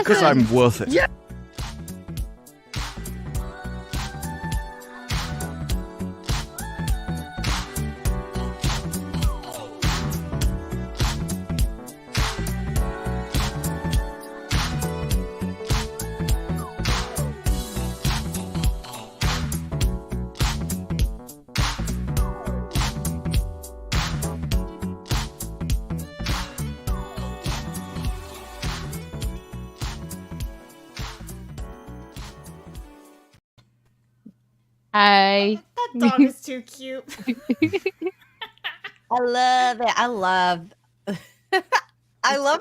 Because I'm worth it. Yeah. Hi. That dog is too cute. I love it. I love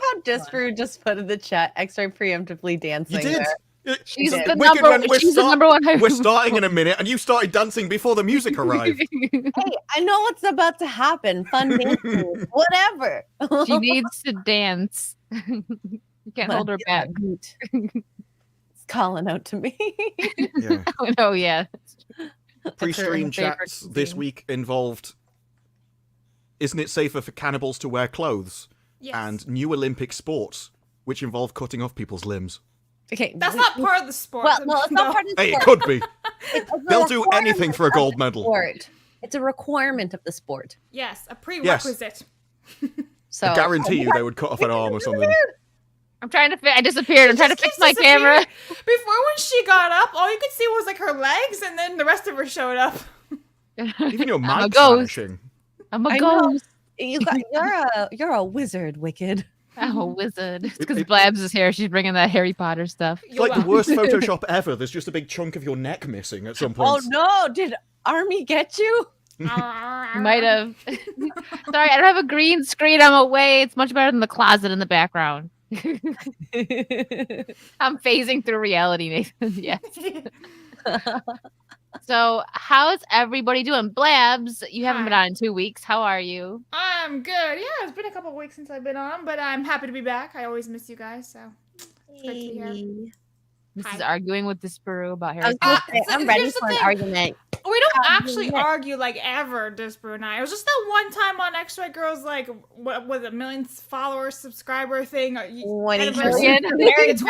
how Disparu just put in the chat Xray preemptively dancing. You did. There. She's did. the Wicked number. when we're She's the number one. We're starting in a minute, and you started dancing before the music arrived. Hey, I know what's about to happen. Fun dancing, whatever. She needs to dance. You can't hold her back. It's calling out to me. Yeah. Oh yeah. Pre-stream her favorite chats this scene. week involved, isn't it safer for cannibals to wear clothes? Yes. And new Olympic sports, which involve cutting off people's limbs. Okay, That's not part of the sport. Well, no, it's not part of the Hey, it sport. could be. It's a They'll do requirement anything for a of gold the medal. sport. It's a requirement of the sport. Yes, a prerequisite. So I guarantee you they would cut off an arm or something. I'm trying to. I disappeared. I'm trying to fix Just my disappeared. camera. Before when she got up, all you could see was like her legs, and then the rest of her showed up. Even your I'm a mic's ghost. vanishing. I'm a I know. ghost. You're a wizard, Wicked. I'm a wizard. It's because It- Blabs is here. She's bringing that Harry Potter stuff. It's like the worst Photoshop ever. There's just a big chunk of your neck missing at some Oh point. no! Did Army get you? Might have. Sorry, I don't have a green screen. I'm away. It's much better than the closet in the background. I'm phasing through reality, Nathan. Yes. So, how's everybody doing? Blabs, you haven't been Hi. on in 2 weeks. How are you? I'm good. Yeah, it's been a couple of weeks since I've been on, but I'm happy to be back. I always miss you guys, so it's good to be here. This is Hi. arguing with Disparu about I Harry was gonna Potter. say, so I'm ready here's the for an thing. argument. We don't Um, actually yeah. argue like ever, Disparu and I. It was just that one time on Xray Girls, like, what was it, million followers, subscriber thing? 20 anniversary? million. 20th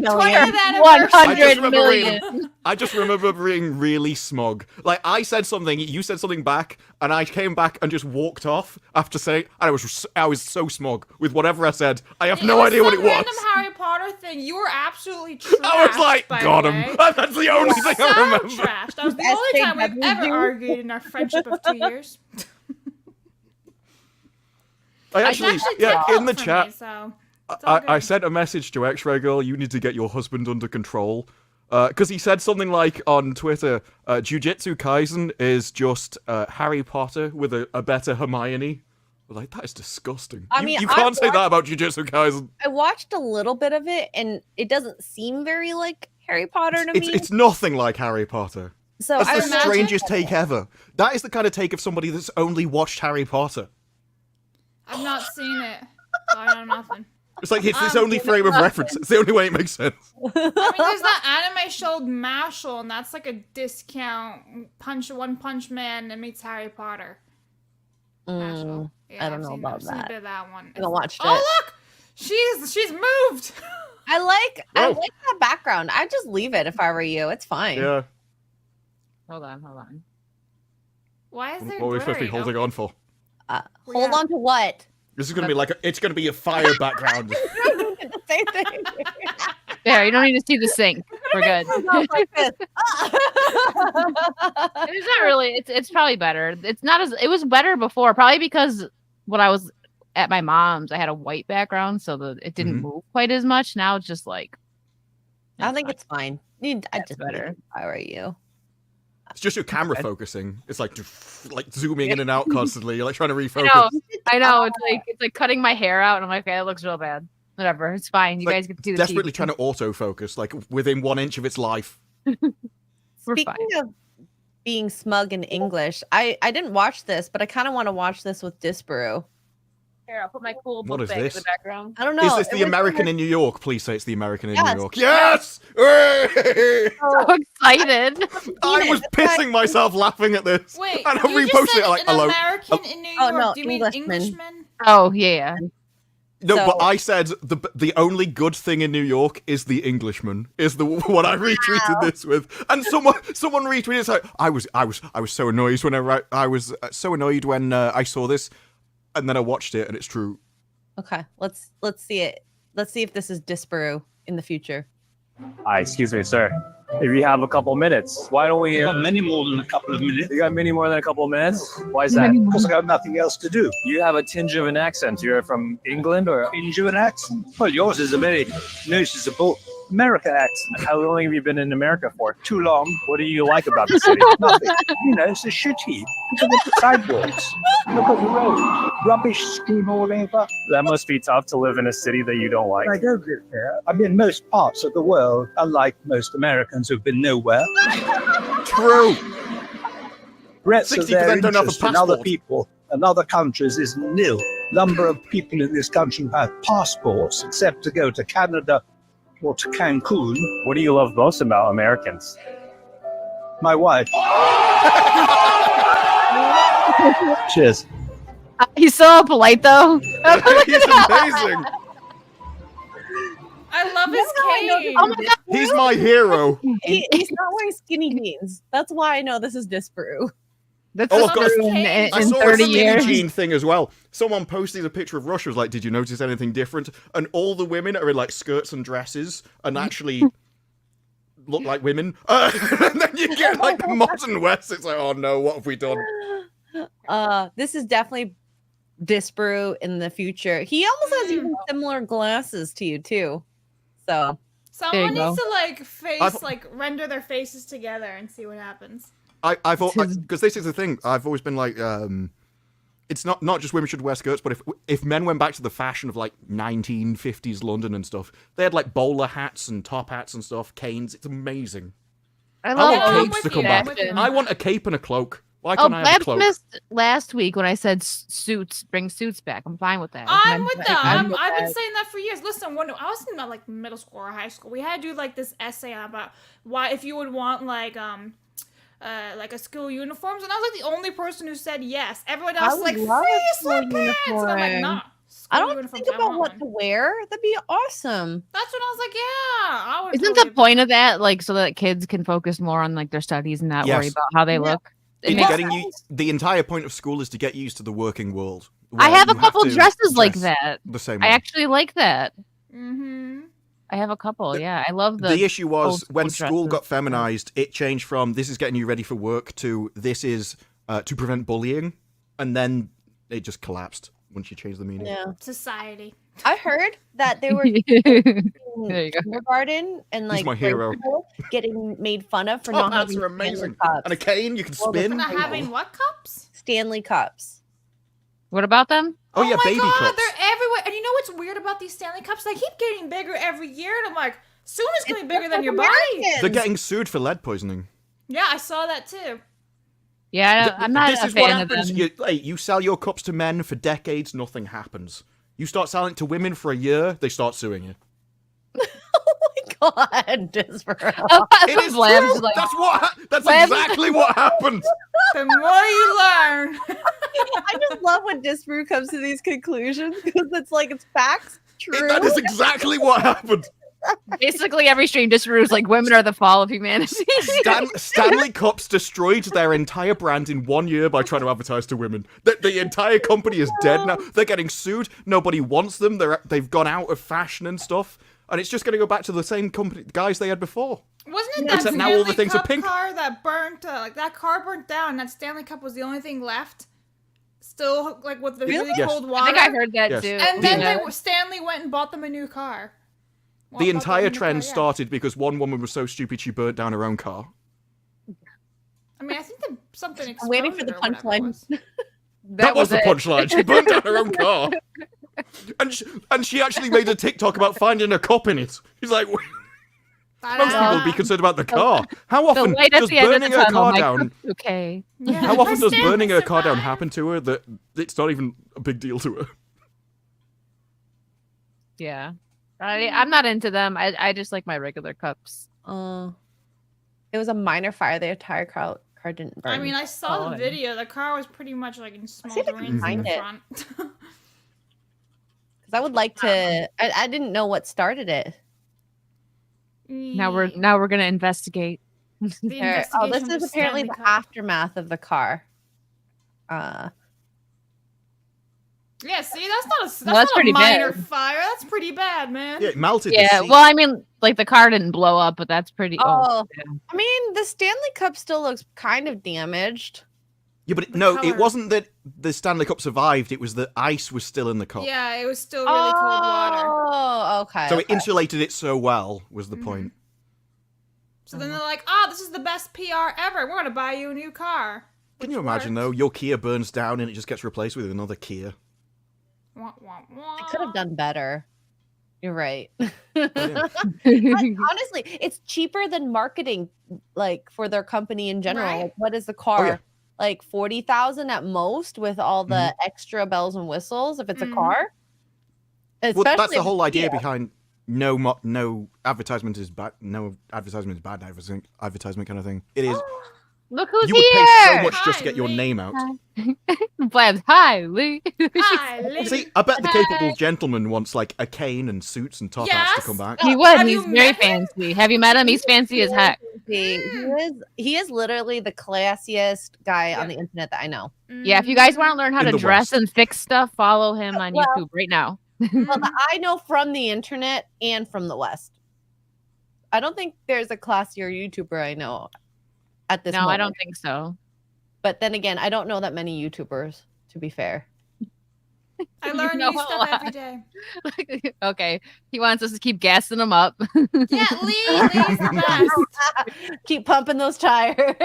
100 anniversary. million. I just remember being really smug. Like, I said something, you said something back, and I came back and just walked off after saying, and I was so smug with whatever I said. I have no idea what it Some was. random Harry Potter thing. You were absolutely trashed. I was like, by got the him. way. That's the only thing So I remember. trashed. That was the only time we've ever SJW. argued in our friendship of 2 years. I It's actually, actually yeah, difficult in the for chat, me, so it's all I good. sent a message to Xray Girl, you need to get your husband under control. Because he said something like on Twitter, Jujutsu Kaisen is just Harry Potter with a better Hermione. Like, that is disgusting. I mean, you I've can't say that watched- about Jujutsu Kaisen. I watched a little bit of it, and it doesn't seem very like Harry Potter to me. It's nothing like Harry Potter. So That's I the imagine- strangest take ever. That is the kind of take of somebody that's only watched Harry Potter. I've not seen it, so I know nothing. It's like, it's its only frame of reference. It's the only way it makes sense. I mean, there's that anime show Mashal, and that's like a discount One Punch Man that meets Harry Potter. Mashal. Yeah, I don't I've know seen- about I've seen a that. bit of that one. I haven't watched Oh, it. look! She's moved! I like Oh. that background. I'd just leave it if I were you. It's fine. Yeah. Hold on. Why is there What are we supposed to be blurry? holding on for? Hold on to what? This is going to be like, it's going to be a fire background. The same thing. There, you don't need to see the sink. We're good. Like this. It's not really. It's probably better. It's not as. It was better before, probably because when I was at my mom's, I had a white background, so it didn't Mhm. move quite as much. Now it's just like. I think it's fine. I'd That's just better. leave it if I were you. It's just your camera focusing. It's like zooming in and out constantly. You're like trying to I refocus. know. I know. It's like cutting my hair out, and I'm like, okay, it looks real bad. Whatever, it's fine. You Like, guys get to do the Desperately TV. trying to autofocus, like within 1 inch of its life. We're Speaking fine. of being smug in English, I didn't watch this, but I kind of want to watch this with Disparu. Here, I'll put my cool What book is bag in this? the background. I don't know. Is this it the was American kind in New York? Please say it's the American in Yes. New York. Yes! Hey! So excited. I was That's right. pissing myself laughing at this. Wait, and I you just reposted said it like, an hello. American in New Oh, York. no, Do you mean Englishman. Englishman? Oh yeah. No, So- but I said the only good thing in New York is the Englishman. Is the what I retweeted this with, and someone retweeted. It's like I was so annoyed when I was so annoyed when I saw this, and then I watched it, and it's true. Okay, let's see it. Let's see if this is Disparu in the future. Excuse me, sir. If you have a couple minutes, why don't we? Got many more than a couple of minutes. You got many more than a couple of minutes? Why is that? Because I got nothing else to do. You have a tinge of an accent. You're from England, or Tinge of an accent. Well, yours is a very noticeable American accent. how long have you been in America for? Too long. What do you like about the city? Nothing. You know, it's a shit heap. Look at the sidewalks. Look at the road. Rubbish strewn all over. That must be tough to live in a city that you don't like. I don't live there. I'm in most parts of the world, unlike most Americans who've been nowhere. True. Breadth of their 60% don't have a interest in other passport. people and other countries is nil. Number of people in this country who have passports, except to go to Canada or to Cancun. What do you love most about Americans? My wife. Cheers. He's so polite though. He's amazing. I love his cane. Oh my god. He's my hero. He's not wearing skinny jeans. That's why I know this is Disparu. That's Oh, oh, of course. in I saw 30 a skinny years. jean thing as well. Someone posted a picture of Russia. Was like, "Did you notice anything different?" And all the women are in like skirts and dresses, and actually look like women. And then you get like the modern West. It's like, oh no, what have we done? This is definitely Disparu in the future. He almost has even similar glasses to you too. So Someone There you needs to like I've- like render their faces together and see what happens. I've because this is the thing. I've always been like, it's not just women should wear skirts, but if men went back to the fashion of like 1950s London and stuff, they had like bowler hats and top hats and stuff, canes. It's amazing. I I love want I'm capes with to come you, back. I'm with you. I want a cape and a cloak. Why Oh, can't I have a Blab cloak? missed last week when I said suits. Bring suits back. I'm fine with that. I'm with that. I'm with I've been that. saying that for years. Listen, when I was in like middle school or high school, we had to do like this essay about why if you would want like a school uniforms, and I was like the only person who said yes. Everyone else was like would free love a school sweatpants, and I'm like, uniform. nah. I school don't uniforms, think about want what one. to wear. That'd be awesome. That's when I was like, yeah, I would. Isn't totally the point of that like so that kids can focus more on like their studies and not worry Yes. about how they Yeah. look? It It's makes getting you. sense. The entire point of school is to get used to the working world. I where have a you couple to dresses like dress that. The same I way. actually like that. Mm-hmm. I have a couple. Yeah, I love The issue was old when school school got dresses. feminized, it changed from this is getting you ready for work to this is to prevent bullying, and then it just collapsed once you changed the meaning. Yeah. Society. I heard that they were There in you go. kindergarten and like my grade hero. school getting made fun of for Oh, not that's having amazing. Stanley Cups. And a cane you can Well, spin. For not having what cups? Stanley Cups. What about them? Oh yeah, my baby God, cups. they're everywhere. And you know what's weird about these Stanley Cups? They keep getting bigger every year, and I'm like, soon it's gonna be bigger than your body. Americans. They're getting sued for lead poisoning. Yeah, I saw that too. Yeah, I'm not This a is what fan of happens. them. You sell your cups to men for decades, nothing happens. You start selling it to women for a year, they start suing you. Oh my God, Disparu. It is Blab's true. like- That's Blab's- exactly what happened. The more you learn. I just love when Disparu comes to these conclusions because it's like it's facts, true. That is exactly what happened. Basically, every stream Disparu's like women are the fall of humanity. Stanley Cups destroyed their entire brand in 1 year by trying to advertise to women. The entire company is dead now. They're getting sued. Nobody wants them. They've gone out of fashion and stuff. And it's just going to go back to the same company guys they had before. Wasn't it that Except now Stanley all the things are Cup pink. car that burnt? Like that car burnt down. That Stanley Cup was the only thing left. Still, like with the really Yes. cold I water. think I heard that Yes. too. And then Yeah. Stanley went and bought them a new car. Well, The bought them a entire new trend car, yeah. started because one woman was so stupid she burnt down her own car. I mean, I think that something I'm waiting for exploded the or whatever it punchline. was. That was the it. punchline. She burnt down her own car. And she actually made a TikTok about finding a cop in it. He's like, most people would be concerned about the car. How The often light at does the end of burning the her tunnel. car My down? cup's okay. Yeah. How often But does Stanley burning her car down survived. happen to her that it's not even a big deal to her? Yeah. I'm not into them. I just like my regular cups. It was a minor fire. The entire car didn't burn. I mean, I saw Oh, the video. The car was pretty much like in see if I can smithereens in find the it. front. Because I would like to. I didn't know what started it. Now we're gonna investigate. The There- oh, this investigation of is apparently Stanley the Cup. aftermath of the car. Yeah, see, that's Well, not that's a pretty minor bad. fire. That's pretty bad, man. Yeah, it melted. the Yeah, seat. well, I mean, like the car didn't blow up, but that's pretty. Oh, yeah. I mean, the Stanley Cup still looks kind of damaged. Yeah, but The no, colour. it wasn't that the Stanley Cup survived. It was that ice was still in the cup. Yeah, it was still really cold water. Oh, okay. So it okay. insulated it so well, was the Mhm. point. So then they're like, "Oh, this is the best PR ever. We're gonna buy you a new car." Can you imagine, though? Your Kia burns down and it just gets replaced with another Kia. Wah, wah, wah. They could have done better. You're right. Brilliant. Honestly, it's cheaper than marketing, like for their company in general. Right. Like, what is the car? yeah. Like 40,000 at most, with all the extra bells and whistles. If it's a Mhm. car, Well, Especially that's the if whole it's idea Kia. behind no advertisement is bad. No advertisement is bad advertisement kind of thing. It is. Look who's You would here! pay so much just Hi, to get your Lee. name out. Blabs, hi, Lee. Hi, Lee. See, I bet the capable gentleman wants like a cane and suits and top hats to Yes. come back. He would. Have He's you very met him? fancy. Have you met him? He's fancy as heck. He is literally the classiest guy on the internet that I know. Yeah, if you guys want to learn how In to the dress West. and fix stuff, follow him on Well- YouTube right now. Well, that I know from the internet and from the West. I don't think there's a classier YouTuber I know at this No, moment. I don't think so. But then again, I don't know that many YouTubers, to be fair. I learn know new a stuff lot. every day. Okay, he wants us to keep gassing him up. Yeah, Lee's the best. Keep pumping those tires. look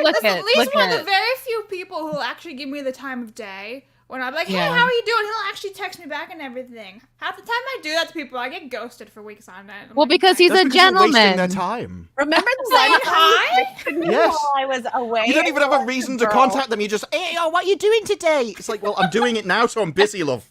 Listen, at, Lee's look one of at. the very few people who actually give me the time of day. When I'm like, hey, Yeah. how are you doing? He'll actually text me back and everything. Half the time I do that to people, I get ghosted for weeks on end. I'm Well, like, because he's That's a because you're wasting their gentleman. time. Remember the Saying one hi? Yes. while I was away? You don't even have a reason to Girl. contact them. You just, hey, yo, what are you doing today? It's like, well, I'm doing it now, so I'm busy, love.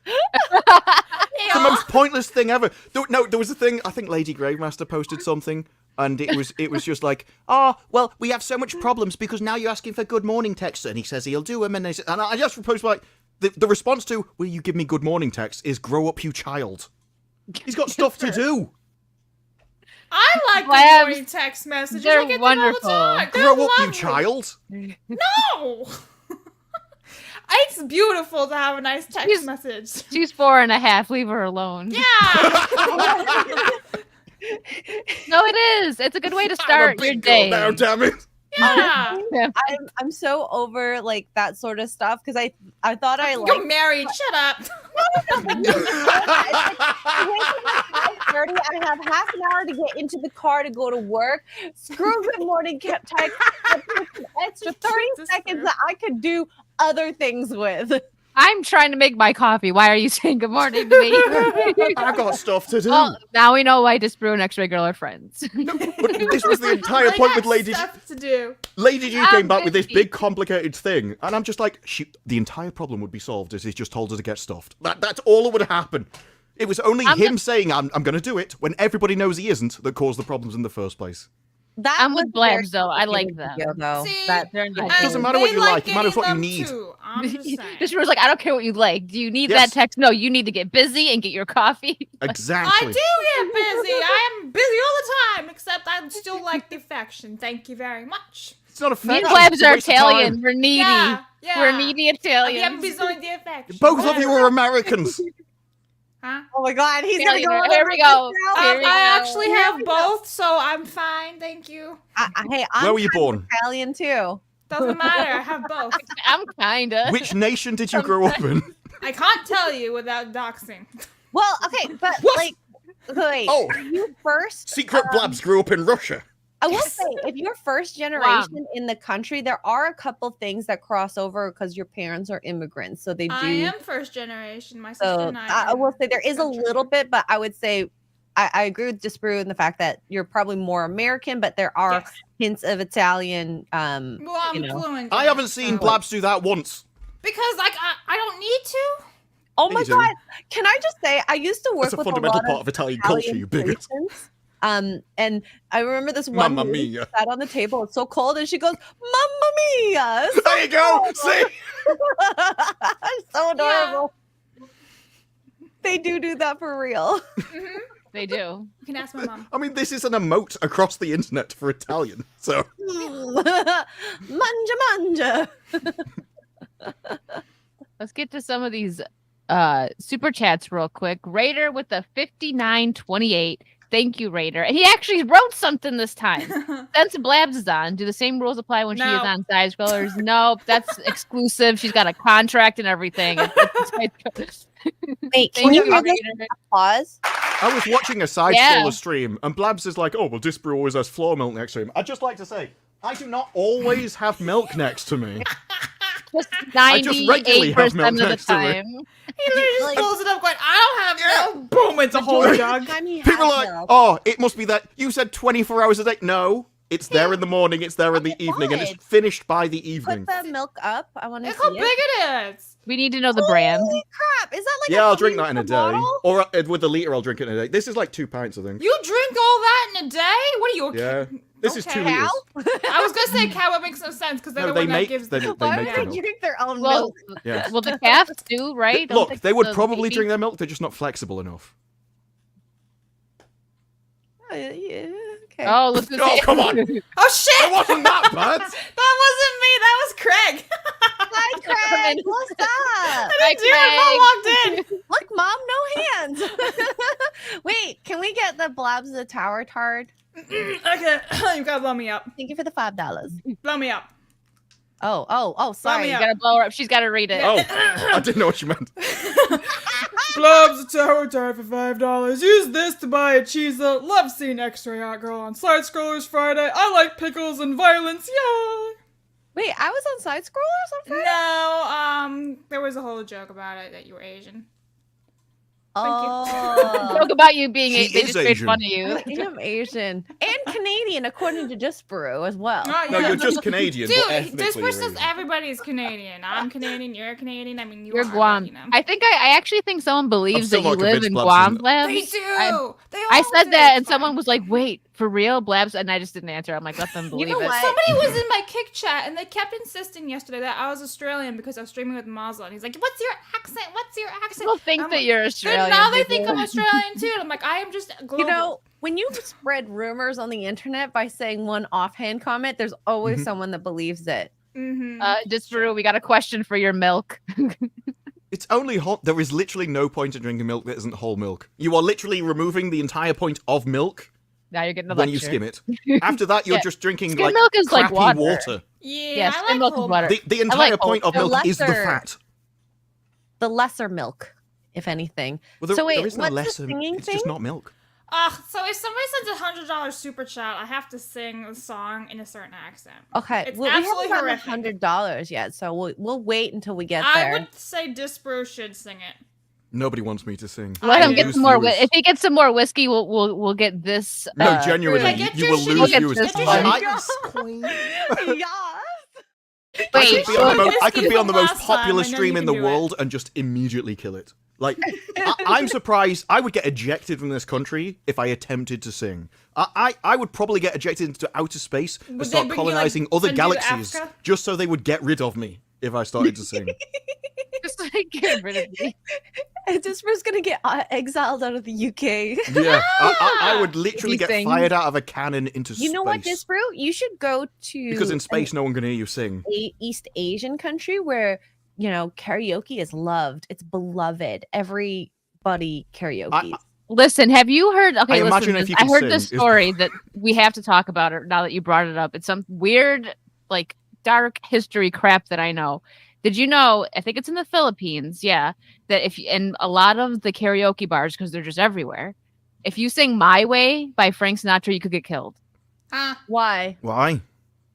Hey, It's the y'all. most pointless thing ever. There was a thing. I think Lady Gravemaster posted something, and it was just like, oh, well, we have so much problems because now you're asking for good morning texts, and he says he'll do them, and I just proposed like the response to, will you give me good morning texts, is grow up, you child. He's got stuff to do. I like the Blabs, morning text messages. they're I get wonderful. them all the time. They're Grow up, you lovely. child. No. It's beautiful to have a nice text She's- message. She's 4.5. Leave her alone. Yeah. No, it is. It's a good way to I'm a start big your girl day. now, damn it. Yeah. I'm so over like that sort of stuff because I thought I You're liked married. Shut up. I wake up at 5:30. I have half an hour to get into the car to go to work. Screw good morning text. I put an extra 30 Jesus, seconds sir. that I could do other things with. I'm trying to make my coffee. Why are you saying good morning to me? I've got stuff to do. Well, now we know why Disparu and Xray Girl are friends. But this was the entire I point got with Lady G. stuff to do. Lady G I'm came back with this busy. big complicated thing, and I'm just like, the entire problem would be solved if he just told her to get stuffed. That's all that would happen. It was only I'm him saying, I'm going to do it, when everybody knows he isn't, that caused the problems in the first place. That I'm was with Blabs, very though. I like complicated them. video, though. See, That They're nice. It doesn't matter what they you like, it matters getting what you them need. too. I'm just saying. Disparu's like, I don't care what you like. Do you need Yes. that text? No, you need to get busy and get your coffee. Exactly. I do get busy. I am busy all the time, except I still like the affection. Thank you very much. It's not a Me fact. and Blabs it's a are waste of time. Italian. We're needy. Yeah, yeah. We're needy I am Italians. busy on the affection. Both of you are Americans. Huh? Oh my god, he's Italian. gonna go. Here we go. Here we I go. actually have both, so I'm fine. Thank you. Hey, I'm Where were you kind of born? Italian too. Doesn't matter. I have both. I'm kinda. Which nation did you grow up in? I can't tell you without doxing. Well, okay, but What? like, wait, Oh. are you first? Secret Blabs grew up in Russia. I will say, if you're first generation in the country, there are a couple things that cross over because your parents are immigrants, so they do. I am first generation. My sister So and I are will say there in is a country. little bit, but I would say I agree with Disparu in the fact that you're probably more American, but there are Yes. hints of Italian. Well, I'm you know. fluent. I in haven't it, seen so- Blabs do that once. because like I don't need to. Oh my You do. god! Can I just say I used to work That's a with fundamental a lot part of of Italian culture, Italian you bigot. patients. And I remember this one Mamma lady mia. sat on the table. It's so cold, and she goes, "Mamma mia!" There you go. See? So adorable. they do that for real. They do. You can ask my mom. I mean, this is an emote across the internet for Italian, so. Manja. Let's get to some of these super chats real quick. Raider with the 5928. Thank you, Raider. And he actually wrote something this time. Since Blabs is on, do the same rules apply when she is on side scrollers? Nope, that's exclusive. She's got a contract and everything. Wait, can you hear this applause? I was watching a side scroller stream, and Blabs is like, oh, well, Disparu always has floor milk next to him. I'd just like to say, I do not always have milk next to me. Just I just regularly have milk 98% of the next to me. time. He literally just pulls it up going, I don't have milk. Boom, it's a whole jug. People are like, oh, it must be that. You said 24 hours a day. No, it's there in the morning, it's there in the evening, and it's finished by the evening. Put the milk up. I want to Look see how big it is. We need to know the brand. Holy crap. Is that like Yeah, a I'll drink that in a day. bottle? Or with the liter, I'll drink it in a day. This is like 2 pints, I think. You drink all that in a day? What are you? Yeah. This is 2 Okay. liters. I was gonna say cow, but makes no sense because they're No, the they one make that gives they, the. they Why make would the they milk. drink their own Well, milk? Yeah. well, the calves do, right? Don't Look, they would the probably baby- drink their milk. They're just not flexible enough. Yeah, okay. Oh, look at Oh, come on. Oh It shit! wasn't that bad. That wasn't me. That was Craig. Hi, Craig. What's up? Hi, Dear, Mom walked in. Look, Mom, no hands. Wait, can we get the Blabs the Tower Tard? Okay, you gotta blow me up. Thank you for the $5. Blow me up. Oh, sorry. me You up. gotta blow her up. She's gotta read it. Oh, I didn't know what you meant. Blob's a tower tart for $5. Use this to buy a cheese. Love seeing Xray Hot Girl on Side Scrollers Friday. I like pickles and violence. Yeah. Wait, I was on Side Scrollers on Friday? No, there was a whole joke about it that you were Asian. Oh. Joke about you being She they is just made Asian. fun of you. I am Asian and Canadian, according to Disparu as well. Oh, No, yeah. you're just Canadian, Dude, but ethnically this you're person says Asian. everybody's Canadian. I'm Canadian, you're Canadian. I mean, You're are, Guam. You know. I think I actually think someone believes still that you not live convinced in Blabs Guam, isn't- Blabs. They do. I all said do. that, and It's someone fine. was like, "Wait, for real, Blabs?" And I just didn't answer. I'm like, "Let them believe know it." what? Somebody was in my kick chat and they kept insisting yesterday that I was Australian because I was streaming with Mazla. And he's like, "What's your accent? What's your accent?" People think I'm that like, you're "Good, Australian. now they people. think I'm Australian too. And I'm like, I am just global. You know, when you spread rumors on the internet by saying one offhand comment, there's always Mhm. someone that believes it. Mm-hmm. Disparu, we got a question for your milk. It's only hot. There is literally no point in drinking milk that isn't whole milk. You are literally removing the entire point of milk Now you're getting a when lecture. you skim it. After that, you're Yeah. just drinking Skim like milk is like crappy water. Yeah, Yeah, I skim like milk is whole water. milk. The entire like point of the milk is the lesser- fat. The lesser milk, if anything. Well, there, So wait, there is no what's the lesser. singing It's just thing? not milk. So if somebody sends $100 super chat, I have to sing a song in a certain accent. Okay, It's well, we absolutely haven't horrific. gotten $100 yet, so we'll wait until we get I there. would say Disparu should sing it. Nobody wants me to sing. Let him I get lose some more. viewers. If he gets some more whiskey, we'll get this. No, genuinely, Yeah, you, get you your will shit- lose get viewers. this I- one. yeah. I Wait, could be on the most, I could Whiskey be on the from most last time, popular I know stream you in can the do it. world and just immediately kill it. Like, I'm surprised. I would get ejected from this country if I attempted to sing. I would probably get ejected into outer space and Would they start bring you, like, colonizing other send you to galaxies Africa? just so they would get rid of me if I started to sing. just like get rid of me. Disparu's gonna get exiled out of the UK. Yeah, I would literally He get sings. fired out of a cannon into space. You know what, Disparu? You should go to Because in an space, no one can hear you sing. East Asian country where karaoke is loved. It's beloved. Everybody karaoke. Listen, have you heard? Okay, I imagine listen. if you I can heard sing, this it's- story that we have to talk about it now that you brought it up. It's some weird, like, dark history crap that I know. Did you know? I think it's in the Philippines. Yeah, that if in a lot of the karaoke bars, because they're just everywhere, if you sing "My Way" by Frank Sinatra, you could get killed. Why? Why?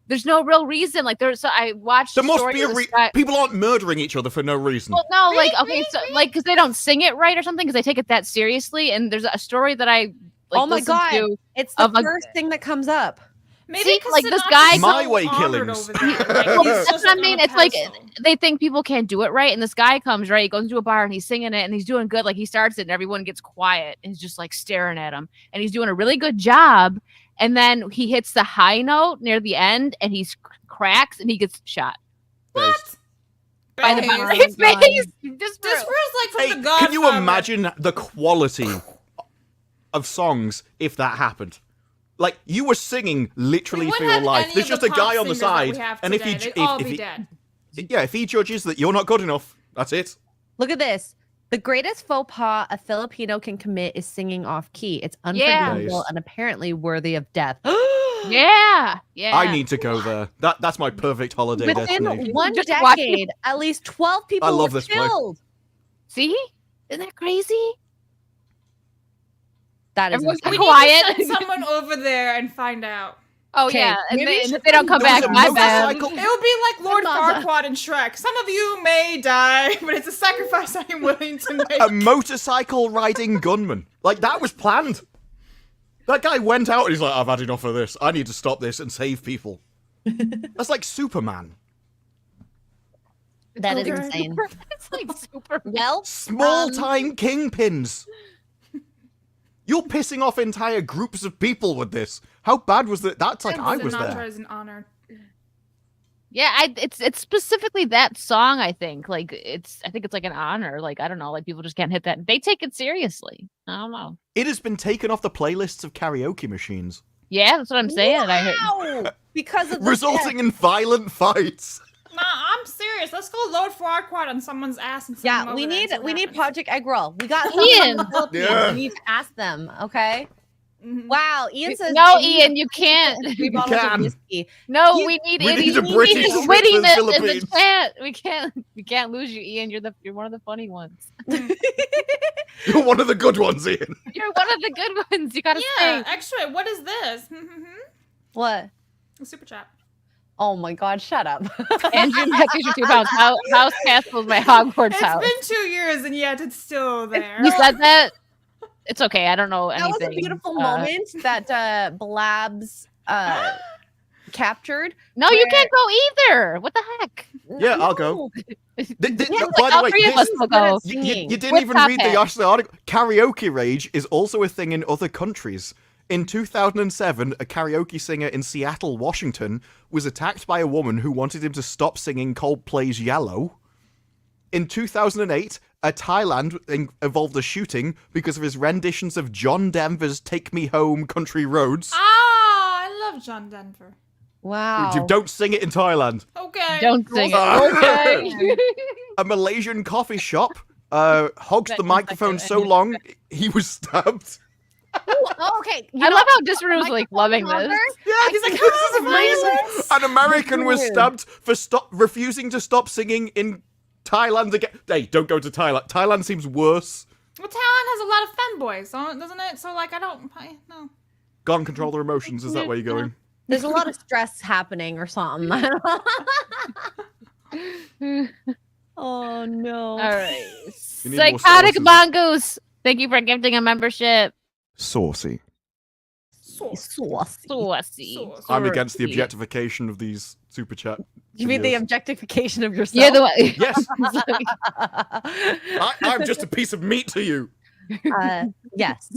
There's no real reason. Like, there's. So I watched. There a must story be a of this reason. guy- People aren't murdering each other for no reason. Well, no, Really? like, okay, so like, because they don't sing it right or something, because they take it that seriously. And there's a story that I like. Oh my listened God. to. It's the Of a- first thing that comes up. Maybe See, 'cause like, this Sinatra's guy- so My Way honored killings. over there. Like, Well, he's That's just what I on mean. a It's like pedestal. they think people can't do it right, and this guy comes right. He goes into a bar and he's singing it, and he's doing good. Like he starts it, and everyone gets quiet and he's just like staring at him, and he's doing a really good job. And then he hits the high note near the end, and he cracks, and he gets shot. What? By the Face. by Oh my face. This was like from Hey, the Godfather. can you imagine the quality of songs if that happened? Like, you were singing literally We for wouldn't your have life. any There's of just a pop guy on the singers that we side, have and if today. he, They'd all if be he, dead. yeah, if he judges that you're not good enough, that's it. Look at this. The greatest faux pas a Filipino can commit is singing off key. It's unforgivable Nice. and apparently worthy of death. Yeah. I need to go there. That's my perfect holiday Within destination. one Just watch it. decade, at least 12 people I love were this place. killed. See? Isn't that crazy? That is Everyone's insane. We quiet. need to send someone over there and find out. Oh Okay, yeah, and, maybe they, we and should if they don't come There was back, a my bad. motorcycle- It would be like Lord Mother. Farquaad in Shrek. Some of you may die, but it's a sacrifice I am willing to make. A motorcycle riding gunman. Like, that was planned. That guy went out and he's like, I've had enough of this. I need to stop this and save people. That's like Superman. That is Okay. insane. It's like super. Well, Small-time kingpins. You're pissing off entire groups of people with this. How bad was that? That's like I was Sinatra there. is an honor. Yeah, it's specifically that song. I think like I think it's like an honor. Like I don't know, like people just can't hit that. They take it seriously. I don't know. It has been taken off the playlists of karaoke machines, Yeah, that's what I'm saying. I heard. wow! Because of the resulting in violent fights. Nah, I'm serious. Let's go Lord Farquaad on someone's ass and send him Yeah, over we there and need see what we need happens. Project Egg Roll. We got Ian. Ian. The Philippines. Yeah. We need to ask them. Okay. Mhm. Wow. Ian says No, we need Ian, you can't. 3 bottles can. of whiskey. No, You- we need we Ian. need a We British need trip to the wittiness in the Philippines. chat. We can't lose you, Ian. You're one of the funny ones. You're one of the good ones, Ian. You're one of the good ones. You gotta Yeah, sing. Xray, what is this? What? A super chat. Oh my God! Shut up. Andrew, that gives you 2 pounds. House Castle is my Hogwarts It's house. been 2 years and yet it's still there. You said that. It's okay. I don't know That anything. was a beautiful moment that Blabs captured. No, you where- can't go either. What the heck? Yeah, I'll go. No. No, Yeah, by like the all way, 3 of this- us will go. you didn't With even top read hat. the Ashley article. Karaoke rage is also a thing in other countries. In 2007, a karaoke singer in Seattle, Washington, was attacked by a woman who wanted him to stop singing Coldplay's Yellow. In 2008, Thailand involved a shooting because of his renditions of John Denver's Take Me Home Country Roads. Ah, I love John Denver. Wow. Don't sing it in Thailand. Okay. Don't sing it. Okay. Okay. A Malaysian coffee shop hogs the microphone so long, he was stabbed. Oh, okay. You I know, love how Disparu's like loving longer? this. Yeah, he's like, this is amazing. An American was stabbed for refusing to stop singing in Thailand again. Hey, don't go to Thailand. Thailand seems worse. Well, Talon has a lot of femboys, doesn't it? So, like, no. Go and control their emotions. Is that where you're going? There's a lot of stress happening or something. Oh no. All right. You need more Psychotic sources. Mongoose. Thank you for gifting a membership. Saucy. Sauce. Saucy. Saucy. Sauce. I'm against the Saucy. objectification of these super chat. You mean the videos. objectification of yourself? You're the one. Yes, I'm just a piece of meat to you. Yes.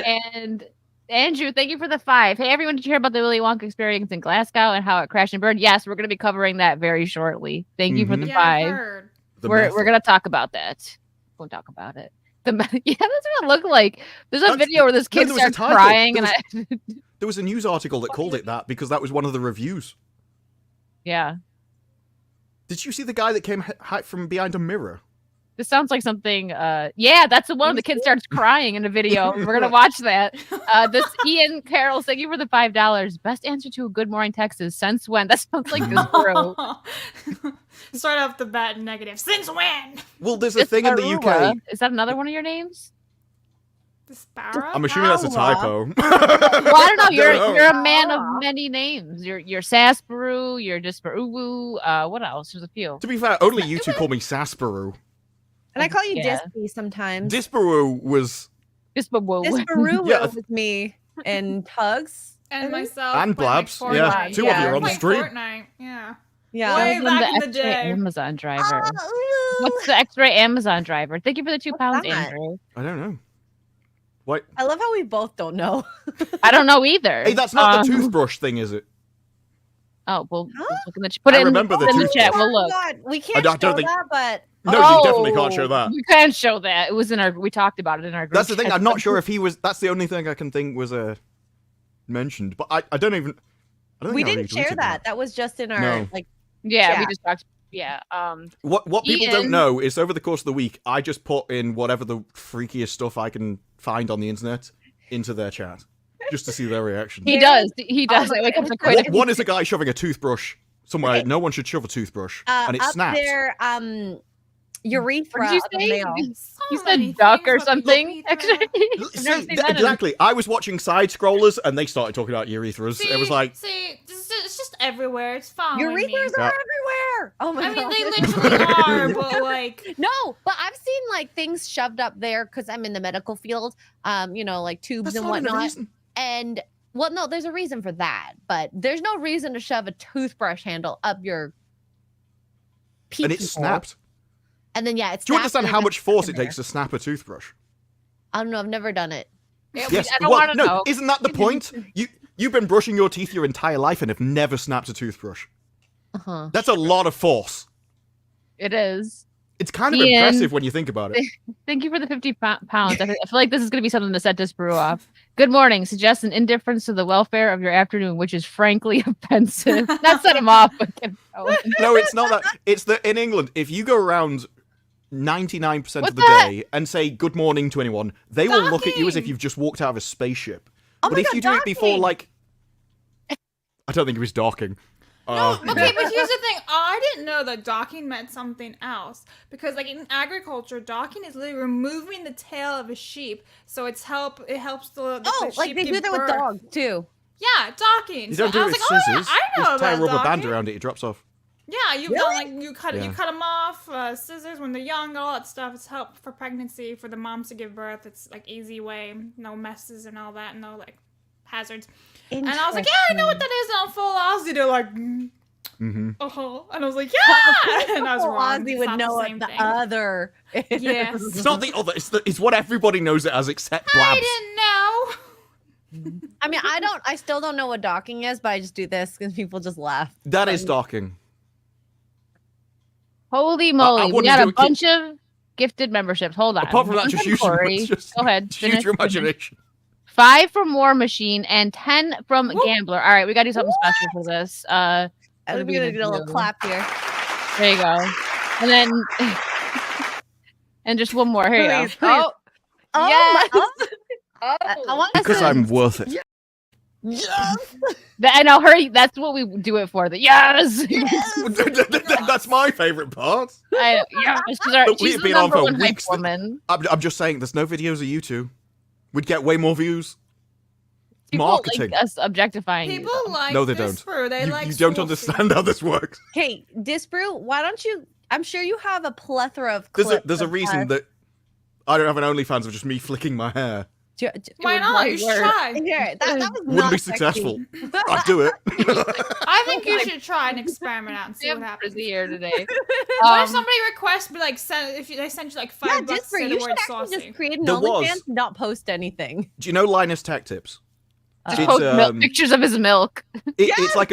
And Andrew, thank you for the 5. Hey, everyone, did you hear about the Willy Wonka experience in Glasgow and how it crashed and burned? Yes, we're going to be covering that very shortly. Thank you for the Mhm. Yeah, I've 5. heard. The We're method. going to talk about that. We'll talk about it. Yeah, that's what it looked like. There's a That's- video where this no, kid there was a starts title. crying, There and I, There was a news article that called it that because that was one of the reviews. yeah, Did you see the guy that came from behind a mirror? this sounds like something. Yeah, that's the one where the kid starts crying in a video. We're gonna watch that. This Ian Carroll, thank you for the $5. Best answer to a good morning text is since when? That sounds like this bro. Start off the bat negative. Since when? Well, there's a thing in the UK. Is that another one of your names? Disparu? I'm assuming that's a typo. Well, I don't know. You're know. you're a man of many names. You're Sasparu. You're Disparu. What else? There's a few. To be fair, only you two call me Sasparu. And I call you Yeah. Dispy sometimes. Disparu was Disparu. Disparu Yeah. with me and Tugs. And myself. And playing, like, Blabs. Fortnite. Yeah, two of you are on the Playing stream. Fortnite. Yeah. Yeah. Way That was back in the Xray day. Amazon driver. Oh, What's the Xray Amazon driver? Thank you for the 2 pounds, that? Andrew. I don't know. What? I love how we both don't know. I don't know either. Hey, that's not the toothbrush thing, is it? Oh, well, Huh? we'll look in the put I it in, remember the in the toothbrush. chat. We'll Oh, look. God. We I can't don't show think- that, but No, you definitely can't show that. We can show that. It was in our. We talked about it in our group. That's the thing. chat. I'm not sure if he was. That's the only thing I can think was mentioned. But I don't even. I don't we think I didn't share retweeted that. That was just in our No. like. Yeah, we chat. just talked. Yeah. What people Ian- don't know is over the course of the week, I just put in whatever the freakiest stuff I can find on the internet into their chat, just to see their reaction. He does. He does. my I wake up to God. quite a One is a guy shoving a toothbrush somewhere. Okay. No one should shove a toothbrush, and it up snaps. there, urethra. What did you of a say? male. You So many said duck things or about something. urethra. Actually, I've See, never seen that in- exactly. I was watching side scrollers, and they started talking about urethras. It was like, see, it's just everywhere. It's following me. Urethras Yeah. are everywhere. Oh my I mean, god. they literally are, but like, No, but I've seen like things shoved up there because I'm in the medical field. Like tubes that's and not even a whatnot. reason. And well, no, there's a reason for that, but there's no reason to shove a toothbrush handle up your And it hole. snapped. And then yeah, it's. Do you understand how much force it takes to snap a toothbrush? I don't know. I've never done it. Yeah, Yes. I don't Well, want to no, know. isn't that the point? You've been brushing your teeth your entire life and have never snapped a toothbrush. Uh-huh. That's a lot of force. It is. It's kind of Ian. impressive when you think about it. Thank you for the 50 pounds. I feel like this is going to be something to set Disparu off. Good morning. Suggest an indifference to the welfare of your afternoon, which is frankly offensive. Not set him off, but get going. No, it's not that. It's that in England, if you go around 99% of What's the that? day and say good morning to anyone, they will look at you as if Docking. you've just walked out of a spaceship. Oh But my if God, you do it before, docking! like, I don't think it was docking. no, okay, but here's the thing. I didn't know that docking meant something else because, like in agriculture, docking is literally removing the tail of a sheep, so it helps the Oh, the like sheep they give do that with birth. dogs too. Yeah, docking. You So don't do I it was with like, oh yeah, scissors. I know Just tie a about rubber band docking. around it, it drops off. Yeah, you cut Yeah. you cut them off, scissors when they're young, all that stuff. It's help for pregnancy, for the moms to give birth. It's like easy way, no messes and all that, no like hazards. And I was like, yeah, I know what that is. And I'm full Aussie. They're like, Mm-hmm. and I was like, yeah, and I was Uncle wrong. Ozzy It's would not know the what same the thing. other. is. Yes. It's not the other. It's what everybody knows it as, except I Blabs. didn't know. I mean, I still don't know what docking is, but I just do this because people just laugh. That is docking. Holy moly. We wouldn't got do a it- bunch of gifted memberships. Hold on. Apart from that, just use your, Inventory. just Go ahead. use finish, your finish. imagination. 5 from War Machine and 10 from Whoop. Gambler. All right, we got to do something special for this. I'm What are we gonna gonna do a little do? clap here. There you go. And then, and just one more. Here you Please, go. please. Oh, Yes. I want Because I'm worth it. I know, hurry. That's what we do it for. The yes. That's my favorite part. Yes. We've She's the been on number for one hype weeks. woman. I'm just saying, there's no videos of you two. We'd get way more views. People Marketing. like us objectifying you, People though. like No, they this don't. brew. They You, like you don't Saucy. understand how this works. Hey, Disparu, why don't you? I'm sure you have a plethora of There's clips. a of reason us. that I don't have an OnlyFans of just me flicking my hair. Why not? You should try. Here, that was Wouldn't not be sexy. successful. I'd do it. I think you should try and experiment out and see Damn what happens. frizzy hair today. What if somebody requests, be like, they send you like Yeah, $5 to Disparu, say you the should word actually saucy. just create an There OnlyFans was. and not post anything. Do you know Linus Tech Tips? Just It's, post um, pictures of his milk. It's like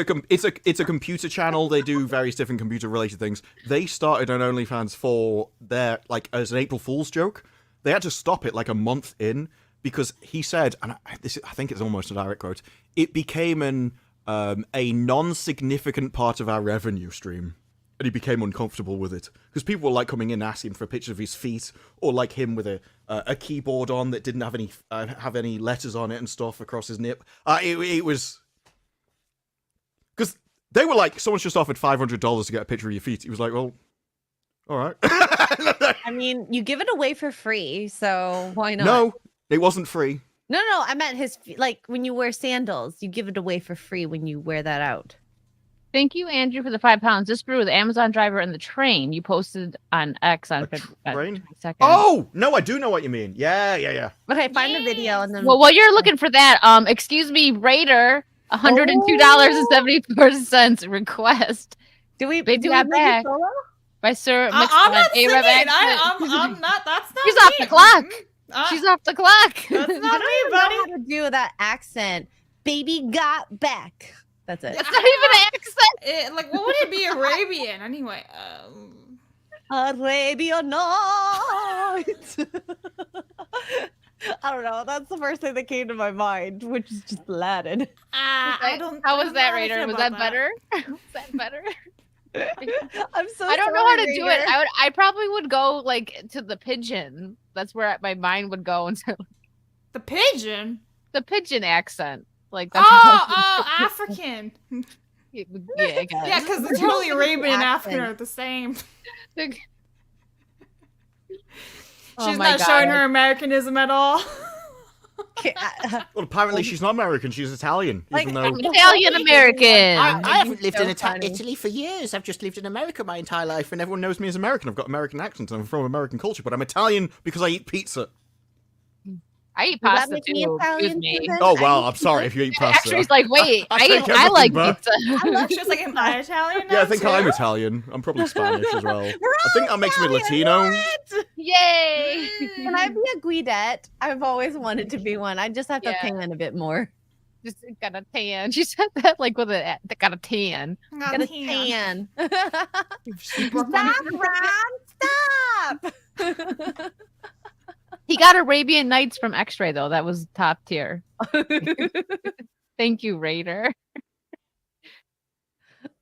it's a computer channel. They do various different computer related things. They started on OnlyFans for their as an April Fool's joke. They had to stop it like a month in because he said, and I think it's almost a direct quote. It became a non-significant part of our revenue stream, and he became uncomfortable with it because people were like coming in asking for a picture of his feet or like him with a keyboard on that didn't have any letters on it and stuff across his nip. It was because they were like, someone's just offered $500 to get a picture of your feet. He was like, well, all right. I mean, you give it away for free, so why not? No, it wasn't free. No, I meant like when you wear sandals, you give it away for free when you wear that out. Thank you, Andrew, for the £5. This brew with the Amazon driver and the train you posted on X on Train? 22nd. Oh no, I do know what you mean. Yeah. Okay, find the video and then. Well, while you're looking for that, excuse me, Raider, $102.74 request do we Baby do Got we make it Back. solo? by Sir I'm McSwan, not singing. A-Rev accent. I'm not. That's not She's me. off the clock. Uh, She's off the clock. That's I not don't me, even buddy. know how to do that accent. Baby got back. That's it. That's not even an accent. Like, what would it be Arabian anyway? Arabian Nights. I don't know. That's the first thing that came to my mind, which is just Aladdin. I don't. How was I'm that, not Raider? sure Was about that better? Was that better? I'm so. I don't know how to sorry, do it. Raider. I probably would go like to the pigeon. That's where my mind would go into The pigeon. the pigeon accent. Like that's African. yeah, I guess. Yeah, because it's really Arabian and African are the same. Oh She's my not showing God. her Americanism at all. Okay, Well, apparently she's not American. She's Italian. Like, Even though Italian American. I haven't lived so in funny. Italy for years. I've just lived in America my entire life. and everyone knows me as American. I've got American accent. I'm from American culture, but I'm Italian because I eat pizza. I eat Does that pasta make too. me Italian Excuse me. too, then? Oh I well, eat I'm sorry pizza. if you eat pasta. Actually, it's like, wait, I take I like everything back. pizza. I love she's like, am I Italian now? Yeah, I think too? I'm Italian. I'm probably Spanish as well. I We're think all that makes me Italian, Latino. what? Yay! Can I be a Guidette? I've always wanted to be one. I just have to Yeah. tan a bit more. Just got a tan. She said that like with a got a tan. Got Got a tan. tan. Brooklyn. Stop, Ron! Stop! He got Arabian Nights from Xray though. That was top tier. Thank you, Raider.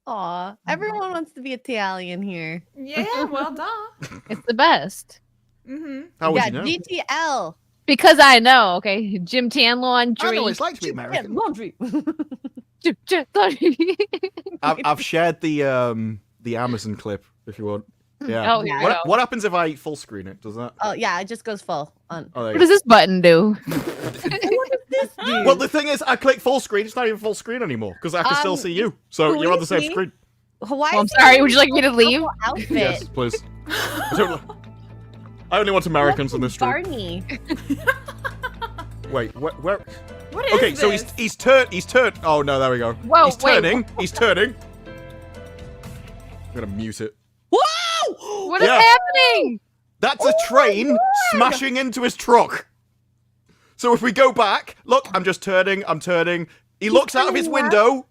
Aw, everyone wants to be Italian here. Yeah, well done. It's the best. Mm-hmm. How would Yeah, you know? DTL. Because I know, okay. Jim Tan I laundry. know what it's like to be American. Laundry. Jim laundry. I've shared the Amazon clip if you want. Yeah. Oh, here we What, go. what happens if I full screen it? Does that? Oh yeah, it just goes full on. Oh, there What you does this button do? What does this do? go. Well, the thing is, I click full screen. It's not even full screen anymore because I can still see you. So who you're on the is same he? screen. Why Oh, I'm is he sorry. wearing Would you like me to a leave? purple Outfit. Yes, please. I only want Americans on this street. Barney. Wait, where? What is Okay, this? so he's turned. Oh no, there we go. Whoa, he's wait. turning. He's turning. I'm gonna mute it. Whoa! What is Yeah. happening? That's a train smashing into his truck. So if we go back, look, I'm just turning. I'm turning. He looks out of his turning left? window.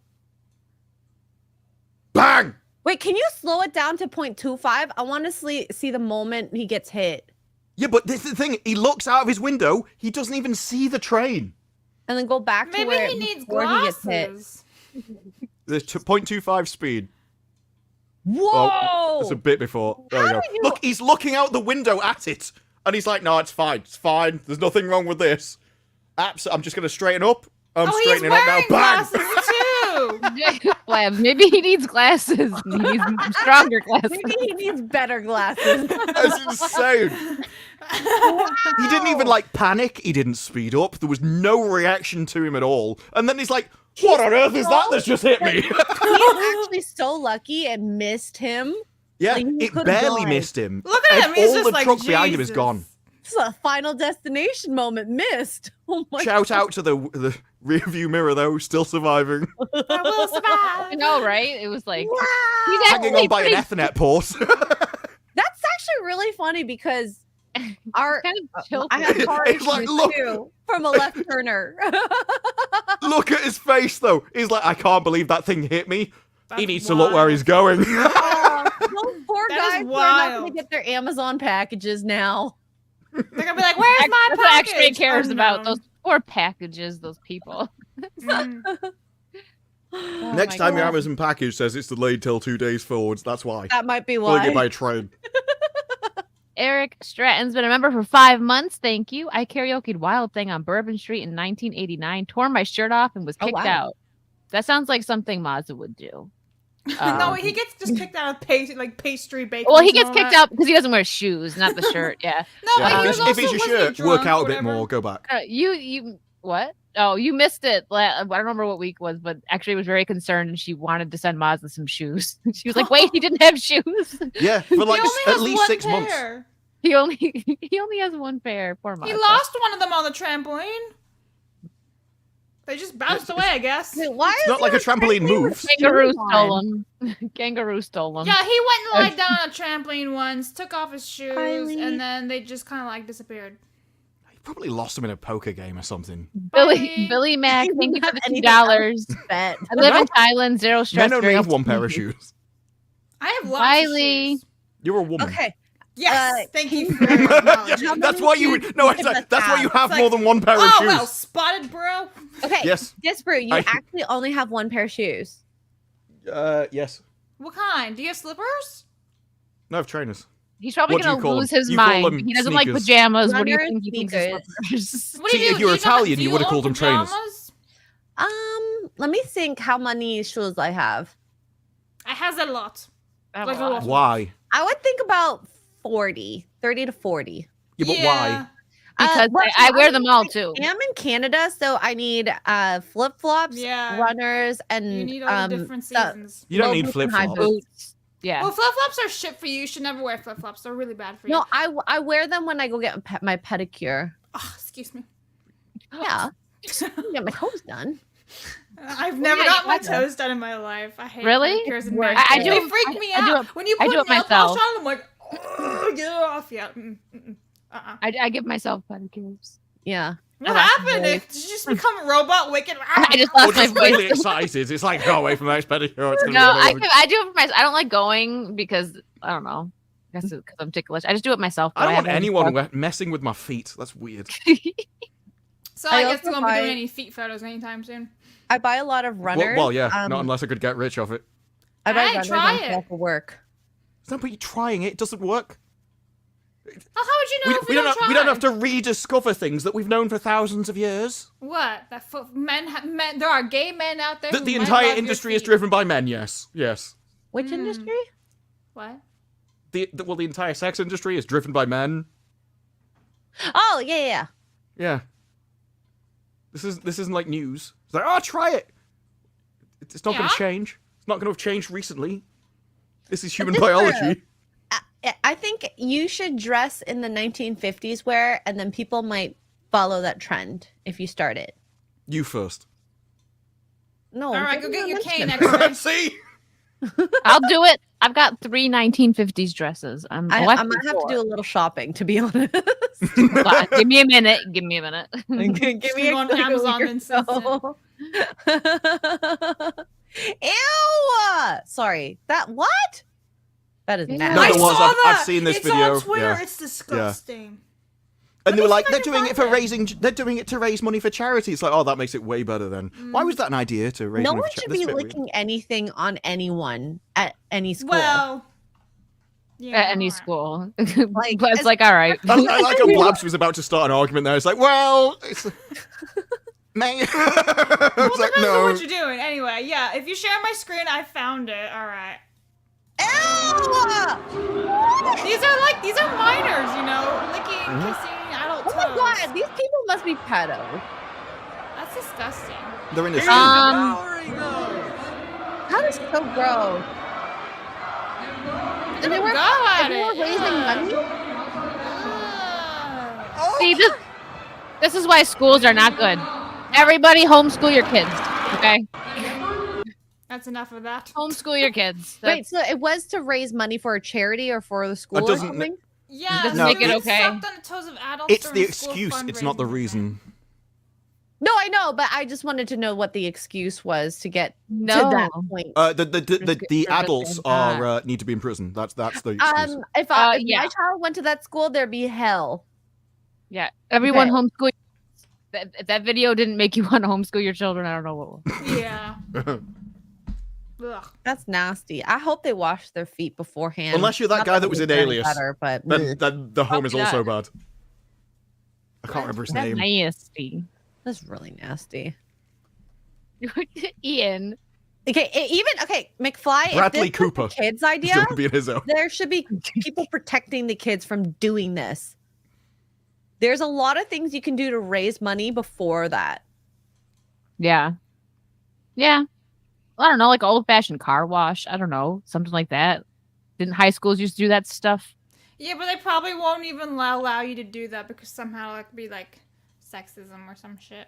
Bang! Wait, can you slow it down to 0.25? I want to see the moment he gets hit. Yeah, but this is the thing. He looks out of his window. He doesn't even see the train. And then go back to Maybe where he needs before he gets hit. glasses. There's 0.25 speed. Whoa! Oh, it's a bit before. There we How go. do you- Look, he's looking out the window at it. And he's like, no, it's fine. It's fine. There's nothing wrong with this. I'm just going to straighten up. I'm Oh, he's straightening up now. wearing Bang! glasses too. Blab, maybe he needs glasses. He needs stronger glasses. Maybe he needs better glasses. That's insane. He didn't even like panic. He didn't speed up. There was no reaction to him at all. And then he's like, what on earth is that that's just hit me? He's actually so lucky it missed him. Yeah, Like, he it could've barely died. missed him. Look at him. And He's all just the like, truck behind him is Jesus. gone. It's a final destination moment missed. Oh my Shout out to the rear view mirror though, still surviving. I will survive. I know, right? It was like Wow. he's Hanging on by an pretty- Ethernet port. That's actually really funny because our kind of tilted. I have car It's like, issues look. too from a left turner. Look at his face though. He's like, I can't believe that thing hit me. He That's needs to look where wild. he's going. Oh, those poor That is guys are not going wild. to get their Amazon packages now. They're gonna be like, "Where's my That's what package?" Xray cares about. Unknown. Those poor packages, those people. Mm. Oh Next my time your God. Amazon package says it's delayed till 2 days forwards, that's why. That might be Pulling why. it by train. Eric Stratton's been a member for 5 months. Thank you. I karaoke'd Wild Thing on Bourbon Street in 1989, tore my shirt off, and was Oh, kicked wow. out. That sounds like something Mazda would do. No, he gets just kicked out of pastry baking. Well, he gets kicked out because he doesn't wear shoes, not the shirt. Yeah. No, Yeah, but he if was it's also your wasn't shirt, drunk, work out a bit whatever. more, go back. You what? Oh, you missed it. I don't remember what week it was, but actually was very concerned and she wanted to send Mazda some shoes. She was like, "Wait, he didn't have shoes. Yeah, for like He only at has least one 6 months. pair. he only has one pair." Poor Mazda. He lost one of them on the trampoline. They just bounced away, I guess. Wait, why It's is not like a there trampoline with moves. Kangaroo shoes on? stole him. Kangaroo stole him. Yeah, he went and lied down on a trampoline once, took off his shoes, Kylie. and then they just kind of like disappeared. Probably lost him in a poker game or something. Billy Mac, You thank you don't for the have $2. Bet. I live No. in Thailand, zero stress. Men only very have one pair of easy. shoes. I have lots Wiley. of shoes. You're a woman. Okay. Yes, thank you for Yeah, acknowledging. How that's many why you. shoes No, do you that's why you have It's more like, than one pair of Oh, shoes. well, spotted, bro. Okay. Yes. Disparu, you I- actually only have one pair of shoes. Yes. What kind? Do you have slippers? No, I have trainers. He's probably What do you gonna call lose them? his You call mind. them He doesn't like sneakers. pajamas. What do you Runners, think he thinks of sneakers. slippers? What do See, you if do? you're Do you not- Italian, do you would've own called them trainers. pajamas? Let me think how many shoes I have. I has a lot. I have Like a lot. a lot. Why? I would think about 30 to 40. Yeah, but why? Because well, I wear I'm them all like- too. I am in Canada, so I need flip flops, Yeah. runners, and You need all the different seasons. You don't low need boots flip and high flops. boots. Boots. Yeah. Well, flip flops are shit for you. You should never wear flip flops. They're really bad for you. No, I wear them when I go get my pedicure. Oh, excuse me. Yeah, get my toes done. I've never yeah, got my you have toes done in my life. I hate Really? pedicures and Worst. manicures. I do- They freak me I do out. it- When you I put do it nail polish myself. on, I'm like, "Ugh, get it off. Yeah. I give myself pedicures. Yeah. What that's happened? really- Did you just become robot wicked? I just Or lost my just really voice. excited. It's like, go away from that pedicure. It's gonna No, be I amazing. do it for myself. I don't like going because I don't know. I guess because I'm ticklish. I just do it myself. I don't want have anyone messing with my feet. That's weird. So I I guess also you won't be doing buy- any feet photos anytime soon. I buy a lot of runners. Well, yeah, not unless I could get rich off it. I buy Hey, runners try on it. sale for work. It's not about you trying it. It doesn't work. How would you know if We you don't. try? We don't have to rediscover things that we've known for thousands of years. What? That men. There are gay men out there. The, who the might entire love your industry is feet. driven by men. Yes, yes. Which industry? What? The entire sex industry is driven by men. Oh yeah. Yeah. This isn't like news. It's like, oh, try it. It's not going Yeah? to change. It's not going to have changed recently. This is human this biology. I think you should dress in the 1950s wear, and then people might follow that trend if you start it. You first. No. All right, give go me get a your mention. cane, Xray. See? I'll do it. I've got 3 1950s dresses. I might have to do a little shopping, to be honest. Give me a minute. Give me a minute. Give Just me go on like a Amazon week or and see so. Ew! Sorry. That what? That is No, nasty. No, I there was. saw I've that. seen this it's video. on Twitter. Yeah. It's disgusting. And they were me like, see if I they're can doing it find for it. raising. They're doing it to raise money for charity. It's like, oh, that makes it way better then. Why was that an idea to raise No money one for should charity? be licking anything on anyone at any school. Well, yeah, At any alright. school. Like, But it's as- like, all right. I like how Blabs was about to start an argument there. It's like, well, it's... man. It's Well, like, depends on no. what you're doing. Anyway, yeah. If you share my screen, I found it. All right. Ew! These are minors, you know, licking, kissing adult Oh my toes. god, these people must be pedos. That's disgusting. They're in the How is so gross? And they were, Go at and they were it. raising money? Ugh. See, this is why schools are not good. Everybody homeschool your kids. Okay? That's enough of that. Homeschool your kids. Wait, so it was to raise money for a charity or for the school or doesn't- something? Yeah, Doesn't so make it they okay. sucked on the toes of adults It's the during school excuse. It's not the fundraising reason. event. No, I know, but I just wanted to know what the excuse was to get No. to that point. The adults are need to be in prison. That's the excuse. If yeah. my child went to that school, there'd be hell. Yeah. Everyone Okay. homeschool. If that video didn't make you want to homeschool your children, I don't know what will. Yeah. Ugh. That's nasty. I hope they wash their feet beforehand. Unless you're that Not guy that it was would in be any Alias. better, but Then the home is Probably also not. bad. I can't remember his That's name. nasty. that's really nasty. Ian. Okay, McFly. Bradley if this was Cooper. the kids' He's idea. going to be in his own. There should be people protecting the kids from doing this. There's a lot of things you can do to raise money before that. Yeah. Yeah. I don't know, like old fashioned car wash. I don't know. Something like that. Didn't high schools used to do that stuff? Yeah, but they probably won't even allow you to do that because somehow it could be like sexism or some shit.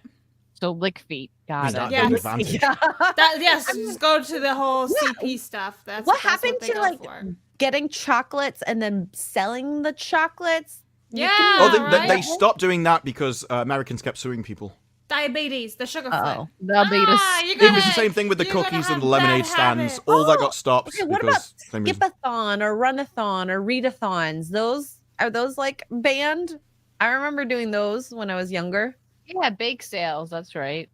So lick feet. Got Is that it. Yeah. the advantage? That yes, just go to the whole CP stuff. What That's happened they to, go like, for. Getting chocolates and then selling the chocolates. Yeah. Oh, right? they stopped doing that because Americans kept suing people. Diabetes, the sugar foot. Oh. Diabetes. It was the same thing with the you're gonna cookies and have the lemonade bad stands. habits. All that got stopped Okay, what about because same reason. skip-a-thon or run-a-thon or read-a-thons? Are those like banned? I remember doing those when I was younger. Yeah, bake sales. That's right.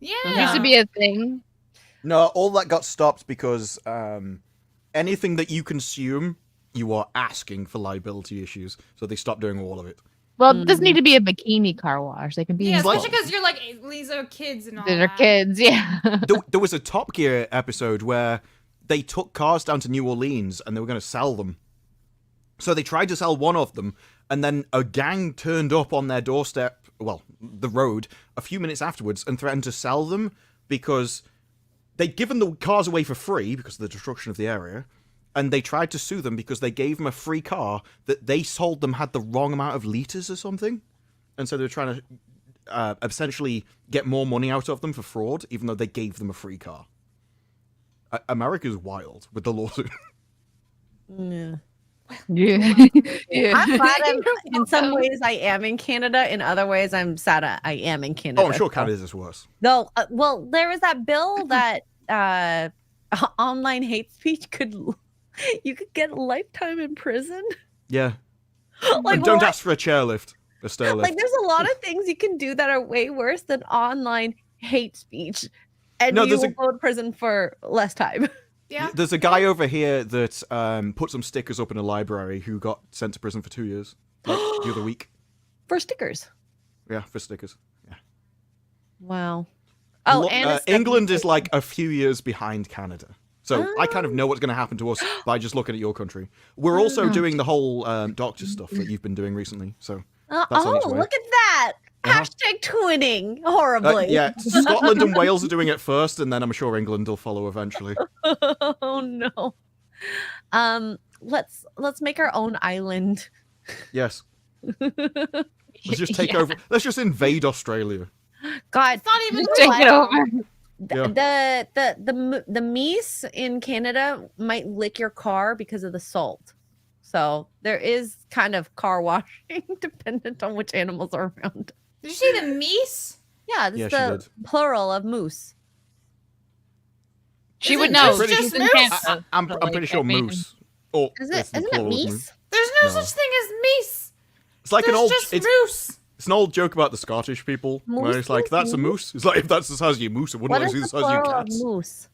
Yeah. It used to be a thing. No, all that got stopped because anything that you consume, you are asking for liability issues. So they stopped doing all of it. Well, it doesn't need to be a bikini car wash. They can be. Yeah, in especially both. because you're like, these are kids and all They're that. kids. Yeah. There was a Top Gear episode where they took cars down to New Orleans and they were going to sell them. So they tried to sell one of them, and then a gang turned up on their doorstep, well, the road, a few minutes afterwards and threatened to sell them because they'd given the cars away for free because of the destruction of the area, and they tried to sue them because they gave them a free car that they told them had the wrong amount of liters or something. And so they were trying to essentially get more money out of them for fraud, even though they gave them a free car. America's wild with the lawsuit. Yeah. Yeah. I'm glad in some ways I am in Canada. In other ways, I'm sad I am in Canada. Oh, I'm sure Canada's is worse. No, well, there was that bill that online hate speech you could get a lifetime in prison. Yeah. Like, And don't what? ask for a chairlift, a stair lift. Like, there's a lot of things you can do that are way worse than online hate speech, and No, you there's will go to prison for less time. Yeah. There's a guy over here that put some stickers up in a library who got sent to prison for 2 years, like the other week. For stickers. Yeah, for stickers. Yeah. Wow. Oh, and a England is step- like a few years behind Canada. So I kind of know what's going to happen to us by just looking at your country. We're also doing the whole doctor stuff that you've been doing recently. So that's on its way. Look at that! Uh-huh. Hashtag twinning horribly. yeah, Scotland and Wales are doing it first, and then I'm sure England will follow eventually. Oh no. Let's make our own island. Yes. Let's just take over. Let's just invade Australia. God, It's not even Take real. it over. the meese in Canada might lick your car because of the salt. So there is kind of car washing dependent on which animals are around. Did you see the meese? Yeah, this Yeah, is she the did. plural of moose. She Is would it know. just She's in moose? Canada. I'm So, pretty like, sure I mean- moose. Or Isn't it's the it plural of meese? There's no No. such thing as meese. It's like There's an old. just It's moose. an old joke about the Scottish people, where Moose, it's like, moose, "That's a moose." It's like, if that's the size of your moose, it wouldn't What let is you the the size of your plural of cats. moose?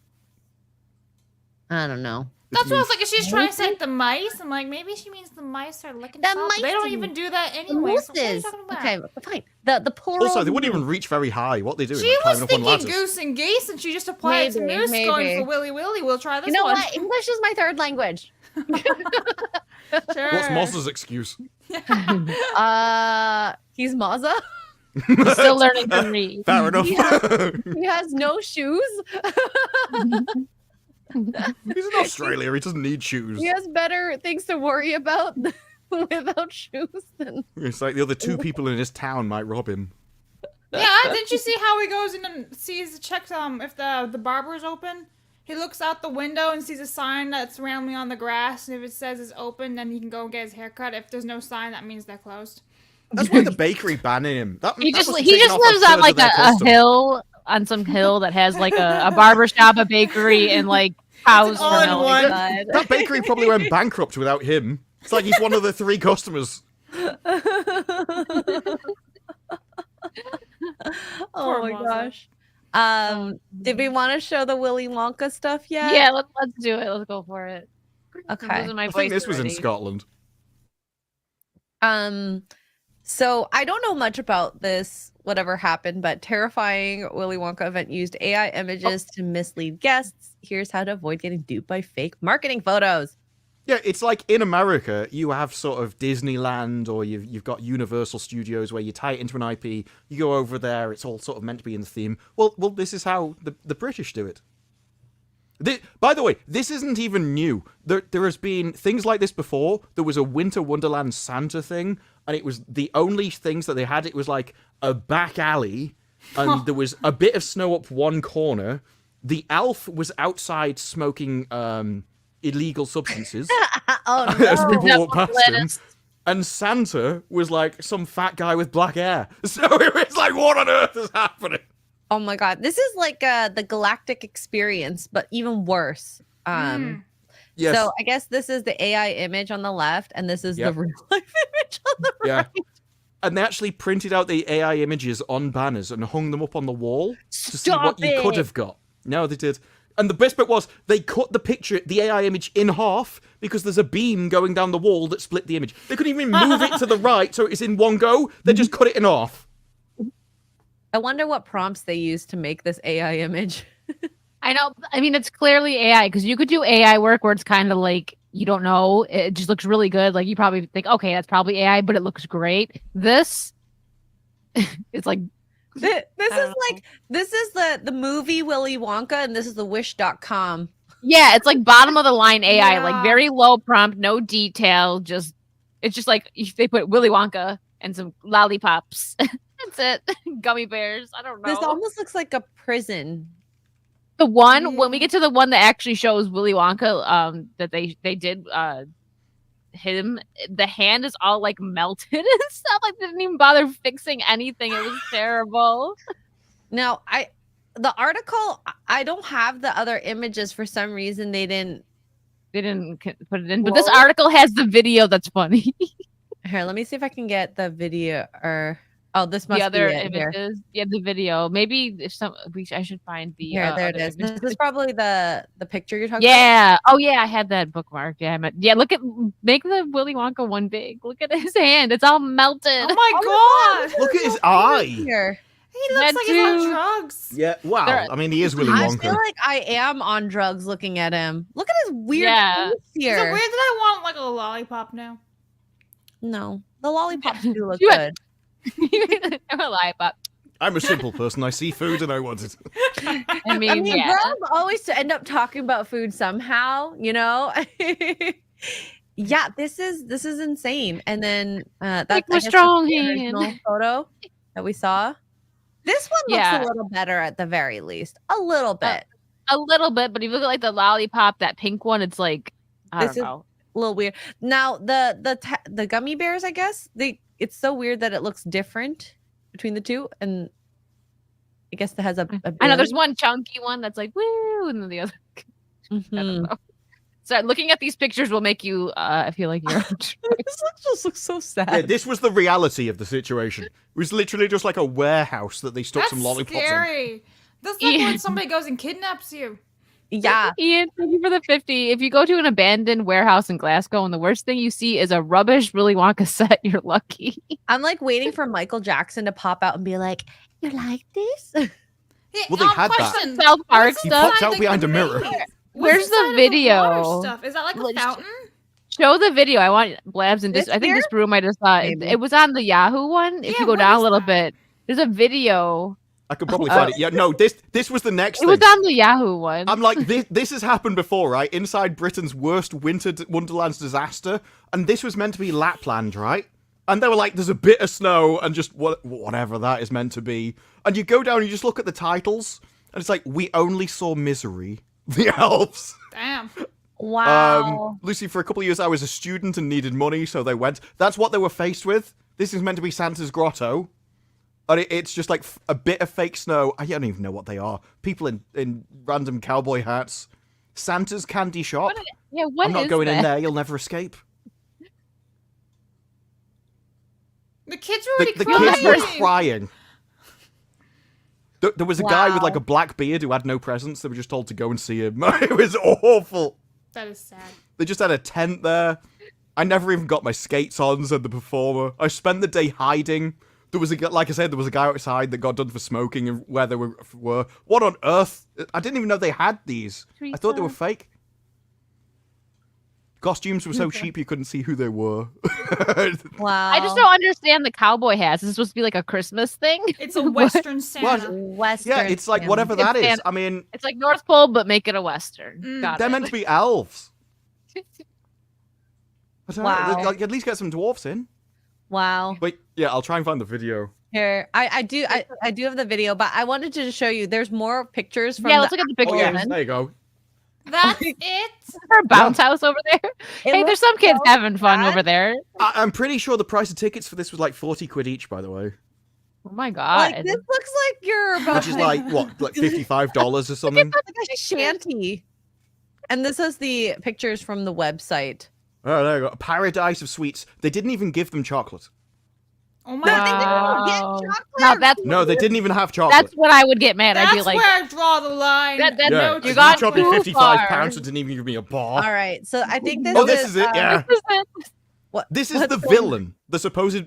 I don't know. It's That's what I was moose. like. If she's trying to say the mice, I'm like, maybe she means the mice are licking The salt. They don't mice even do that The anyway. So what are you mooses. talking about? Okay, fine. The plural. Also, they of wouldn't even moose. reach very high. What they do? She Like, was climbing up on thinking ladders. goose and geese, and she just applied it to Maybe, moose, going maybe. for Willy Willy. We'll try this You know one. what? English is my third language. Sure. What's Moz's excuse? He's Mazza. He's still learning to read. Fair enough. He has no shoes. He's in Australia. He doesn't need shoes. He has better things to worry about without shoes than. It's like the other two people in his town might rob him. Yeah, didn't you see how he goes in and checks if the barber's open? He looks out the window and sees a sign that's rambling on the grass, and if it says it's open, then he can go and get his haircut. If there's no sign, that means they're closed. That's why the bakery banned him. He that just must have he taken just off lives a on third like of their a custom. hill on some hill that has like a barber shop, a bakery, and like cows all for in milk. one. God. That bakery probably went bankrupt without him. It's like he's one of the 3 customers. Oh Poor my Mazza. gosh. Did we want to show the Willy Wonka stuff yet? Yeah, let's do it. Let's go for it. Okay. I'm losing my I voice think this was in already. Scotland. So I don't know much about this, whatever happened, but terrifying Willy Wonka event used AI images to mislead guests. Here's how to avoid getting duped by fake marketing photos. Yeah, it's like in America, you have sort of Disneyland or you've got Universal Studios where you tie it into an IP. You go over there, it's all sort of meant to be in the theme. Well, this is how the British do it. By the way, this isn't even new. There has been things like this before. There was a Winter Wonderland Santa thing, and it was the only things that they had. It was like a back alley, and there was a bit of snow up one corner. The elf was outside smoking illegal substances Oh as no. people No, walk past him. lettuce. and Santa was like some fat guy with black hair. So it was like, what on earth is happening? Oh my god, this is like the galactic experience, but even worse. Yes. So I guess this is the AI image on the left, and this is the real life image on the Yeah. right. And they actually printed out the AI images on banners and hung them up on the wall to see Stop what you could it. have got. No, they did. And the best bit was they cut the picture, the AI image, in half because there's a beam going down the wall that split the image. They couldn't even move it to the right so it's in one go. They just cut it in half. I wonder what prompts they used to make this AI image. I know. I mean, it's clearly AI because you could do AI work where it's kind of like you don't know. It just looks really good. Like you probably think, okay, that's probably AI, but it looks great. This, it's like This is the movie Willy Wonka, and this is the Wish.com. yeah, it's like bottom of the line AI, Yeah. like very low prompt, no detail. It's just like if they put Willy Wonka and some lollipops. That's it. Gummy bears. I don't know. This almost looks like a prison. The one when we get to the one that actually shows Willy Wonka, that they did him, the hand is all like melted and stuff. Like they didn't even bother fixing anything. It was terrible. Now, the article, I don't have the other images for some reason. They didn't Put it in, but this article has the video that's funny. Here, let me see if I can get the video or this must The other be it here. images, yeah, the video. Maybe if I should find the Here, there it other is. images. This is probably the picture you're talking about. Yeah. Oh yeah, I had that bookmarked. Yeah, make the Willy Wonka one big. Look at his hand; it's all melted. Oh my god! Look at his eye. Here. He looks That like he's on dude- drugs. Yeah, wow. There- I mean, he is Willy I Wonka. feel like I am on drugs looking at him. Look at his weird Yeah. face Is here. it weird that I want like a lollipop now? No, the lollipops do look Do it. good. I'm a lollipop. I'm a simple person. I see food and I want it. I mean, I mean, yeah. girls always end up talking about food somehow, you know. Yeah, this is insane. And then that's Like I my guess strong the hand. original photo that we saw. This one looks Yeah. a little better at the very least, a little bit. A little bit, but if you look at like the lollipop, that pink one, it's like I This don't is- know. A little weird. Now the gummy bears, I guess it's so weird that it looks different between the two, and I guess that has a I know there's belly. one chunky one that's like woo, and then the other. I don't Mhm. know. So looking at these pictures will make you feel like you're. This just looks so sad. Yeah, this was the reality of the situation. It was literally just like a warehouse that they stuck That's some lollipops in. scary. That's like Yeah. when somebody goes and kidnaps you. Yeah. Ian, thank you for the 50. If you go to an abandoned warehouse in Glasgow and the worst thing you see is a rubbish Willy Wonka set, you're lucky. I'm like waiting for Michael Jackson to pop out and be like, "You like this?" Yeah, Well, they had that. question. South Park What's He stuff. pops out inside behind a the mirror. maze? Where's What's the inside of video? water stuff? Is that like a Let's- fountain? Show the video. I want Blabs and This I think here? this room I just saw it. Maybe. It was on the Yahoo one. If Yeah, you go what down a is little that? bit, there's a video. I could probably find it. Yeah, no, this was the next It thing. was on the Yahoo one. I'm like, this has happened before, right? Inside Britain's worst winter Wonderland's disaster, and this was meant to be Lapland, right? And they were like, there's a bit of snow, and just whatever that is meant to be. And you go down and you just look at the titles, and it's like, we only saw misery. The elves. Damn. Wow. Lucy, for a couple of years, I was a student and needed money, so they went. That's what they were faced with. This is meant to be Santa's grotto. And it's just like a bit of fake snow. I don't even know what they are. People in random cowboy hats. Santa's candy shop. Yeah, what I'm not is going in that? there. You'll never escape. The kids were The already kids were crying. crying. There was a guy with like Wow. a black beard who had no presents. They were just told to go and see him. It was awful. That is sad. They just had a tent there. I never even got my skates on, said the performer. I spent the day hiding. There was like I said, there was a guy outside that got done for smoking and where they were. What on earth? I didn't even know they had these. I thought they were fake. Costumes were so cheap you couldn't see who they were. Wow. I just don't understand the cowboy hats. Is this supposed to be like a Christmas thing? It's a Western Santa. Western. Yeah, it's like Santa. whatever that It's is. I mean, It's like North Pole, but make it a Western. Mm. Got they're it. meant to be elves. I don't know, Wow. like, at least get some dwarfs in. Wow. Wait, yeah, I'll try and find the video. Here, I do have the video, but I wanted to show you. There's more pictures from. Yeah, the let's look at the Oh picture. yeah, there you go. That's it. Her bounce house over there. Hey, there's some kids having fun over there. I'm pretty sure the price of tickets for this was like 40 quid each, by the way. Oh my god. Like, this looks like you're about Which is like, what, like $55 or something? like a shanty. And this is the pictures from the website. Oh, there you go. A paradise of sweets. They didn't even give them chocolate. Oh my They god. didn't Wow. get chocolate. Now that's No, they didn't even have chocolate. that's what I would get mad. I'd That's be like, where I draw the line. That- yeah, no, you you got chopped me too 55 far. pounds and didn't even give me a bar. All right, so I think this Oh, this is it, yeah. "This is it." This is what's the going- villain. The supposed...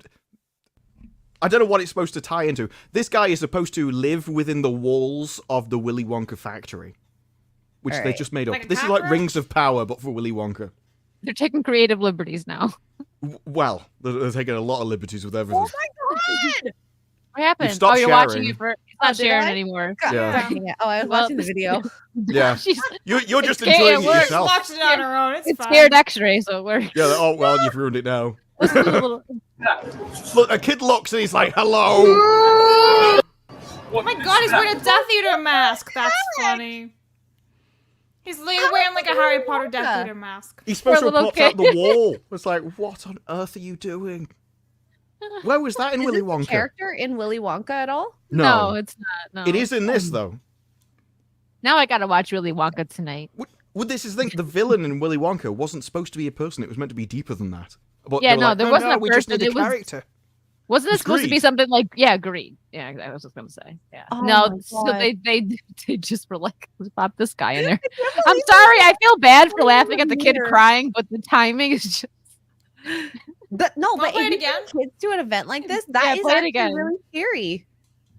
I don't know what it's supposed to tie into. This guy is supposed to live within the walls of the Willy Wonka factory. Which they Alright. just made up. Like a This is like cockroach? Rings of Power, but for Willy Wonka. They're taking creative liberties now. Well, they're taking a lot of liberties with everything. Oh my god! What happened? stopped Oh, you're watching sharing. it for. It's not did sharing I? anymore. Yeah. Yeah. Oh, I was Well, watching the video. Yeah. She's You're just Okay, enjoying it it works. yourself. Watched it on her own. It's it fine. scared Xray, so we're. Yeah, oh, well, you've ruined it now. Let's do a little- Look, a kid looks and he's like, hello! Oh my god, he's wearing a Death Eater mask. That's funny. He's literally wearing like a Harry Potter Death Eater mask. He's supposed to Poor have little popped out kid. the wall. It's like, what on earth are you doing? Where was that in Is Willy this a Wonka? character in Willy Wonka at all? No, it's not. No, It is in this, though. Now I gotta watch Willy Wonka tonight. Well, this is the thing. The villain in Willy Wonka wasn't supposed to be a person. It was meant to be deeper than that. But Yeah, they were no, like, there wasn't a we just person, need a it was- character. Wasn't it It's supposed to be greed. something like greed? Yeah, I was just gonna say. Yeah. Oh no, my so God. they just were like, let's pop this guy in there. I'm sorry, I feel bad for laughing at the kid Weird. crying, but the timing is just No, but play it if you again. bring kids to an event like this, that Yeah, is play it actually again. really scary.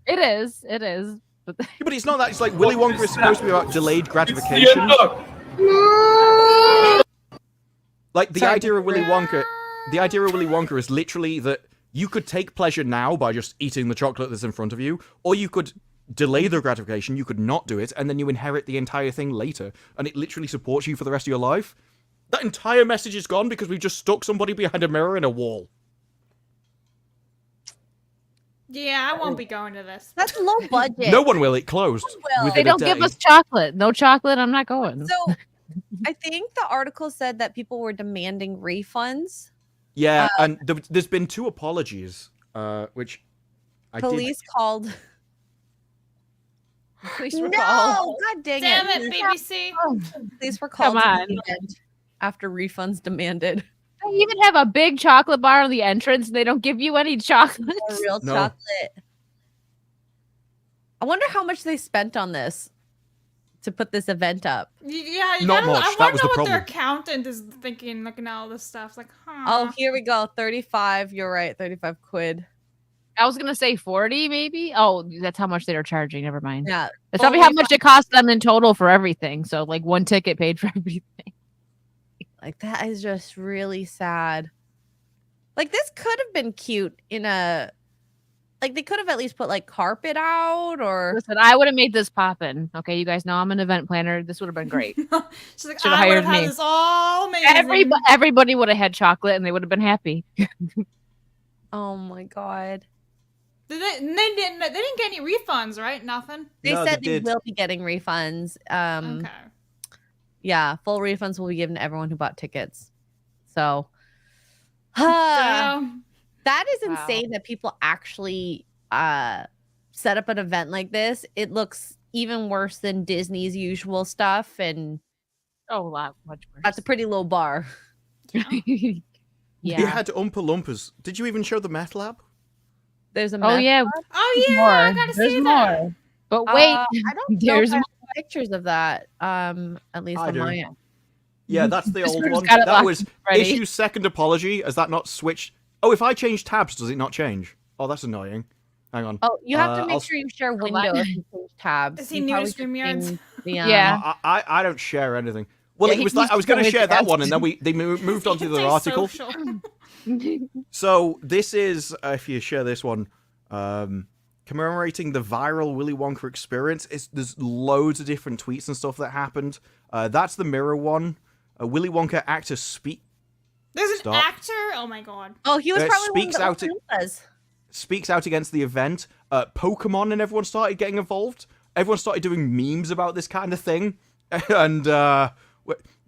it is. It is. But Yeah, but it's not that. It's like Willy Wonka is supposed to be about delayed gratification. Like the Sorry, idea of Willy Wonka, the idea of Willy Wonka is literally that you could take pleasure now by just eating the chocolate that's in front of you, or you could delay the gratification, you could not do it, and then you inherit the entire thing later, and it literally supports you for the rest of your life. That entire message is gone because we've just stuck somebody behind a mirror in a wall. Yeah, I won't be going to this. That's low budget. No one will. It closed. Will. within they a don't give day. us chocolate. No chocolate. I'm not going. So I think the article said that people were demanding refunds. Yeah, and there's been 2 apologies, which I did. Police called. Police No, were called. God dang Damn it! it, BBC. Police were called Come to on. the event after refunds demanded. They even have a big chocolate bar on the entrance, and they don't give you any chocolate. A real No. chocolate. I wonder how much they spent on this to put this event up. Yeah, you Not gotta, much, I that want was to the know what their problem. accountant is thinking, looking at all this stuff. It's like, huh. Oh, here we go. 35. You're right. 35 quid. I was gonna say 40, maybe. Oh, that's how much they were charging. Never mind. Yeah. That's probably how much it cost them in total for everything. So like one ticket paid for everything. Like that is just really sad. Like this could have been cute in a like they could have at least put like carpet out or Listen, I would have made this poppin'. Okay, you guys know I'm an event planner. This would have been great. She's like, Should've I would have hired had me. this all amazing. Everybody would have had chocolate, and they would have been happy. oh my god. They didn't get any refunds, right? Nothing. They No, said they they did. will be getting refunds. Okay. Yeah, full refunds will be given to everyone who bought tickets. So Damn. that is Wow. insane that people actually set up an event like this. It looks even worse than Disney's usual stuff, and Oh, a lot much worse. that's a pretty low bar. You Yeah, had Oompa Loompas. Did you even show the meth lab? there's a oh meth- yeah, Oh yeah, more. I gotta There's see more. that. But wait, I don't know there's if I have pictures of that. At least I on do. my end. Yeah, that's the old Who's one. got it That locked was ready? issue's second apology. Has that not switched? Oh, if I change tabs, does it not change? Oh, that's annoying. Hang on. Oh, you have to make I'll- sure you share Hold on. Windows and change tabs. Is he You new to probably just StreamYards? changed the, Yeah. I don't share anything. Well, Yeah, it was he like I was going to needs to share that go one, and then they moved on to the It's article. social. So this is, if you share this one, commemorating the viral Willy Wonka experience. There's loads of different tweets and stuff that happened. That's the mirror one. Willy Wonka actor There's an Stop. actor. Oh my god. Oh, he was It probably speaks one of out the Oompas. speaks out against the event. Pokemon and everyone started getting involved. Everyone started doing memes about this kind of thing. And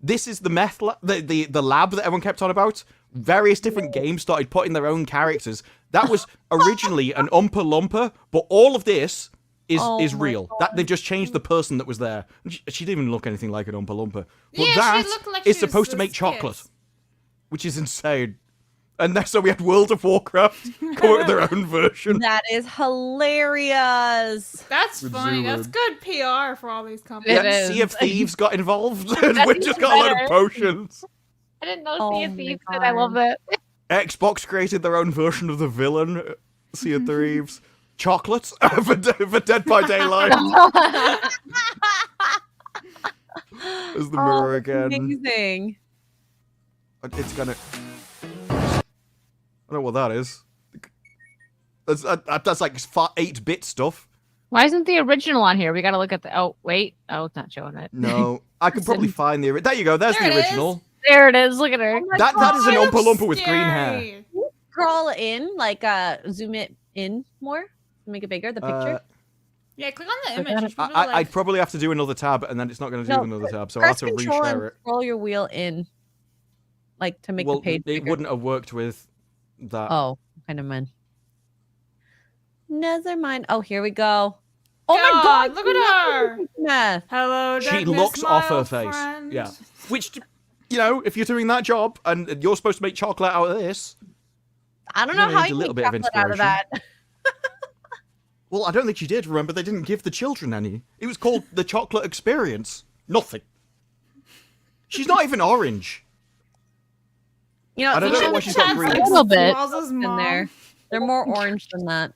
this is the meth lab, the lab that everyone kept on about. Various different games started putting their own characters. That was originally an Oompa Loompa, but all of this is real. That they've just changed the person that was there. She didn't even look anything like an Oompa Loompa. But Yeah, that she looked like is she was supposed to this make kid. chocolate, which is insane. And so we had World of Warcraft come up with their own version. That is hilarious. That's With funny. That's Zoom. good PR for all these companies. It is. Sea of Thieves got involved. That's We just even got a load better. of potions. I didn't know Oh Sea of my Thieves did. I love God. that. Xbox created their own version of the villain, Sea of Thieves. Chocolates for Dead by Daylight. There's the mirror again. Amazing. It's gonna. I don't know what that is. That's like 8-bit stuff. Why isn't the original on here? We gotta look at the. Oh wait. Oh, it's not showing it. No, I could probably find the. There you go. There's There the it is. original. There it is. Look at her. That is an She Oompa looks Loompa with green hair. scary. Scroll in, like zoom it in more. Make it bigger, the picture. Yeah, click on the Click image. on It's it. probably I'd like- probably have to do another tab, and then it's not going to do No, another tab, so I'll have Press to control and reshare it. scroll your wheel in. Like to make Well, the page it bigger. wouldn't have worked with that. Oh, kind of man. Never mind. Oh, here we go. Oh my God, god, look at her. Meth. Hello, She darkness, looks my off her old face. friend. Yeah. Which, you know, if you're doing that job and you're supposed to make chocolate out of this, I don't You know know, how need you a make little bit of chocolate out of that. well, I don't think she did. Remember, they didn't give the children any. It was called the chocolate experience. Nothing. She's not even orange. You know, I don't each know of why the she's got chats green. are A little bit. Wowza's in mom. there. They're more orange than that.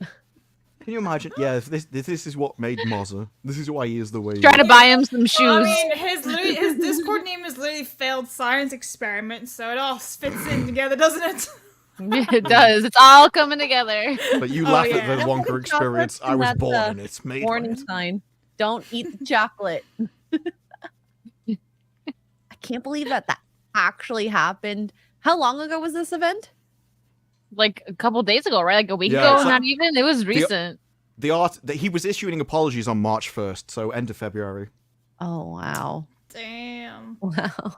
Can you imagine? Yeah, this is what made Mozza. This is why he is the way he Trying to is. buy him some shoes. I mean, his Discord name is literally failed science experiment, so it all fits in together, doesn't it? It does. It's all coming together. But you Oh, laugh yeah. at the Don't Wonka put experience. chocolates I in was that, born in it. Made by Warning it. sign. Don't eat the chocolate. I can't believe that actually happened. How long ago was this event? Like a couple days ago, right? Like a week Yeah, ago, it's like- not even. It was recent. The art that he was issuing apologies on March 1st, so end of February. Oh wow. Damn. Wow.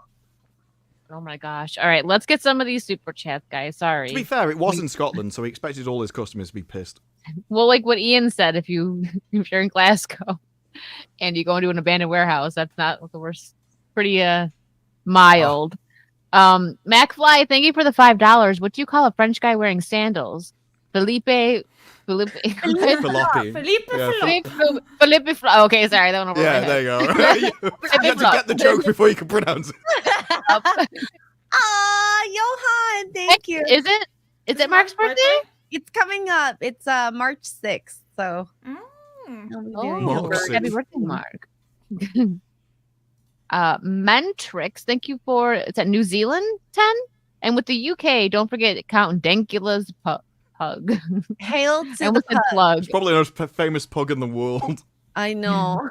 Oh my gosh. All right, let's get some of these super chats, guys. Sorry. To be fair, it was in Scotland, so he expected all his customers to be pissed. Well, like what Ian said, if you're in Glasgow and you go into an abandoned warehouse, that's not the worst. Pretty mild. MacFly, thank you for the $5. What do you call a French guy wearing sandals? Felipe. Jalopy. Felipe Yeah, Filip. Felipe. Okay, sorry, that one over Yeah, my there head. you go. You had to get the joke before you could pronounce it. Ah, Johan, thank you. Is it? Is it Mark's birthday? It's coming up. It's March 6th, so Mm. I'll be Oh, doing Mark a happy sixth. birthday, Mark. Mentrix, thank you for it's at New Zealand 10. And with the UK, don't forget Count Dankula's pug. hail to And the with the pug. plug. It's probably the most famous pug in the world. I know.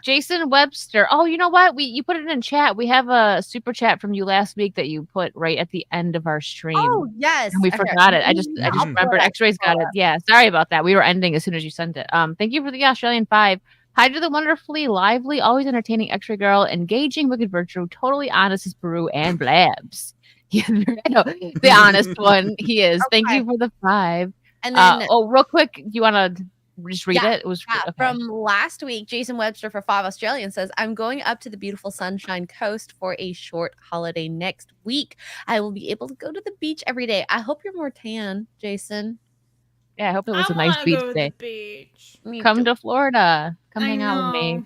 Jason Webster. Oh, you know what? You put it in chat. We have a super chat from you last week that you put right at the end of our stream. Oh yes, And we Okay. forgot it. I just I'll remembered. put it. Xray's got it. Yeah, sorry about that. We were ending as soon as you sent it. Thank you for the Australian 5. Hi to the wonderfully lively, always entertaining Xray girl, engaging, wicked virtue, totally honest Disparu and Blabs. Yeah, no, the honest one he is. Thank Okay. you for the 5. And then Real quick, do you want to just read Yeah, it? It was yeah, okay. from last week, Jason Webster for 5 Australian says, I'm going up to the beautiful Sunshine Coast for a short holiday next week. I will be able to go to the beach every day. I hope you're more tan, Jason. Yeah, I hope it was I a nice wanna beach go to day. the beach. Me Come too. to Florida. Come I hang out with me. know.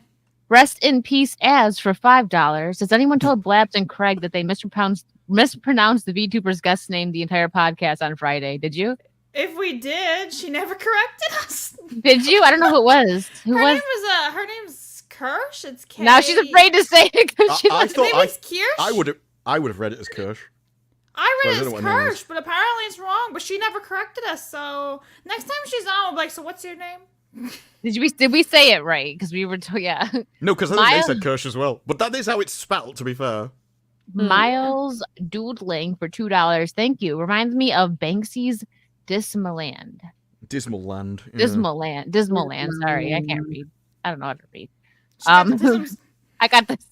Rest in peace, Az for $5. Has anyone told Blabs and Craig that they mispronounced the VTuber's guest name the entire podcast on Friday? Did you? If we did, she never corrected us. Did you? I don't know who it was. Who Her was? name is her name's Kirsch. It's K. Now she's afraid to say it because she I was. thought Maybe it's Kirsch. I would have read it as Kirsch. I Well, I read don't it know as what her name Kirsch, but apparently it's wrong. But she never corrected us. So next time she's on, we'll be like, so what's your name? Did we say it right? Because we were yeah. No, because I think Miles- they said Kirsch as well. But that is how it's spelled, to be fair. Miles Doodling for $2. Thank you. Reminds me of Banksy's Dismaland. Dismal Land. Yeah. Dismaland. Sorry, I can't read. I don't know how to read. Autisms. I got this.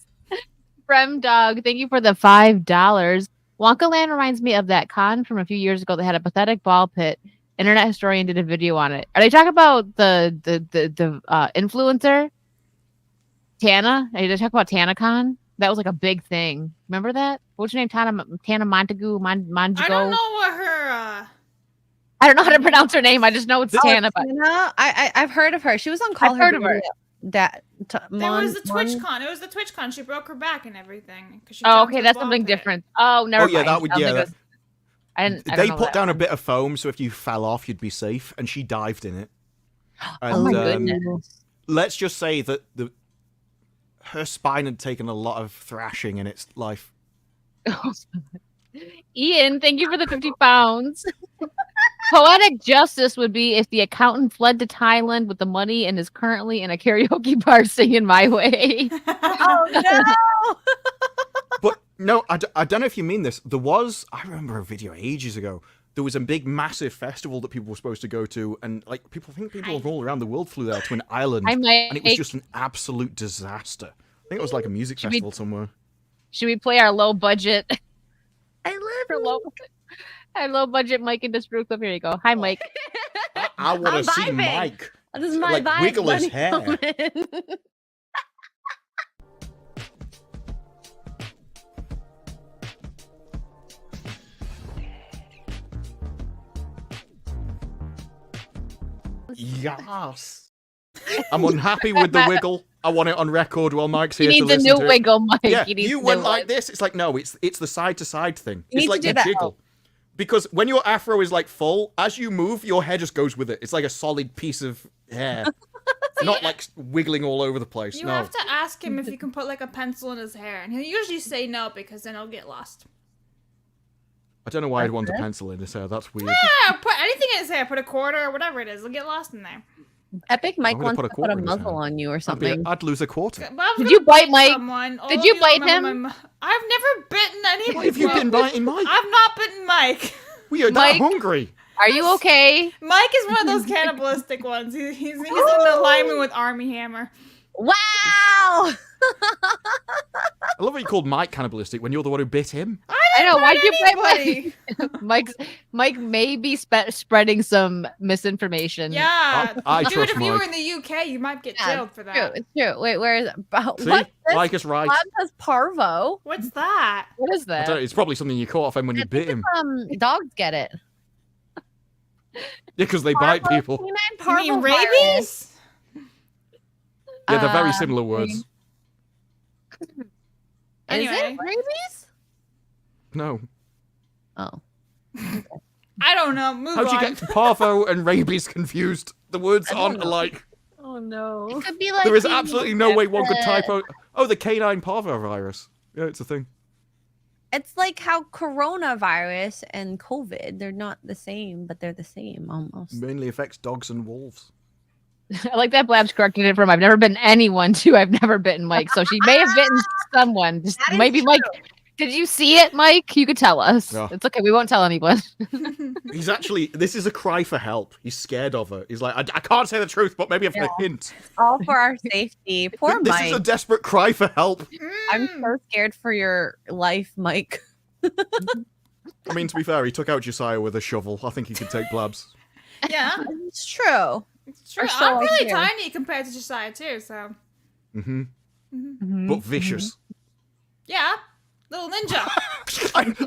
Frem Dog, thank you for the $5. Wonka Land reminds me of that con from a few years ago that had a pathetic ball pit. Internet historian did a video on it. Are they talking about the influencer? Tana? Are they talking about TanaCon? That was like a big thing. Remember that? What's her name? Tana Montagu? Montagu? I don't know what her. I don't know how to pronounce her name. I just know it's Tana. But Tana? I've heard of her. She was on Call I've Her heard of her. Video. That It was the TwitchCon. It was the TwitchCon. She broke her back and everything. She Oh, jumped okay, the that's ball something pit. different. Oh, never Oh, yeah, mind. that would- I don't yeah, think it that- was- I don't They know put that down a one. bit of foam, so if you fell off, you'd be safe, and she dived in it. Oh my And, goodness. let's just say that her spine had taken a lot of thrashing in its life. Ian, thank you for the 50 pounds. Poetic justice would be if the accountant fled to Thailand with the money and is currently in a karaoke bar singing My Way. Oh no! But no, I don't know if you mean this. I remember a video ages ago. There was a big, massive festival that people were supposed to go to, and like people all around the world flew there to an island, I might. and it was just an absolute disaster. I think it was like a music Should we- festival somewhere. Should we play our low budget? I live For low budget Mike and Disparu clip. Here you go. Hi, Mike. I want I'm to see vibing. Mike This is my like vibe. wiggle his bunny hair. moment. Yes. I'm unhappy with the wiggle. I want it on record while Mike's He here to needs a listen new to it. wiggle, Mike. Yeah, He needs you a went new like one. this. It's like, no, it's the side to side thing. You It's need like to the do that. jiggle. Because when your afro is like full, as you move, your hair just goes with it. It's like a solid piece of hair. Not like wiggling all over the place. You no. have to ask him if you can put like a pencil in his hair, and he'll usually say no because then he'll get lost. I don't know why I'd want a pencil in his hair. That's weird. Yeah, put anything in his hair, put a quarter or whatever it is, he'll get lost in there. Epic Mike I'm gonna wants put a to put quarter a in his muzzle hand. on you or something. I'd lose a quarter. But I was Did gonna you bite Mike? someone. All Did of you bite remember him? I've never bitten anyone. What have you been biting Mike? I've not bitten Mike. We are that Mike? hungry. Are you okay? Mike is one of those cannibalistic ones. He's in alignment with Army Hammer. Wow! I love how you called Mike cannibalistic when you're the one who bit him. I know. Why'd you bite anybody. Mike? Mike may be spreading some misinformation. Yeah, I dude. trust If you were Mike. in the UK, you might get Yeah, jailed for True, that. it's true. Wait, where is it? See? What's this? Mike is right. Blab says parvo. What's that? What is I that? don't know, it's probably something you caught off him when you bit him. Dogs get it. Yeah, because they bite Parvo, people. canine You mean parvovirus. rabies? Yeah, they're very Uh, similar words. Is Anyway. it rabies? No. Oh. I don't know. Move How'd on. you get parvo and rabies confused? The words I don't aren't know. alike. Oh no. It could be like There is the- absolutely no way one could the- typo. Oh, the canine parvovirus. Yeah, it's a thing. It's like how coronavirus and COVID, they're not the same, but they're the same almost. Mainly affects dogs and wolves. I like that Blab's correcting it from I've never bitten anyone to I've never bitten Mike. So she may have bitten someone. Just That is maybe Mike. Did you see it, Mike? You could tell us. Yeah. It's okay. We won't tell anyone. He's actually, this is a cry for help. He's scared of her. He's like, I can't say the truth, but maybe I've got a hint. All for our safety. Poor This Mike. is a desperate cry for help. I'm so scared for your life, Mike. I mean, to be fair, he took out Josiah with a shovel. I think he could take Blabs. Yeah, It's true. it's true. Or so I'm I really hear. tiny compared to Josiah too. So Mm-hmm. But vicious. yeah, little ninja.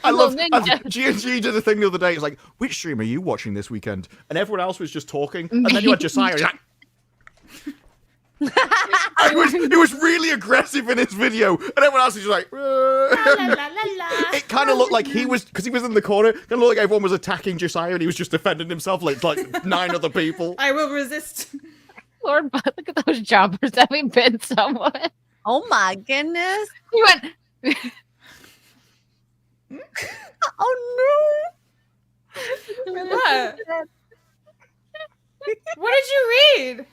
I love Little ninja. G&G did a thing the other day. It's like, which stream are you watching this weekend? And everyone else was just talking. And then you had Josiah. He's like, he was really aggressive in his video. And everyone else was just like, la, la, la, la. it kind of looked like he was, because he was in the corner, kind of looked like everyone was attacking Josiah and he was just defending himself like 9 other people. I will resist. Lord, but look at those chompers having bitten someone. Oh my goodness. He went. Oh What? What did you read?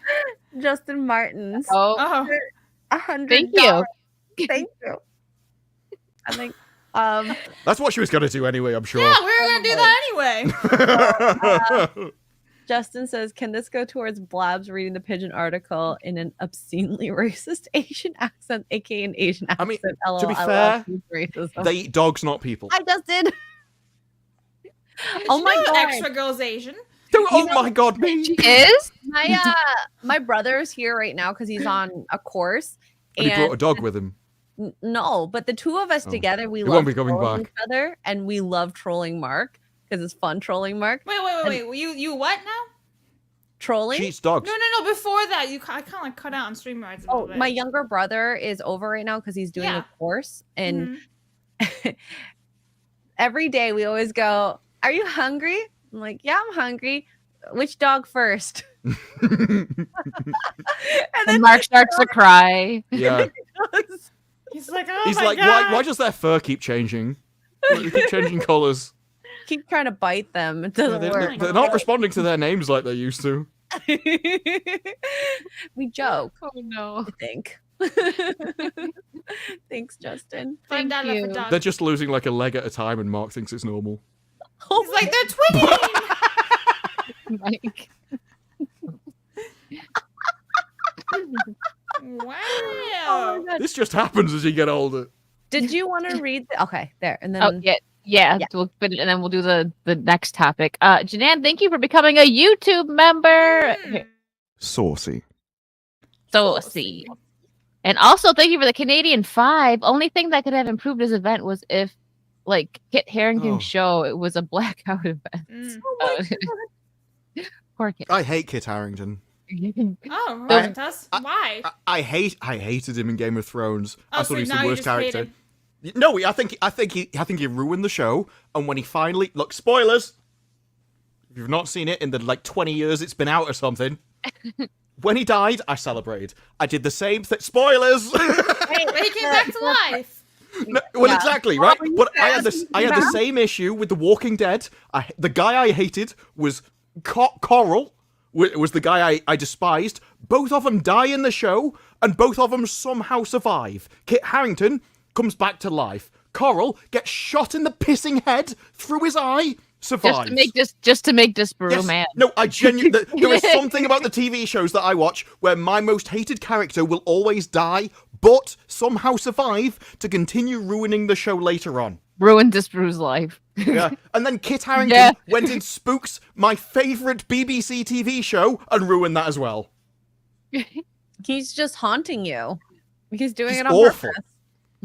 no. Justin Martin's. Oh, Oh, $100. thank you. Thank you. I think That's what she was going to do anyway, I'm sure. yeah, we were gonna do that anyway. Justin says, "Can this go towards Blabs reading the Pigeon article in an obscenely racist Asian accent, aka an Asian accent?" I mean, LOL, to be I fair, love racism. They eat dogs, not people. I just did. Did Oh you my know that God. Extra girl's Asian. Oh my god, me! Is? My brother's here right now because he's on a course. And he brought a dog with him. No, but the two of us Oh. together, we He love won't be coming trolling back. each other, and we love trolling Mark because it's fun trolling Mark. Wait. You what now? Trolling. She eats dogs. No. Before that, I kind of like cut out on StreamYards a Oh, little bit. my younger brother is over right now because he's doing Yeah. a course, and Mhm. every day we always go, "Are you hungry?" I'm like, "Yeah, I'm hungry." Which dog first? And And Mark starts to cry. Yeah. He's like, oh He's my like, God. why does their fur keep changing? They keep changing colors. keep trying to bite them. It doesn't They're, work. they're not responding to their names like they used to. We joke, Oh no. I think. Thanks, Justin. $5 Thank for you. dog. They're just losing like a leg at a time, and Mark thinks it's normal. Oh He's like, they're twinning. Mike. Wow. Oh my God. This just happens as you get older. Did you want to read? Okay, there, and then Oh yeah. Yeah, Yeah. we'll finish, and then we'll do the next topic. Janan, thank you for becoming a YouTube member. Mm. Saucy. Saucy. And also, thank you for the Canadian 5. Only thing that could have improved this event was if, like, Kit Harington's Oh. show, it was a blackout event. Mm. Poor Kit. I hate Kit Harington. Oh, So- right. That's why. I hated him in Game of Thrones. I Oh, thought so he was now the you worst just hate character. him. No, I think he ruined the show. And when he finally spoilers, if you've not seen it in the like 20 years it's been out or something, when he died, I celebrated. I did the same thing. Spoilers. Hey, but he came back to life. No, well, Yeah. exactly, right? Oh, you But I had said this. I had the that. same issue with The Walking Dead. The guy I hated was Coral. Was the guy I despised. Both of them die in the show, and both of them somehow survive. Kit Harington comes back to life. Coral gets shot in the pissing head through his eye. Survives. Just to make Disparu Yes. mad. No, I genuinely. There is something about the TV shows that I watch where my most hated character will always die, but somehow survive to continue ruining the show later on. Ruined Disparu's life. Yeah, and then Kit Harington Yeah. went in Spooks, my favourite BBC TV show, and ruined that as well. he's just haunting you. He's doing He's it on awful. purpose.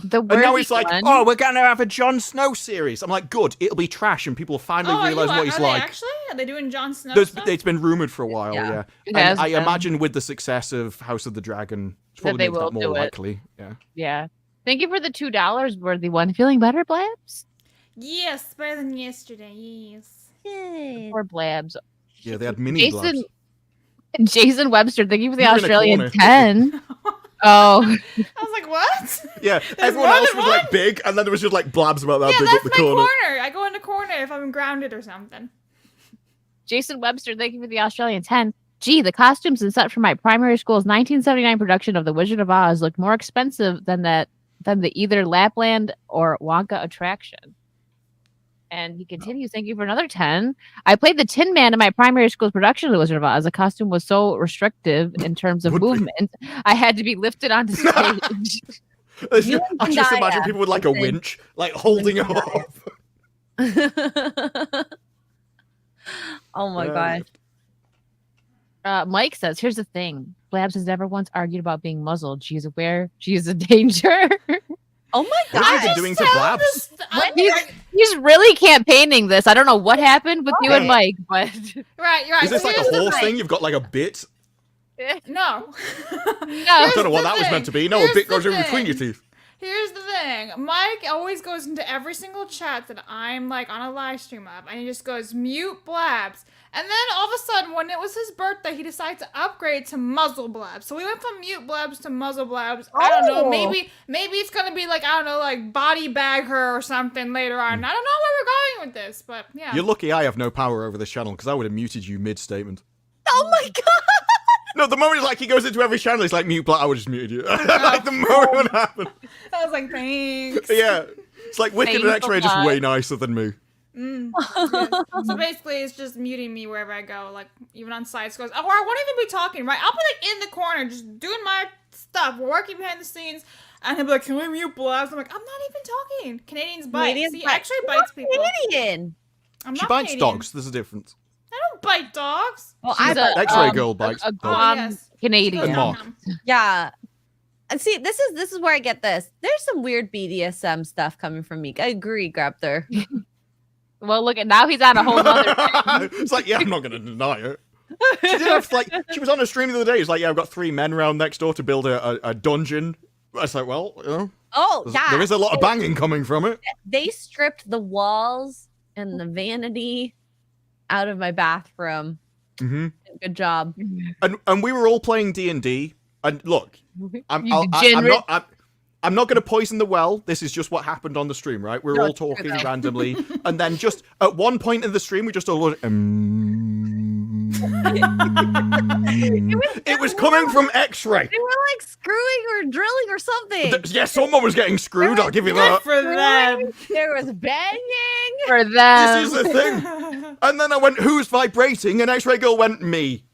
The And now worthy it's like, one- oh, we're gonna have a Jon Snow series. I'm like, good, it'll be trash, and people will finally Oh, realise what he's are like. They actually? Are they doing Jon Snow There's, stuff? it's been rumored for a while, Yeah. yeah. It And has I been. imagine with the success of House of the Dragon, it's That probably they makes that will more do it. likely. Yeah. Yeah. Thank you for the $2 worthy one. Feeling better, Blabs? Yes, better than yesterday. Yes. Yay. Or Blabs? Yeah, they had mini Jason blobs. Jason Webster, thank you for the You were in a Australian corner. 10. Oh, I was like, what? Yeah, everyone more else than was like big, and then there was just like blabs about that Yeah, big that's up the my corner. corner. I go in the corner if I'm grounded or something. Jason Webster, thank you for the Australian 10. Gee, the costumes and set for my primary school's 1979 production of The Wizard of Oz looked more expensive than the either Lapland or Wonka attraction. And he continues, thank you for another 10. I played the Tin Man in my primary school's production of The Wizard of Oz. The costume was so restrictive in terms of Would be. movement, I had to be lifted onto stage. You I and just imagine Zendaya. people with like a Listen. winch, like holding it up. Oh my Yeah. god. Mike says, here's the thing. Blabs has never once argued about being muzzled. She is aware she is a danger. Oh my What have you god. been doing to blabs? He's really campaigning this. I don't know what happened with you and Okay. Mike, but Right, you're right. Is this So like here's a the horse thing. thing? You've got like a bit? No. I don't know what that was meant to be. No, a Here's bit the goes in thing. between your teeth. Here's the thing. Mike always goes into every single chat that I'm like on a live stream of, and he just goes mute blabs. And then all of a sudden, when it was his birthday, he decided to upgrade to muzzle blabs. So we went from mute blabs to muzzle blabs. I don't know. Oh. Maybe it's gonna be like, I don't know, like body bag her or something later on. I don't know where we're going with this, but yeah. You're lucky I have no power over this channel because I would have muted you mid-statement. Oh my god. No, the moment like he goes into every channel, he's like mute black. I would just muted you. Like the moment it happened. I was like, thanks. Yeah, it's like Wicked and Painful Xray are just time. way nicer than me. Yeah. So basically, it's just muting me wherever I go, like even on side scrolls. Or I won't even be talking, right? I'll be like in the corner, just doing my stuff, working behind the scenes, and he'll be like, "Can we mute Blabs?" I'm like, "I'm not even talking." Canadians bite. Canadians See, bite. actually You're bites people. Canadian. I'm She not bites Canadian. dogs. There's a difference. I don't bite dogs. Well, She's I a X-ray girl bites a dogs. Guam yes. Canadian. And Mark. yeah. And see, this is where I get this. There's some weird BDSM stuff coming from me. I agree, Grabther. Well, look at now he's on a whole other. It's like, yeah, I'm not going to deny it. She did have, like, she was on a stream the other day. It's like, yeah, I've got 3 men round next door to build a dungeon. I was like, well, you know, Oh, yeah. there is a lot of banging coming from it. They stripped the walls and the vanity out of my bathroom. Hmm. Good job. And we were all playing D&D. And look, I'm You not going to poison the well. This is just what happened on the stream, right? We're No, all it's true, talking though. randomly, and then just at one point in the stream, we just all went, It was coming from Xray. They were like screwing or drilling or something. Yeah, someone was getting screwed. I'll give you Good that. for them. There was banging. For This them. is the thing. And then I went, "Who's vibrating?" And Xray girl went, "Me."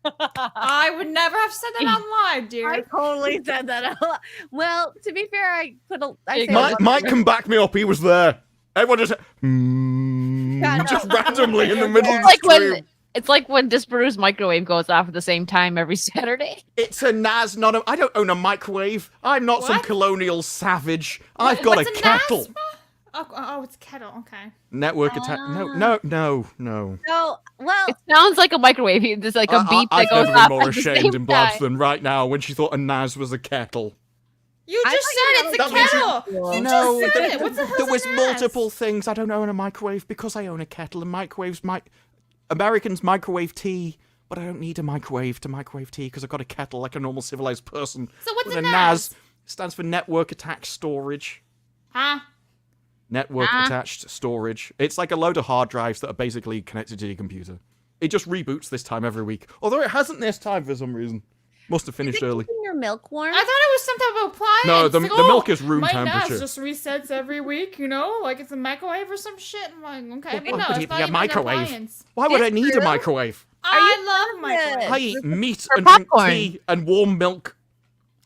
I would never have said that on live, dear. I totally said that out loud. Well, to be fair, I put a. I say a Mike, lot Mike of- can back me up. He was there. Everyone just, Yeah, no. just randomly in the middle of It's the like stream. when it's like when Disparu's microwave goes off at the same time every Saturday. It's a NAS, not a. I don't own a microwave. I'm not some What? colonial savage. I've got a What's kettle. NAS? Oh, it's kettle. Okay. Network attack. No. No, well, It sounds like a microwave. There's like a beep I've that goes never off been more at the ashamed same in Blabs time. than right now when she thought a NAS was a kettle. You I just thought said you it's were a That means you- kettle. You No, just said there, it. What the hell there was multiple things. I don't own a microwave because I own a kettle, and microwaves Americans microwave tea, but I don't need a microwave to microwave tea because I've got a kettle like a normal civilized person. So what's With a NAS? NAS? Stands for network attached storage. Huh? Network attached storage. It's like a load of hard drives that are basically connected to your computer. It just reboots this time every week. Although it hasn't this time for some reason. Must have is finished it early. keeping your milk warm? I thought it was some type of appliance. No, the Like, milk is room my temperature. NAS just resets every week, you know? Like it's a microwave or some shit. I'm like, okay, but Why no, would it's it not be a even microwave? an appliance. Why would I It's need a true. microwave? I love microwaves. I eat meat For and drink popcorn. tea and warm milk.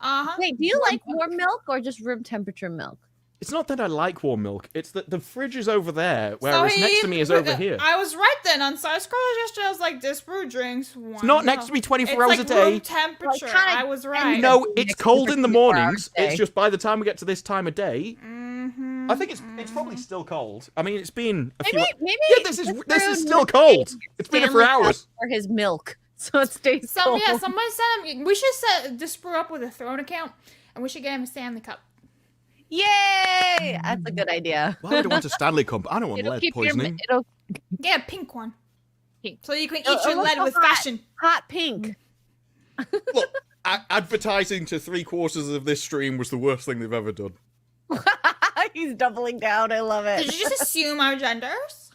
Uh-huh. Wait, do you like warm milk or just room temperature milk? It's not that I like warm milk. It's that the fridge is over there, whereas next to me is over here. I was right then. On side scrollers yesterday, I was like, Disparu drinks one. It's not next to me 24 hours like a day. room temperature. kinda- I was right. No, it's Next to cold me in the 24 mornings. hours a day. It's just by the time we get to this time of day, Mm-hmm. I think it's probably still cold. I mean, it's been a few. Maybe. Yeah, this is still cold. It's been here for Stanley Cup hours. for his milk, so it stays cold. Someone set him. We should set Disparu up with a throne account, and we should get him a Stanley Cup. Yay! That's a good idea. Why would I want a Stanley Cup? I don't want It'll lead keep your poisoning. Get a pink one. Pink. So you can eat Oh, your look lead how with hot. fashion. Hot pink. Look, advertising to 3/4 of this stream was the worst thing they've ever done. He's doubling down. I love Did it. you just assume our genders?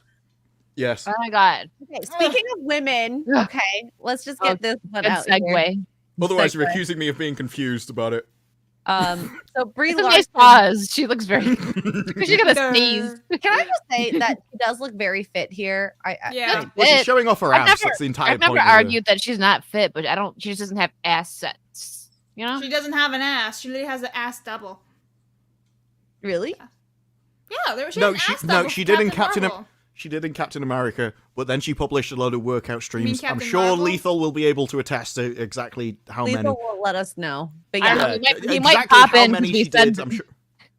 Yes. Oh my god. Okay, speaking of women, Ugh. okay, let's just Oh, get this one Good out here. segue. Otherwise, you're Segue. accusing me of being confused about it. So Brie It's a nice Larson. pause. She looks very. She's gonna sneeze. Can I just say that she does look very fit here? Yeah. Well, she's Fit. showing off her I've abs. never- That's the entire I've never point. of the- argued that she's not fit, but I don't. She just doesn't have assets. You know. She doesn't have an ass. She literally has an ass double. Really? Yeah, there she No, has an she- ass no, double she for did in Captain Captain Am- Marvel. She did in Captain America, but then she published a load of workout streams. I'm Captain sure Marvel? Lethal will be able to attest to exactly how Lethal many. will let us know. But I don't yeah, know, he might exactly pop how in many because he she did. said- I'm sure.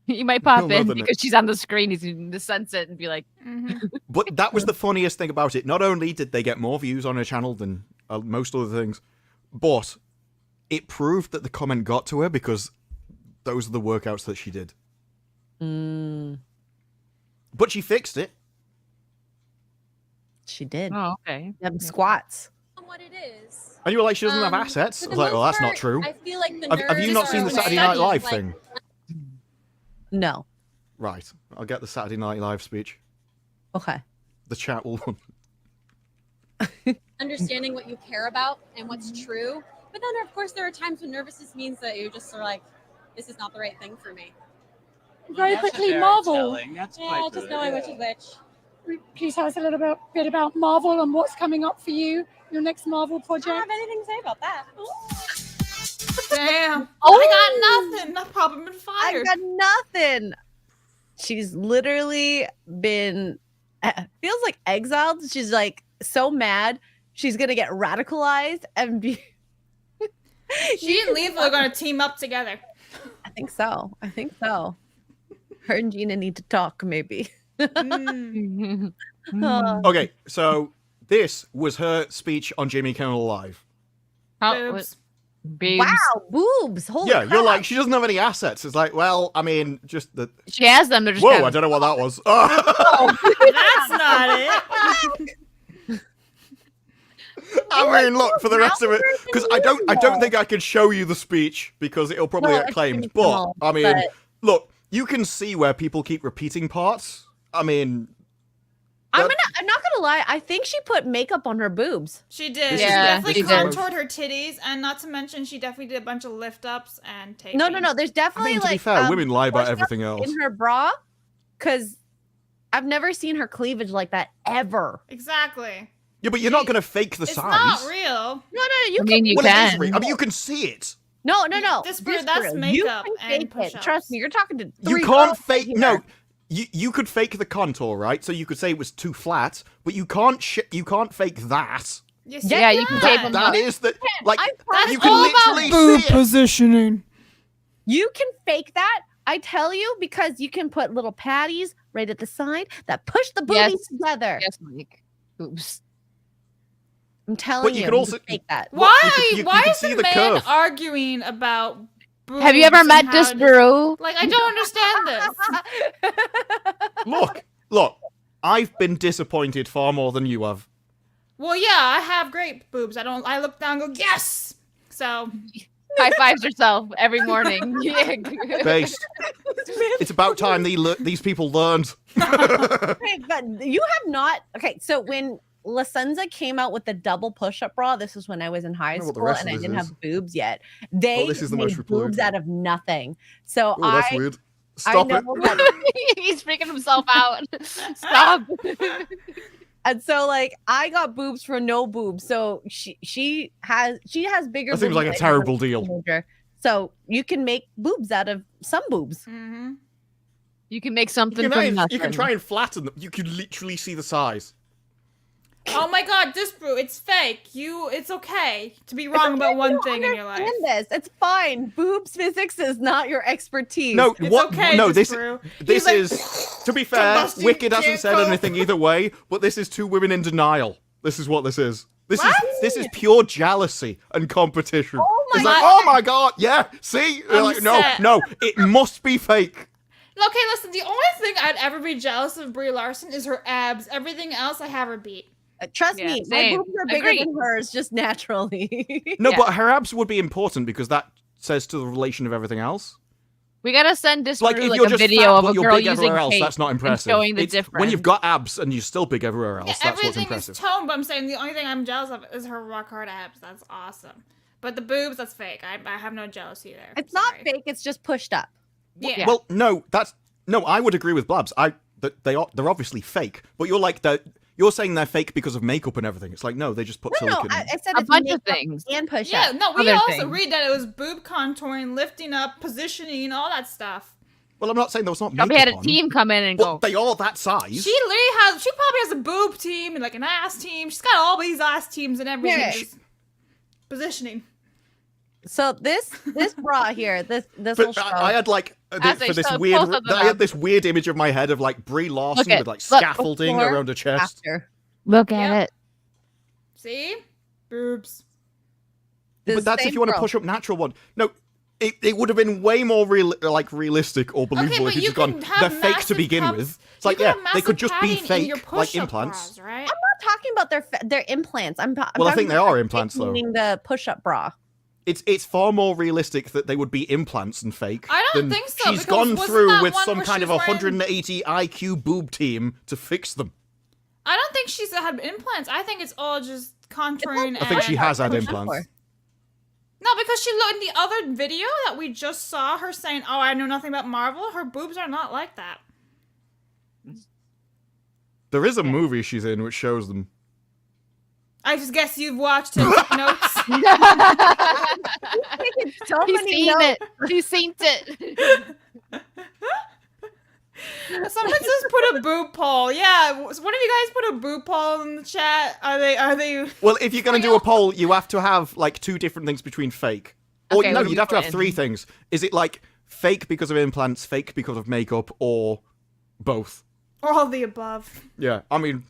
You might pop He'll in love it. because she's on the screen. He's going to sense it and be like, Mhm. But that was the funniest thing about it. Not only did they get more views on her channel than most other things, but it proved that the comment got to her because those are the workouts that she did. But she fixed it. she did. "Oh, okay." Them squats. What it is. And you were like, she doesn't have Um, assets. I for was the like, well, most that's not part, true. I feel like the Have you nerds not seen are the Saturday Night studied, Live like, thing? No. Right. I'll get the Saturday Night Live speech. Okay. The chat will. understanding what you care about and what's true. But then, of course, there are times when nervousness means that you're just sort of like, this is not the right thing for me. Very quickly, Marvel. Yeah, just knowing which is which. please tell us a little bit about Marvel and what's coming up for you, your next Marvel I don't project? have anything to say about that. Damn. Oh. I got nothing. I've probably been I fired. got nothing. She's literally been feels like exiled. She's like so mad. She's gonna get radicalized and be. She and Leva are gonna team up together. I think so. I think so. Her and Gina need to talk, maybe. Mm. Oh. Okay, so this was her speech on Jimmy Kimmel Live. Boobs. Boobs. Wow, boobs! Holy Yeah, crap. you're like, she doesn't have any assets. It's like, well, I mean, just the. She has them. They're just Whoa, kind I of- don't know what that was. That's not it. I mean, look, for the rest of it, because I don't think I can show you the speech because it'll probably Well, get it's claimed. Jimmy But Kimmel, I mean, but- look, you can see where people keep repeating parts. I mean, I'm not gonna lie. I think she put makeup on her boobs. She did. This She is- definitely she did. contoured her titties, and not to mention, she definitely did a bunch of lift ups and taping. No. There's I definitely mean, to be like fair, women lie about push-ups everything else. in her bra, because I've never seen her cleavage like that ever. Exactly. Yeah, but you're not going to fake the It's size. not real. No. You I can. mean, you Well, it is can. real. I mean, you can see it. No. Disparu, that's Disparu. makeup You can and fake it. push-ups. Trust me, you're talking to You three can't girls fake. here. No, you could fake the contour, right? So you could say it was too flat, but you can't. You can't fake that. Yes, Yeah, Yeah, you can tape them That up. is the like. I That's You can all about literally boob see it. positioning. You can fake that. I tell you, because you can put little patties right at the side that push the boobies Yes. together. Yes, Mike. Boobs. I'm telling But you, you can also- fake that. Why? you Why can is see the the man curve. arguing about boobs? Have you ever and met how to- Disparu? Like, I don't understand this. Look. I've been disappointed far more than you have. Well, yeah, I have great boobs. I look down and go, yes! So, High fives yourself every morning. Yeah. Based. It's about time these people learned. Okay, but you have not. Okay, so when La Senza came out with the double push-up bra, this was when I was in high know what the school rest and of I this didn't is. have boobs yet. They this is the made most reported boobs thing. out of nothing. So Oh, that's weird. Stop I it. know that He's freaking himself out. Stop. And so like I got boobs for no boobs. So she has bigger That seems boobs like a than terrible was a deal. teenager. So you can make boobs out of some boobs. mhm. You can make You something can, from nothing. you can try and flatten them. You can literally see the size. Oh my god, Disparu, it's fake. It's okay to be wrong about one thing in your life. Understand this. It's fine. Boobs physics is not your expertise. No, It's what? okay, No, this Disparu. this He's like, is. To be fair, Combustion Wicked hasn't can't said cope. anything either way, but this is two women in denial. This is what this is. This What? is this is pure jealousy and competition. Oh my it's like, God. oh my god, yeah. See, They're I'm like, no, set. no, it must be fake. Okay, listen, the only thing I'd ever be jealous of Brie Larson is her abs. Everything else I have her beat. Trust Yeah, me, my same. boobs are bigger Agreed. than hers just naturally. No, Yeah. but her abs would be important because that says to the relation of everything else. We gotta send Disparu Like if like you're a just video fat, of but a you're girl big using everywhere else, tape that's not and impressive. showing the It's difference. when you've got abs and you're still big everywhere else, Yeah, that's what's everything impressive. is tone, but I'm saying the only thing I'm jealous of is her rock hard abs. That's awesome. But the boobs, that's fake. I have no jealousy there. It's not Sorry. fake, it's just pushed up. Yeah. Well, no, I would agree with Blabs. They're obviously fake, but you're saying they're fake because of makeup and everything. It's like no, they just put No, silicone. I said A it's bunch of makeup things. and push Yeah, up. no, we Other also things. read that it was boob contouring, lifting up, positioning, all that stuff. Well, I'm not saying there was not Probably makeup had a on, team come in and but go. they are that size. She probably has a boob team and like an ass team. She's got all these ass teams and everything. Yeah. Just positioning. So this bra here, this But will show. I had like As they for this show weird. both of them I had up. this weird image of my head of like Brie Larson Look at- with like look, scaffolding before, around her chest. after. Look at Yep. it. See? Boobs. The But that's if same you want to girl. push up natural one. No, it would have been way more realistic or believable but if you you just gone. can have They're fake to massive begin cups- with. It's You like can yeah, have they could massive just be padding in fake your like push-up implants. bras, right? I'm not talking about their implants. I'm Well, I talking think they about are the implants, fake, though. meaning the push-up bra. It's far more realistic that they would be implants and fake. I don't than think so, She's because gone wasn't through that with one some where kind she of was wearing- 180 IQ boob team to fix them. I don't think she's had implants. I think it's all just contouring. I think she has had push-up implants. or- No, because she looked in the other video that we just saw her saying, "Oh, I know nothing about Marvel." Her boobs are not like that. There is a movie she's in which shows them. I just guess you've watched it. Took notes. So He's many seen notes. it. He's seen it. Someone says put a boob poll. Yeah, one of you guys put a boob poll in the chat. Are they? Well, if you're gonna do a poll, you have to have like 2 different things between fake. Or Okay, no, what are you'd we have to have putting? 3 things. Is it like fake because of implants, fake because of makeup, or both? All of the above. Yeah, I mean,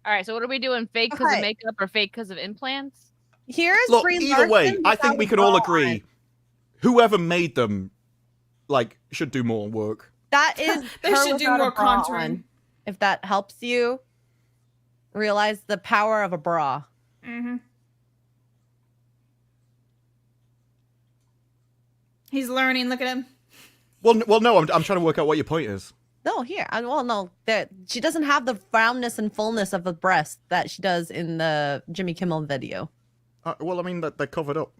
All right, so what are we doing? Fake because Okay. of makeup or fake because of implants? Here's look, Brie either way, Larson I think we without can all a bra agree on. whoever made them, like, should do more work. That is They her should do without a more bra contouring. on. If that helps you realize the power of a bra. Mm-hmm. He's learning. Look at him. Well, no, I'm trying to work out what your point is. No, here. Well, no, that she doesn't have the roundness and fullness of a breast that she does in the Jimmy Kimmel video. Well, I mean, they're covered up.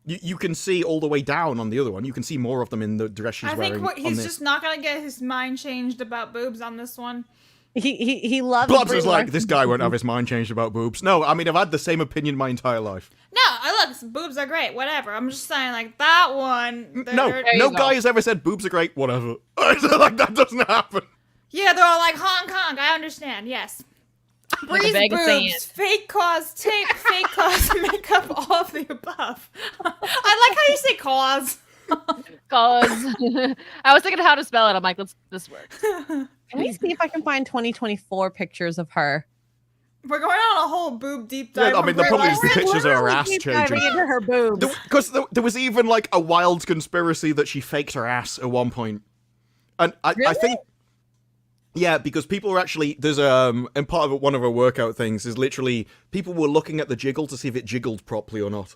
You can see all the way down on the other one. You can see more of them in the dress she's I wearing. think on he's this. just not gonna get his mind changed about boobs on this one. He loves. Blobs Brie is like, Larson. this guy won't have his mind changed about boobs. No, I mean, I've had the same opinion my entire life. No, I look, boobs are great. Whatever. I'm just saying, like that one. No, they're- no you go. guy has ever said boobs are great, whatever. Like, that doesn't happen. Yeah, they're all like Hong Kong. I understand. Yes. Like a Bree's bag of sand. boobs, fake cause tape, fake cause makeup, all of the above. I like how you say cause. Cause I was thinking how to spell it. I'm like, this works. Let me see if I can find 2024 pictures of her. We're going on a whole boob deep dive. Yeah, I mean, the Brie problem is Larson. the pictures of her Literally ass deep changing. diving into her boobs. Because there was even, like, a wild conspiracy that she faked her ass at one point. And I Really? think... Yeah, because people were actually... There's, and part of one of her workout things is literally... People were looking at the jiggle to see if it jiggled properly or not.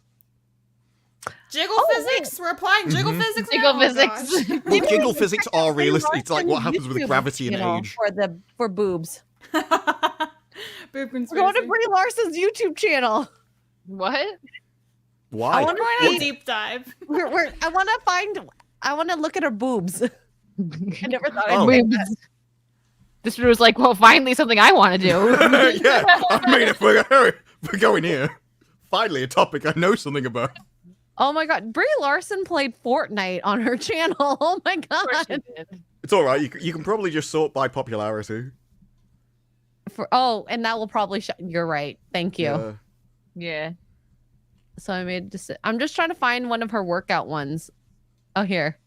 Jiggle Oh, physics. We're applying jiggle physics. Jiggle now? physics. Oh, Well, jiggle physics are Brie realistic. It's like what Larson's happens with YouTube gravity and channel age. for boobs. gosh. Boob We're going to conspiracy. Brie Larson's YouTube channel. What? Why? I wonder We're going why- on a deep dive. I want to look at her boobs. I never thought I'd Oh. say Boobs. that. This was like, well, finally something I want to do. Yeah, I mean, if we're going here, finally a topic I know something about. Oh my god, Brie Larson played Fortnite on her channel. Oh my Of course she god. did. It's all right. You can probably just sort by popularity. And that will probably you're right. Thank you. Yeah. Yeah. So I'm just trying to find one of her workout ones. Oh, here.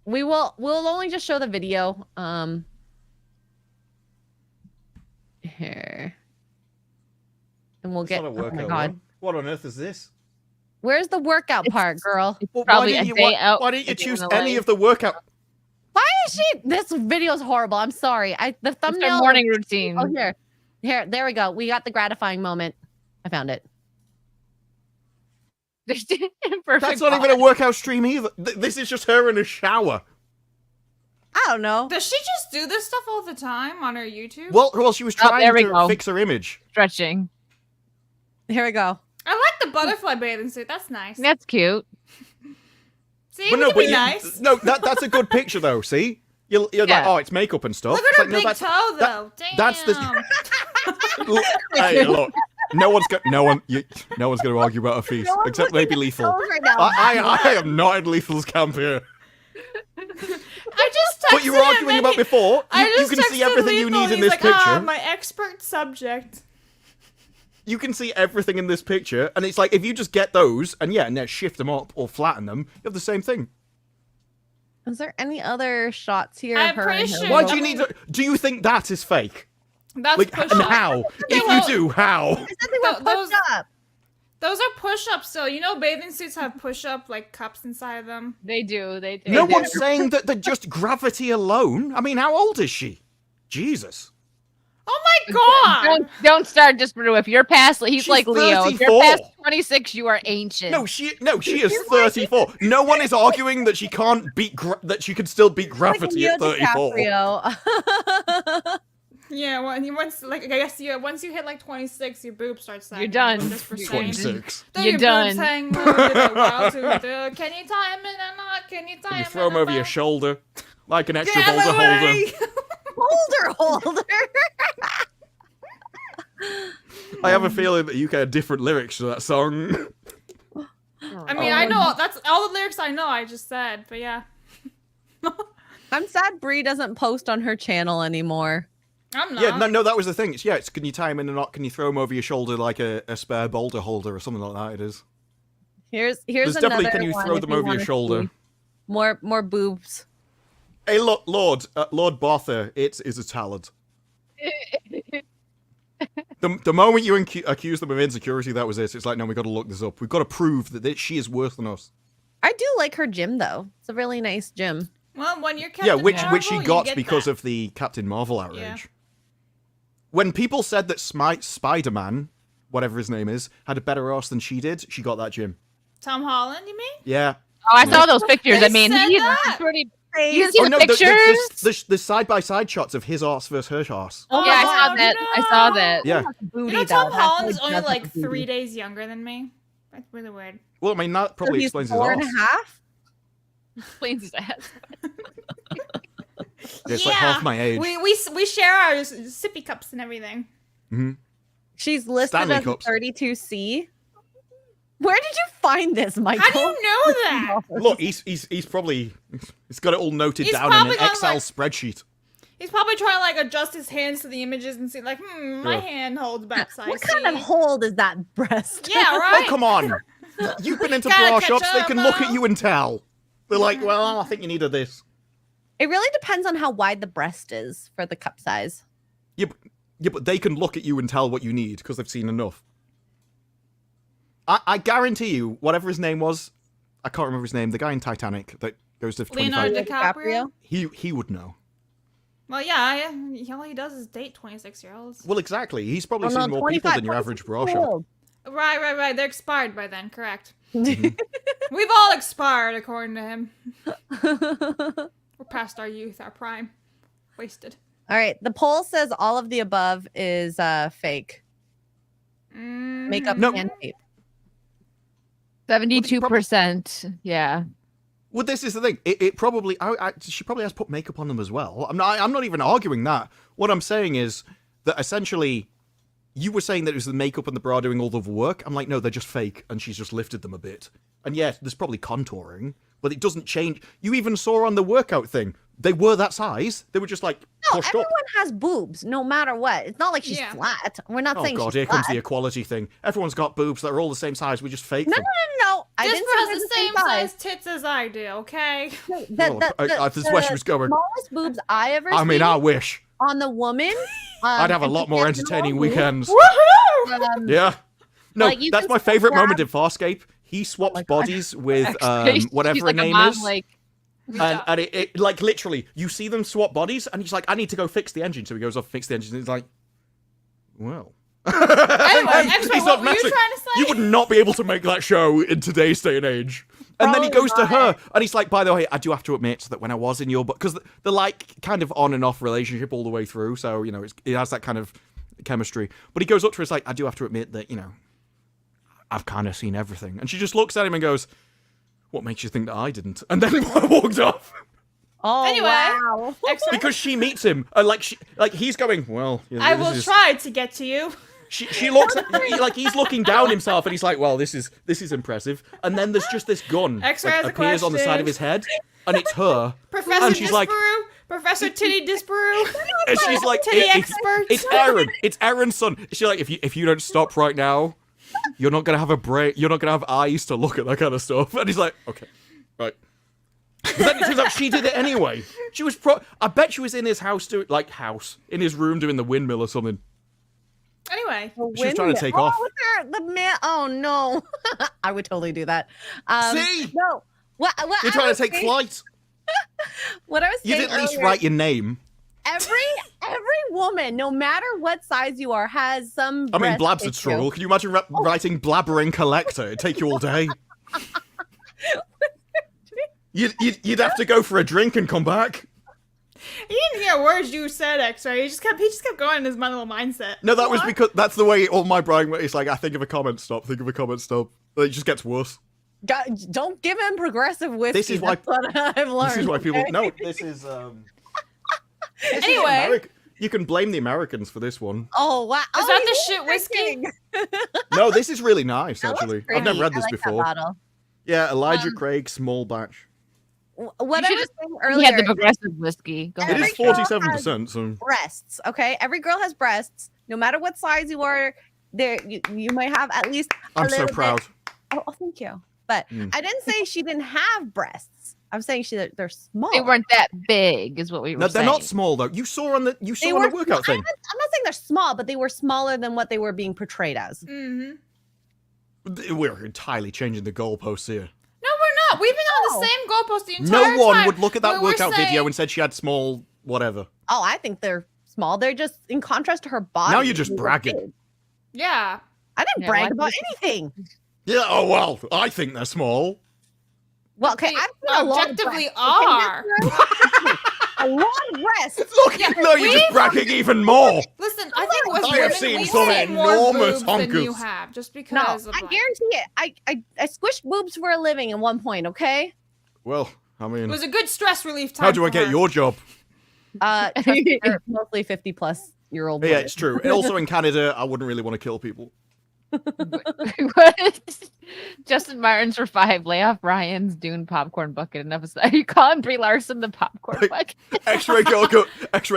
We'll only just show the video. Here. And we'll It's get not a oh my workout god. one. What on earth is this? Where's the workout part, girl? Well, Probably why a didn't day you, out why didn't you if you choose wanna any lay. of the workout? Why is she this video's horrible. I'm sorry. The It's thumbnail their morning routine. Oh, here, there we go. We got the gratifying moment. I found it. Perfect. That's not even a workout stream either. This is just her in a shower. I don't know. Does she just do this stuff all the time on her YouTube? Well, she was Oh, trying there we to go. fix her image. Stretching. Here we go. I like the butterfly bathing suit. That's nice. That's cute. See, But we no, can be but nice. no, that's a good picture though. See, you're like, Yeah. oh, it's makeup and stuff. Look It's at her like, no, big toe, though. Damn. that's the- Look, hey, look. No one's going to argue about her feet, No one's except looking maybe at Lethal. those right now. I am not in Lethal's camp here. I just texted What you were him arguing and about he- before, I you just can see texted everything you Lethal, need in he's this like, picture. my expert subject. You can see everything in this picture, and it's like if you just get those and then shift them up or flatten them, you have the same thing. Is there any other shots here? I'm of her pretty and her sure- Why workout? do you need to? Do you think that is fake? That's Like, push and up. how? If Well, you do, how? I said they were Th- those- pushed up. Those are push-ups, so you know bathing suits have push-up like cups inside of them. They do. They do. No one's saying that they're just gravity alone. I mean, how old is she? Jesus. Oh my god! Don't start Disparu. If you're past, he's She's like Leo. If you're 34. past 26, you are ancient. No, she is 34. No one is arguing that she can't beat that she can still beat gravity at 34. DiCaprio. Yeah, well, once like I guess once you hit like 26, your boobs start sagging. You're done. Just for saying. 26. Then You're your done. boobs hang low to the wild to the- Can you time it or not? Can you time You it throw them or over your not? shoulder like an extra Get boulder holder. away! Holder. I have a feeling that you get different lyrics to that song. I mean, I know that's all the lyrics I know. I just said, but yeah. I'm sad Brie doesn't post on her channel anymore. I'm not. Yeah, no, that was the thing. It's can you tie him in a knot? Can you throw him over your shoulder like a spare boulder holder or something like that? It is. Here's There's another definitely can you one throw if them you over your wanna shoulder? see. More boobs. Hey, look, Lord Botha, it is a talent. The moment you accuse them of insecurity, that was it. It's like, no, we got to look this up. We've got to prove that she is worse than us. I do like her gym though. It's a really nice gym. Well, when you're Captain which Marvel, she you got get because that. of the Captain Marvel outrage. Yeah. When people said that Spider-Man, whatever his name is, had a better ass than she did, she got that gym. Tom Holland, you mean? Yeah. Oh, I saw those pictures. They I mean, said he's that. pretty. You see Oh the no, pictures? the side-by-side shots of his arse versus her arse. Oh Yeah, I my saw God, that. no. I saw that. Yeah. Booty, You know, though. Tom That's Holland's like only just like a booty. 3 days younger than me. That's really weird. Well, I mean, that probably So he's explains his 4 arse. and a half? Explains his ass. It's like half my age. We share our sippy cups and everything. hmm She's listed Stanley as a Cups. 32C. Where did you find this, Michael? How do you know that? Look, he's probably he's got it all noted He's down in probably an got, Excel like- spreadsheet. He's probably trying to like adjust his hands to the images and see like, my Yeah. hand holds back size. What kind of C. hold is that breast? Yeah, Oh, right. come on. You've been into Gotta bra catch shops, they up, can look at Mom. you and tell. They're like, well, I think you needed this. It really depends on how wide the breast is for the cup size. Yeah, but they can look at you and tell what you need because they've seen enough. I guarantee you, whatever his name was, I can't remember his name, the guy in Titanic that goes to 25. Leonardo DiCaprio. He would know. Well, yeah, all he does is date 26-year-olds. Well, exactly. He's probably Oh, no, seen more people 25, than your average bra 26 shop. old. Right. They're expired by then, correct. Mhm. We've all expired, according to him. We're past our youth, our prime. Wasted. All right. The poll says all of the above is fake. Makeup No. and tape. 72%. Yeah. Well, this is the thing. It probably she probably has put makeup on them as well. I'm not even arguing that. What I'm saying is that essentially, you were saying that it was the makeup and the bra doing all the work. I'm like, no, they're just fake, and she's just lifted them a bit. And yeah, there's probably contouring, but it doesn't change. You even saw on the workout thing, they were that size. They were just like No, pushed everyone up. has boobs, no matter what. It's not like she's Yeah. flat. We're not Oh saying god, she's here comes flat. the equality thing. Everyone's got boobs that are all the same size. We just fake No, them. no. I This didn't has say the they're same size tits as I do, okay? This is where she was going. smallest boobs I ever I mean, seen I wish. on the woman. I'd have a and lot she more has entertaining no boobs. weekends. Woohoo! Yeah. No, Like, you that's can my still favorite grab- moment in Farscape. He swaps my God. bodies with She's whatever her like a name mom, is. like, And it like literally, you see them swap bodies, and he's like, "I need to go fix the engine." So he goes off, fix the engine. And he's like, "Well." Anyway, And Xray, he's what not were you messing- trying to say? You would not be able to make that show in today's day and age. And then he Probably goes to her, not. and he's like, "By the way, I do have to admit that when I was in your book, because they're like kind of on and off relationship all the way through, so you know it has that kind of chemistry." But he goes up to her, he's like, "I do have to admit that I've kind of seen everything," and she just looks at him and goes, "What makes you think that I didn't?" And then walked off. Oh, Anyway. wow. Xray, Because she meets him, and he's going, well, I will try to get to you. She looks like he's looking down himself, and he's like, well, this is impressive. And then there's just this gun Xray that has a appears on the side question. of his head, and it's her. Professor And she's like- Disparu, Professor Titty Disparu. And she's like, Titty "It- expert. it's Aaron. It's Aaron's son. She's like, if you don't stop right now, you're not gonna have a brain. You're not gonna have eyes to look at that kind of stuff." And he's like, "Okay, right." But then it turns out she did it anyway. She was I bet she was in his house doing in his room doing the windmill or something. Anyway, She was trying to take off. with the man. Oh no, I would totally do that. See? No. What You're I trying was to take saying- flight. What I was You'd saying at least earlier, write your name. every woman, no matter what size you are, has some. I mean, breast Blab's would issue. struggle. Can you imagine writing Blabbering Collector? It'd take you all day. You'd have to go for a drink and come back. he didn't hear words you said, Xray. He just kept going in his little mindset. No, that was What? because that's the way all my brain. It's like I think of a comment, stop. Think of a comment, stop. It just gets worse. Don't give him progressive whiskey. This is why- That's what I've learned. This is why people. okay? No, this is. Anyway. You can blame the Americans for this one. Oh wow! Is that the shit whiskey? No, this is really nice, That looks actually. I've pretty. never read I this like that before. bottle. Yeah, Elijah Craig, small batch. What You I was should've- saying He earlier. had the progressive whiskey. Go It ahead. is Every girl 47%, so... breasts. Okay, every girl has breasts. No matter what size you are, you might have at least. I'm a so little proud. Bit. Oh, thank you. But I didn't say she didn't have breasts. I'm saying they're small. They weren't that big, is what we were No, saying. they're not small, though. You saw on the They on were the workout thing. I'm not saying they're small, but they were smaller than what they were being portrayed as. Mm-hmm. We're entirely changing the goalposts here. No, we're not. We've been on the same goalpost the entire No one time. would look at that We're workout saying- video and said she had small whatever. Oh, I think they're small. They're just in contrast to her body. Now you're just they were bragging. big. Yeah. I didn't Yeah, brag why about did- anything. Yeah, oh well, I think they're small. Well, okay, They I've seen a lot of objectively breasts, are. okay? A lot of breasts. Look, Yeah, no, you're just we've- bragging even more. Listen, I think with I have women, seen we've some seen more enormous boobs than you hunkers. have, just No, because of I like- guarantee it. I squished boobs for a living at one point. Okay. Well, I It mean, was a good stress relief time. how do I for get her. your job? Trust me, they're mostly 50-plus-year-old. Yeah, it's true. Also in Canada, I wouldn't really want to kill people. What? Justin Martins for 5. Lay off Ryan's Dune popcorn bucket. Enough is Are you calling Brie Larson the popcorn bucket? X-ray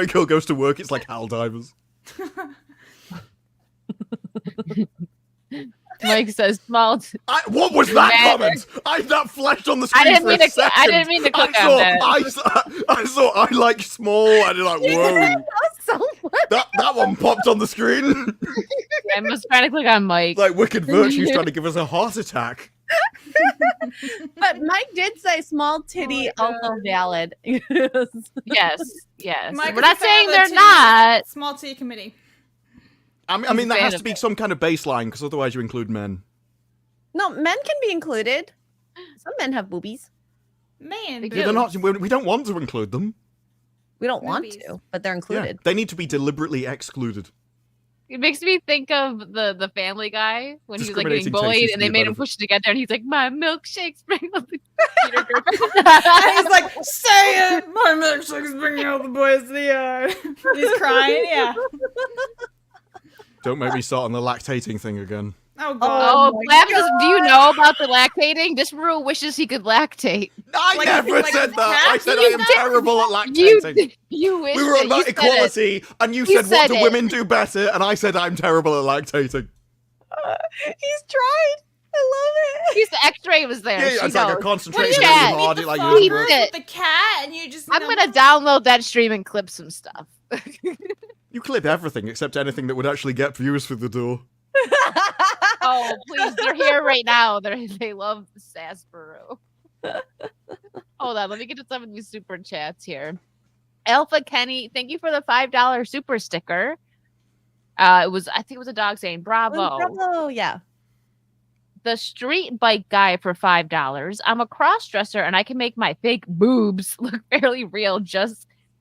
girl goes to work. It's like Hal Divers. Mike says small. What was that Matter. comment? That flashed on the screen didn't for mean a to- second. I didn't mean to click on that. I saw I like small, and you're like, whoa. So that one popped on the screen. I was trying to click on Mike. Like Wicked Virtue's trying to give us a heart attack. But Mike did say small titty also valid. Yes. Mike We're is a not fan saying of the they're T- not. Small T committee. I mean, He's a that fan has of to be it. some kind of baseline, because otherwise you include men. No, men can be included. Some men have boobies. Man, They Yeah, they're not. We don't want to include them. We don't want Boobies. to, but they're Yeah, included. they need to be deliberately excluded. It makes me think of the Family Guy when he was like getting Discriminating bullied takes and they used to be a made him benefit. push it together and he's like, my milkshake's bringing out the Peter Griffin. And he's like, say it! My milkshake's bringing out the boys to the yard. He's crying, yeah. Don't make me start on the lactating thing again. Oh, God. Oh, my Blab says, do you know about the lactating? Disparu wishes he could lactate. I Like- never like said that. I cats? said I You am did. terrible at lactating. You wish We were that about you said it. equality, and you You said, what said do it. women do better? And I said, I'm terrible at lactating. He's tried. I love it. He's the X-ray was there. Yeah, She it's like a knows. concentration Well, really yeah, hard. Meet It the like followers really Keep works. it. with the cat, and you just. I'm gonna download that stream and clip some stuff. You clip everything except anything that would actually get viewers through the door. Oh, please, they're here right now. They love the Sasparu. Hold on, let me get to some of these super chats here. Alpha Kenny, thank you for the $5 super sticker. I think it was a dog saying bravo. Bravo, yeah. The street bike guy for $5. I'm a cross dresser and I can make my fake boobs look fairly real.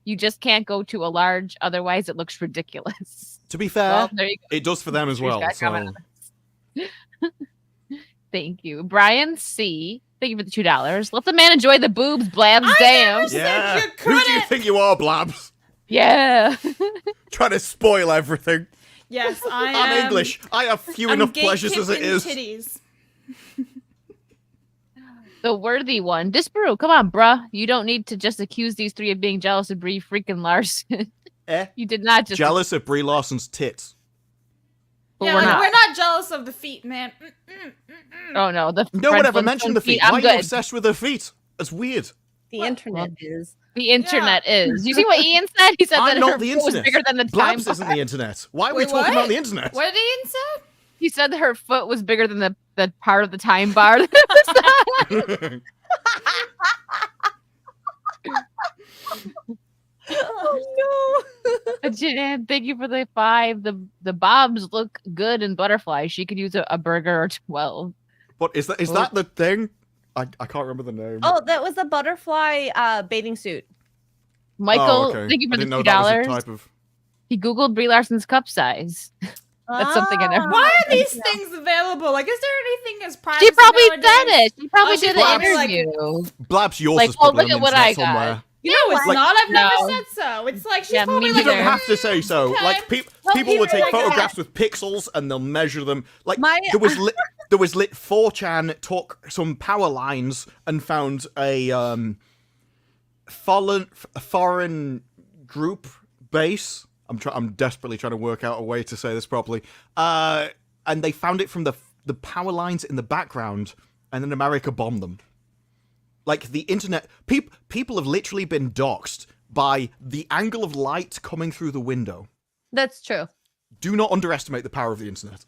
You just can't go to a large, otherwise it looks ridiculous. To be fair, Well, there you go. it does for them as Here's well. that So. comment. Thank you. Brian C. Thank you for the $2. Let the man enjoy the boobs, Blabs. Damn. Yeah. you Who do you couldn't. think you are, Blabs? Yeah. Trying to spoil everything. Yes, I am. I'm English. I have few I'm enough pleasures as it gatekeeping is. Titties. The worthy one. Disparu, come on, bruh. You don't need to just accuse these three of being jealous of Brie freaking Larson. You did not just. Jealous of Brie Larson's tits. But Yeah, we're like, not. we're not jealous of the feet, man. Oh no, the No one Fred ever Flintstone mentioned the feet. I'm Why are you good. obsessed with her feet? That's weird. The internet is. The internet is. You see what Ian said? He said I'm that not her the foot was internet. bigger than the time Blabs isn't bar. the internet. Why are we Wait, talking what? about the internet? What did Ian say? He said that her foot was bigger than the part of the time bar. Oh Jan, thank you for the 5. The bobs look good in butterflies. She could use a burger or 12. What is that? Is that the thing? I can't remember the name. no! Oh, that was a butterfly bathing suit. Michael, Oh, okay. thank you I for the didn't know that was a $2. type of. He googled Brie Larson's cup size. That's something I never. Why are these things available? Like, is there anything as private? She probably said it. She probably she did probably, an like- interview. Blabs yours Like, is oh, probably look on at what the internet I got. somewhere. You No, know it's what? not. I've never No. said so. It's like she's Yeah, probably me like You don't neither. have to say so. Okay. Like Well, people will take people like photographs with pixels and they'll measure them. Like My- there was lit 4chan took some power lines and found a foreign group base. I'm desperately trying to work out a way to say this properly. And they found it from the power lines in the background, and then America bombed them. Like the internet, people have literally been doxxed by the angle of light coming through the window. That's true. Do not underestimate the power of the internet.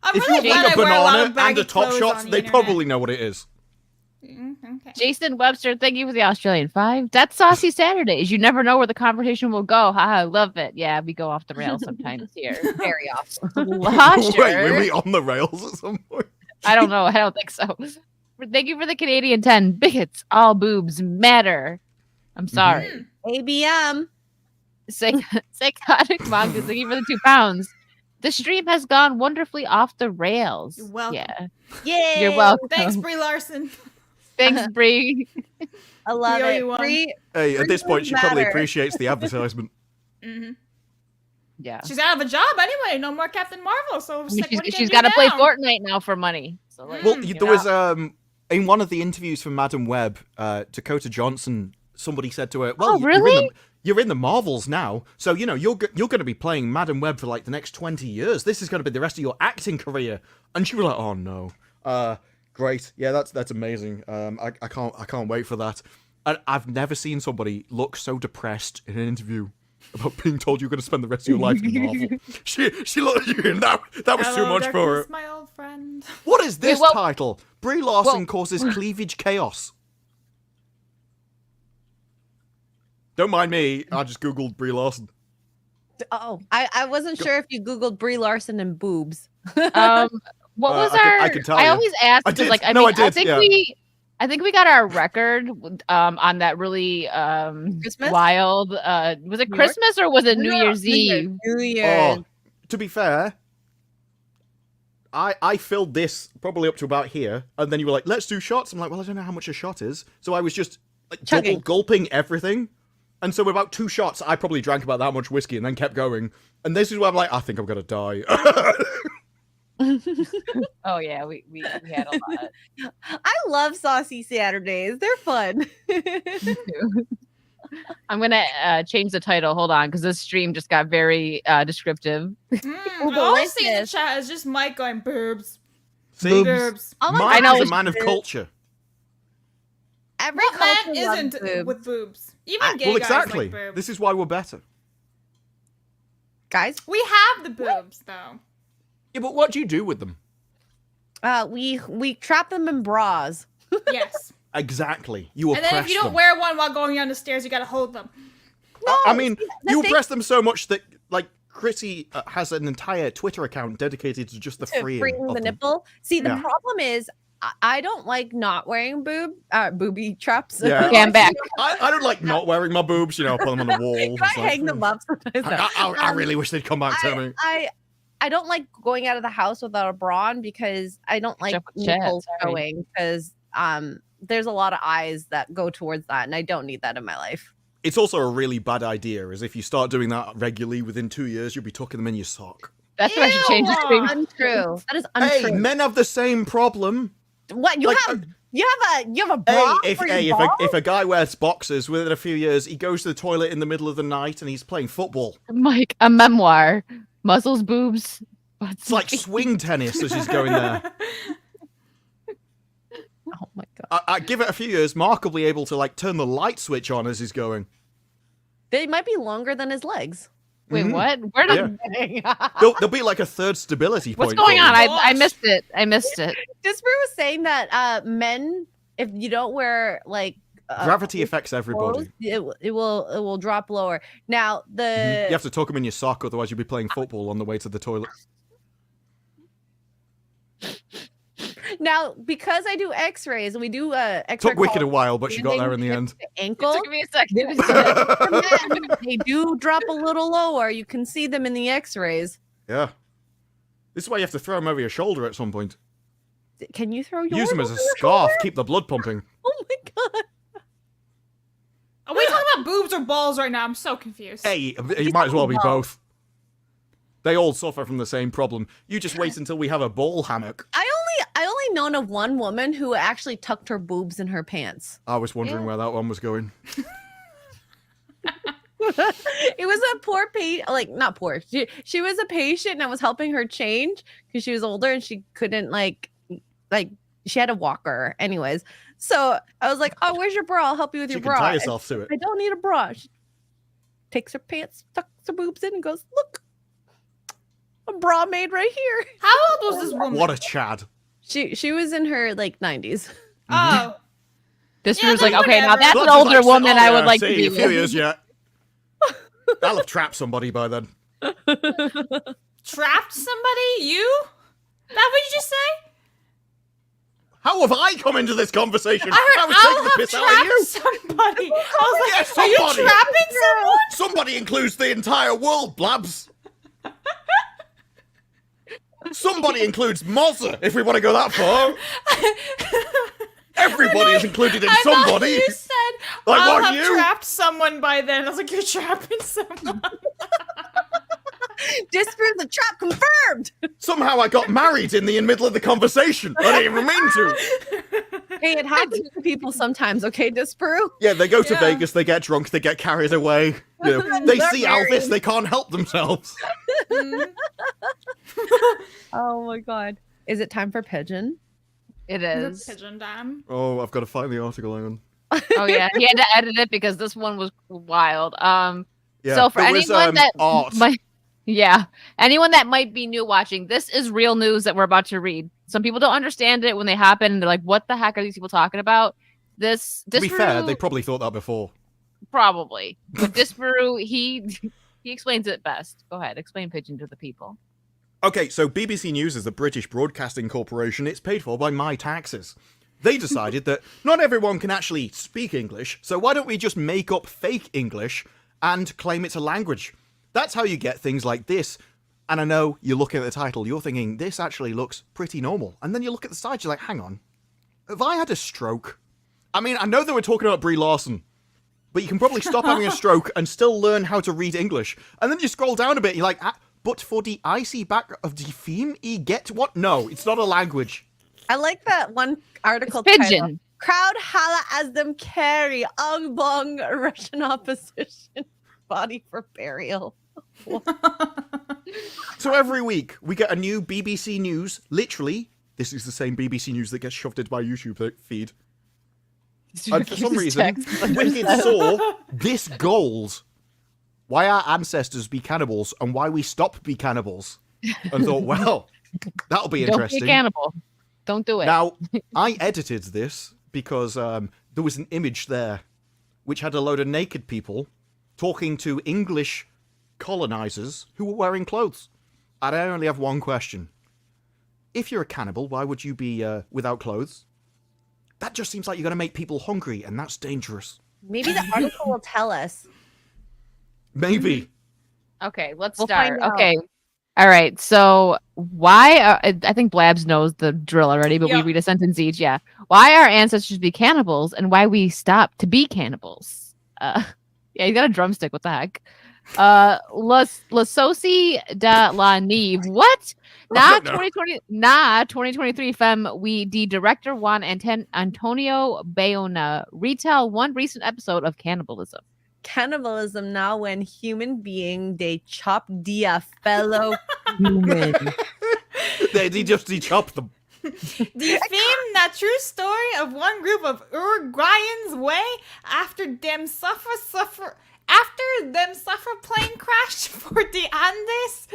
I'm If really you glad have I a wear a lot banana of baggy and a top clothes shot, on the they internet. probably know what it is. Okay. Jason Webster, thank you for the Australian 5. That's Saucy Saturdays. You never know where the conversation will go. Haha, I love it. Yeah, we go off the rails sometimes here. Very often. Wait, were we on the rails at some point? I don't know. I don't think so. Thank you for the Canadian 10. Bigots, all boobs matter. I'm sorry. ABM. Psychotic manga, thank you for the 2 pounds. The stream has gone wonderfully off the rails. You're welcome. Yeah. Yay. You're welcome. Thanks, Brie Larson. Thanks, Brie. I love Brie, it. you won. Brie, Hey, at this point, she probably matter. appreciates the advertisement. hmm Yeah. She's out of a job anyway. No more Captain Marvel. So I mean, it's like, what are you she's gonna got to do play now? Fortnite now for money. So like, Well, you there know. was in one of the interviews from Madam Web, Dakota Johnson. Somebody said to her, "Well, Oh, really? You're in the Marvels now, so you know you're going to be playing Madam Web for like the next 20 years. This is going to be the rest of your acting career." And she was like, "Oh no, great, yeah, that's amazing. I can't wait for that." And I've never seen somebody look so depressed in an interview about being told you're going to spend the rest of your life in Marvel. She looked at you, and that was too Hello, much for her. darkness, my old friend. What is this well- title? Brie Larson well- causes cleavage chaos. Don't mind me. I just googled Brie Larson. Oh, I wasn't sure if you Googled Brie Larson and boobs. What was I can tell I you. always ask. I 'cause, did. Like, I No, mean, I did, think yeah. I think we got our record on that really Christmas? wild. Was it New York? Christmas or was it New Year's Eve? New Year's. Oh, to be fair, I filled this probably up to about here, and then you were like, "Let's do shots." I'm like, "Well, I don't know how much a shot is," so I was just like Chugging. double gulping everything. And so about 2 shots, I probably drank about that much whiskey and then kept going. And this is where I'm like, I think I'm gonna die. Oh yeah, we had a lot. I love Saucy Saturdays. They're fun. I'm gonna change the title. Hold on, because this stream just got very descriptive. All I see in the chat is just Mike going boobs. See, Boobs. Oh my Mike I know is a it's man of boobs. culture. Every What culture man loves isn't boobs. with boobs? Even gay Well, guys exactly. like boobs. This is why we're better. Guys, We have the boobs though. Yeah, but what do you do with them? we trap them in bras. Yes. Exactly. You And oppress then if you don't them. wear one while going down the stairs, you gotta hold them. I mean, the you thing- oppress them so much that, like, Chrissy has an entire Twitter account dedicated to just the To freeing freeing of the them. nipple. See, the Yeah. problem is I don't like not wearing booby traps. Yeah. Okay, I'm back. I don't like not wearing my boobs, you know, put them on the wall. Can I hang them up sometimes? I really wish they'd come back to me. I don't like going out of the house without a bra on because I don't like up with Chad, nipples sorry. showing because there's a lot of eyes that go towards that and I don't need that in my life. It's also a really bad idea, as if you start doing that regularly within 2 years, you'll be tucking them in your sock. That's what I should change the Ew, stream. untrue. That is Hey, untrue. men have the same problem. What you like, have? You have a bra Hey, for your balls? if a guy wears boxers within a few years, he goes to the toilet in the middle of the night and he's playing football. Mike, a memoir, muzzles, boobs. It's like swing tennis as he's going there. Oh my god. I give it a few years, Mark will be able to like turn the light switch on as he's going. They might be longer than his legs. Wait, Mhm. what? Where did? There'll be like a third stability point. What's going for on? you. I missed it. I missed it. Disparu was saying that men, if you don't wear like Gravity affects everybody. clothes, it will drop lower. Now the You have to tuck them in your sock, otherwise you'll be playing football on the way to the toilet. now because I do X-rays and we do X-ray Took Wicked a called while, but she got there in the end. ankle. It took me a second. For men, they do drop a little lower. You can see them in the X-rays. Yeah. This is why you have to throw them over your shoulder at some point. Can you throw yours Use them as a over your scarf, shoulder? keep the blood pumping. Oh my god! or balls right now? I'm so confused. Hey, it might as well be both. They all suffer from the same problem. You just wait until we have a ball hammock. I only known of one woman who actually tucked her boobs in her pants. I was wondering where that one was going. It was a poor patient, like not poor. She was a patient, and I was helping her change because she was older and she couldn't like she had a walker. Anyways, so I was like, "Oh, where's your bra? I'll help you with your You can bra." tie yourself to it. I don't need a bra. She takes her pants, tucks her boobs in, and goes, "Look, a bra made right here." How old was this woman? What a Chad. She was in her like 90s. Oh. This Yeah, was like, then okay, now whatever. that's an Lots of, older like, woman I would like to see, be a few with. years yet. I'll have trapped somebody by then. Trapped somebody? You? That what you just say? How have I come into this conversation? I heard was I'll taking the have piss out of you. trapped somebody. I was like, Yes, are you somebody. trapping someone? Somebody includes the entire world, Blabs. Somebody includes Mozza, if we want to go that far. Everybody is included in I thought somebody. you said, Like, I'll what, have you? trapped someone by then. I was like, you're trapping someone. Disparu the trap confirmed. Somehow I got married in the middle of the conversation. I didn't even mean to. Hey, it happens to people sometimes, okay, Disparu? Yeah, they go to Yeah. Vegas, they get drunk, they get carried away. You know, they They're see married. Elvis, they can't help themselves. Oh my god. Is it time for Pigeon? It It's is. a pigeon dam. Oh, I've got to find the article on. Oh yeah, he had to edit it because this one was wild. Yeah, So for there was, anyone that art. anyone that might be new watching, this is real news that we're about to read. Some people don't understand it when they hop in and they're like, "What the heck are these people talking about?" This To be fair, Disparu- they probably thought that before. probably. But Disparu, he explains it best. Go ahead, explain Pigeon to the people. Okay, so BBC News is the British Broadcasting Corporation. It's paid for by my taxes. They decided that not everyone can actually speak English, so why don't we just make up fake English and claim it's a language? That's how you get things like this. And I know you're looking at the title, you're thinking, this actually looks pretty normal. And then you look at the side, you're like, hang on, have I had a stroke? I mean, I know they were talking about Brie Larson, but you can probably stop having a stroke and still learn how to read English. And then you scroll down a bit, you're like, but for the icy back of the theme, you get what? No, it's not a language. I like that one article It's title. Pigeon. Crowd holla as them carry Ong Bong Russian opposition body for burial. So every week, we get a new BBC News. Literally, this is the same BBC News that gets shoved into my YouTube feed. And for some reason, Wicked saw this goals. Why our ancestors be cannibals and why we stop be cannibals. And thought, well, that'll be Don't interesting. be a cannibal. Don't do it. Now, I edited this because there was an image there which had a load of naked people talking to English colonizers who were wearing clothes. And I only have one question. If you're a cannibal, why would you be without clothes? That just seems like you're going to make people hungry, and that's dangerous. Maybe the article will tell us. Maybe. Okay, let's We'll start. find out. Okay. All right. So why I think Blabs knows the drill already, but we Yeah. read a sentence each. Yeah. Why our ancestors be cannibals and why we stopped to be cannibals. Yeah, you got a drumstick. What the heck? La Saucy de la Neve. What? I Nah, don't know. 2020. Nah, 2023. Fem. We the director Juan Antonio Bayona retell one recent episode of cannibalism. Cannibalism now when human being they chop dia fellow human. They just chop them. The theme, that true story of one group of Uruguayans way after them suffer plane crash for the Andes,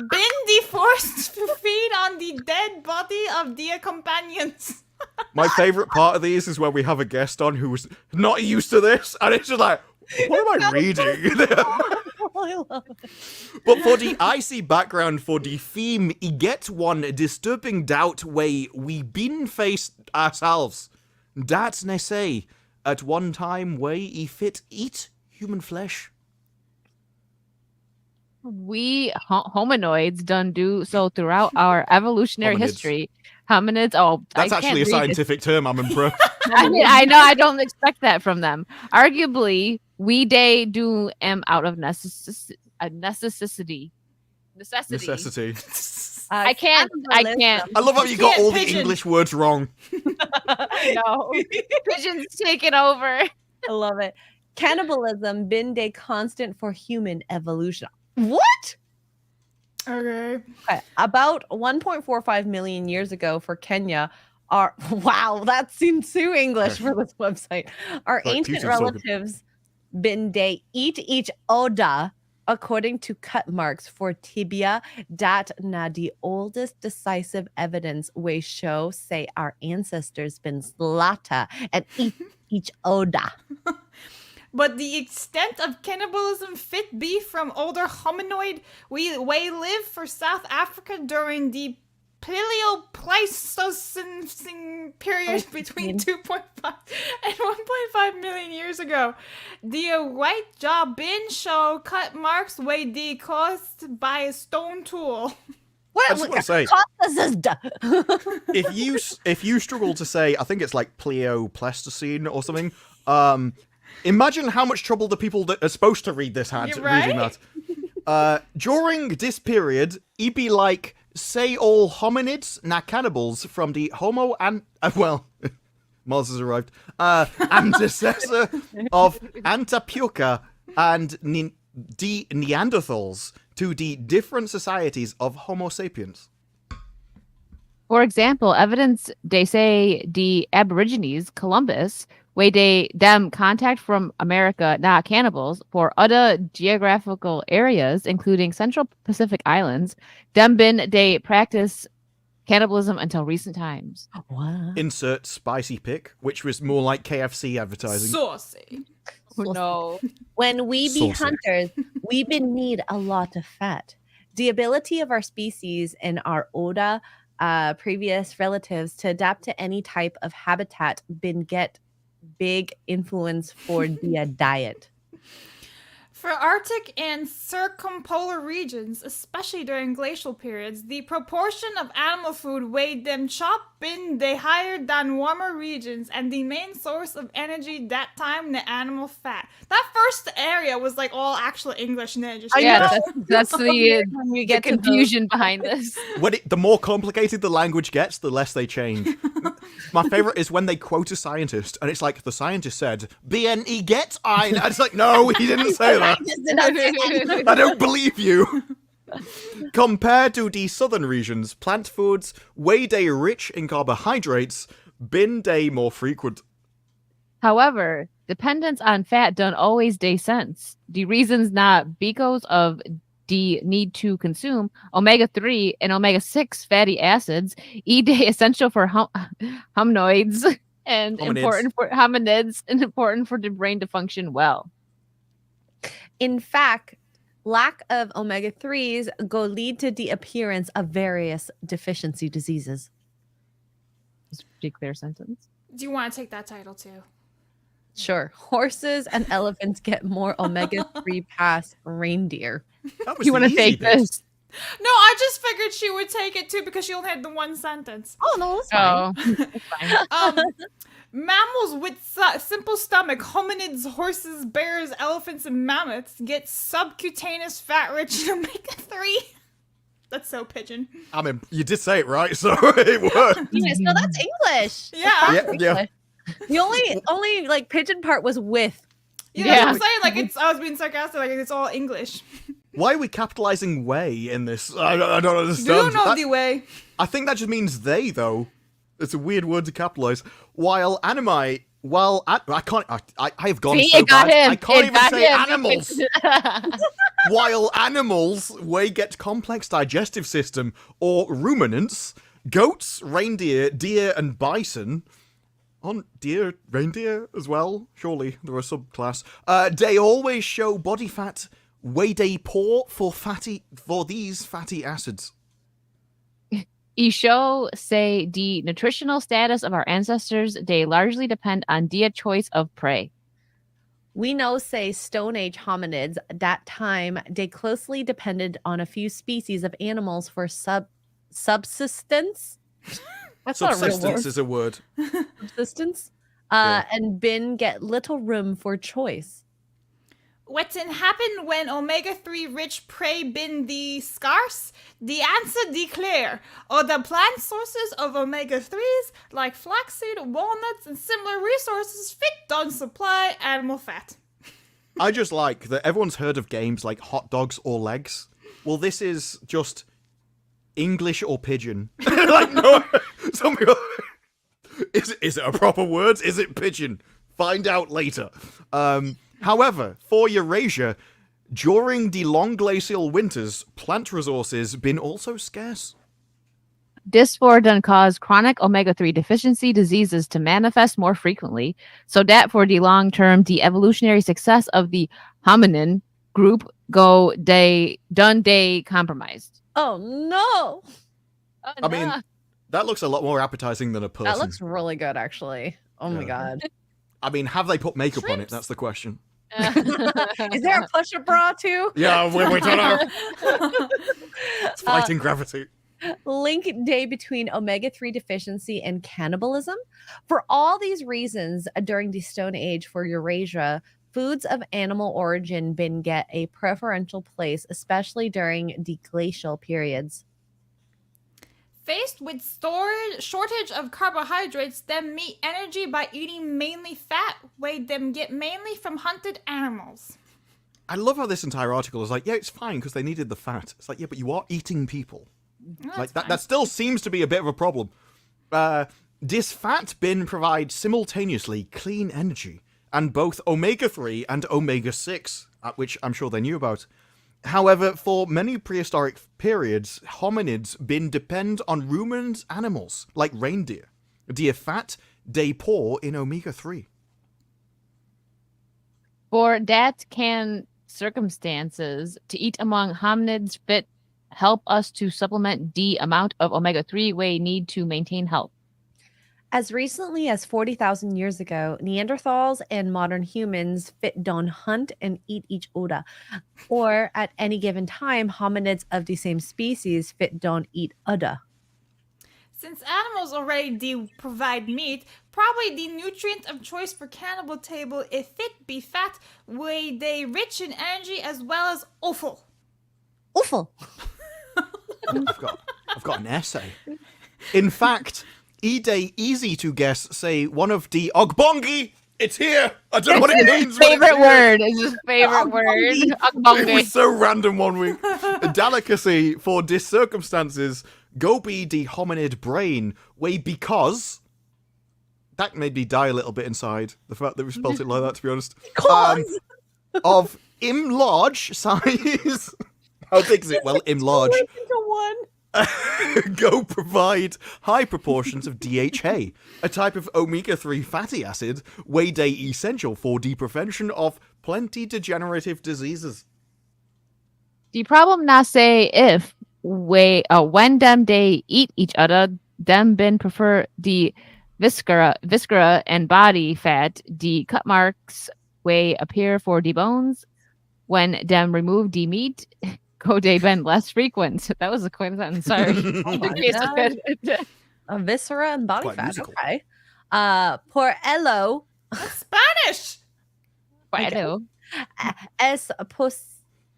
been the forced to feed on the dead body of their companions. My favourite part of these is when we have a guest on who was not used to this, and it's just like, what am I reading? I love it. But for the icy background for the theme, he gets one disturbing doubt way we been faced ourselves. That's ne say, at one time way he fit eat human flesh. We hominoids done do so throughout our evolutionary Hominids. history. Hominids. Oh, That's I actually a can't read this. scientific term, I'm impressed. I know. I don't expect that from them. Arguably, We day do am out of necessity. Necessity. I can't. I love how you got all the English words wrong. No. Pigeon's taking over. I love it. Cannibalism been a constant for human evolution. What? Okay. Okay. About 1.45 million years ago for Kenya, wow, that seems too English for this website. Our Like, ancient teach us something. relatives been they eat each oda according to cut marks for tibia that na the oldest decisive evidence we show say our ancestors been slaughter and eat each oda. But the extent of cannibalism fit beef from older hominoid we live for South Africa during the Paleoplistocene period between 2.5 and 1.5 million years ago. The white jaw bin show cut marks way the caused by a stone tool. What? I just want to say, if you struggle to say, I think it's like Pleistocene or something. Imagine how much trouble the people that are supposed to read this had You're reading right. that. During this period, it be like, say all hominids, na cannibals from the Homo and Mars has arrived. Antecessor of Antapeuca and the Neanderthals to the different societies of Homo sapiens. For example, evidence they say the Aborigines, Columbus, where they them contact from America, not cannibals, for other geographical areas, including Central Pacific Islands, them been they practice cannibalism until recent times. Wow. Insert spicy pick, which was more like KFC advertising. Saucy. Oh, no. When we be Saucy. hunters, we been need a lot of fat. The ability of our species and our Oda previous relatives to adapt to any type of habitat been get big influence for the diet. For Arctic and circumpolar regions, especially during glacial periods, the proportion of animal food weighed them chop in the higher than warmer regions, and the main source of energy that time the animal fat. That first area was like all actual English, and then it just That's the When we the get to those- confusion behind this. The more complicated the language gets, the less they change. My favorite is when they quote a scientist, and it's like, the scientist said, BNE get ein. And it's like, no, he didn't say that. I don't believe you. Compared to the southern regions, plant foods, way they rich in carbohydrates, been they more frequent. However, dependence on fat don't always make sense. The reasons not because of the need to consume omega-3 and omega-6 fatty acids, essential for hominoids and important for hominids and important for the brain to function well. In fact, lack of omega-3s go lead to the appearance of various deficiency diseases. It's a pretty clear sentence. Do you want to take that title too? Sure. Horses and elephants get more omega-3 past reindeer. That was You the want to easy take bit. this? No, I just figured she would take it too because she only had the one sentence. Oh, no, that's fine. Oh, that's fine. Mammals with simple stomach, hominids, horses, bears, elephants, and mammoths get subcutaneous fat-rich omega-3. That's so Pigeon. I mean, you did say it right, so it worked. Yes, no, that's English. Yeah. Yeah. The only like Pigeon part was with. You know what I'm Yeah. saying? Like, I was being sarcastic. Like, it's all English. Why are we capitalizing way in this? I don't Do understand. you know That- the way? I think that just means they, though. It's a weird word to capitalize. While I can't. I have gone See, so it got bad. him. I can't It even got say him. animals. While animals get complex digestive system or ruminants, goats, reindeer, deer, and bison. On deer, reindeer as well. Surely they're a subclass. They always show body fat way they poor for these fatty acids. Show say the nutritional status of our ancestors, they largely depend on their choice of prey. We know, say, Stone Age hominids, that time they closely depended on a few species of animals for subsistence. That's not a real Subsistence word. is a word. Subsistence. Yeah. And bin get little room for choice. What's happened when omega-3 rich prey been the scarce? The answer declare. Or the plant sources of omega-3s, like flaxseed, walnuts, and similar resources fit on supply animal fat. I just like that everyone's heard of games like Hot Dogs or Legs. Well, this is just English or Pigeon. Like, no, some people... Is it a proper word? Is it Pigeon? Find out later. However, for Eurasia, during the long glacial winters, plant resources been also scarce. Disparu done cause chronic omega-3 deficiency diseases to manifest more frequently, so that for the long-term, the evolutionary success of the hominin group done compromised. Oh no! Oh, I mean, that looks a lot more appetizing than a person. That looks really good, actually. Oh my god. I mean, have they put makeup on it? That's the question. Is there a push-up bra too? Yeah, we don't know. It's fighting gravity. Link day between omega-3 deficiency and cannibalism. For all these reasons, during the Stone Age for Eurasia, foods of animal origin been get a preferential place, especially during the glacial periods. Faced with shortage of carbohydrates, them meet energy by eating mainly fat, where them get mainly from hunted animals. I love how this entire article is like, yeah, it's fine because they needed the fat. It's like, yeah, but you are eating people. No, Like that's that still seems to be a bit of a problem. This fat bin provides simultaneously clean energy and both omega-3 and omega-6, which I'm sure they knew about. However, for many prehistoric periods, hominids been depend on ruminant animals like reindeer. Deer fat, they poor in omega-3. For that can circumstances to eat among hominids fit help us to supplement the amount of omega-3 we need to maintain health. As recently as 40,000 years ago, Neanderthals and modern humans fit don't hunt and eat each other. Or at any given time, hominids of the same species fit don't eat other. Since animals already do provide meat, probably the nutrient of choice for cannibal table if fit be fat, way they rich in energy as well as offal. Awful. I've got an essay. In fact, easy to guess, say one of the Ogbongi. It's here. I don't know what it means. Favorite word. It's his favorite word. It Akbonge. was so random one week. A delicacy for dis circumstances. Go be the hominid brain. Way because that made me die a little bit inside. The fact that we spelt it like that, to be honest. Of large size. How big is it? Well, large. Go provide high proportions of DHA, a type of omega-3 fatty acid, way they essential for the prevention of plenty degenerative diseases. The problem not say if when them they eat each other, them bin prefer the viscera and body fat, the cut marks way appear for the bones. When them remove the meat, go they been less frequent. That was a quick sentence. Sorry. A viscera and body Quite fat. musical. Okay. Por ello Spanish! Bueno. es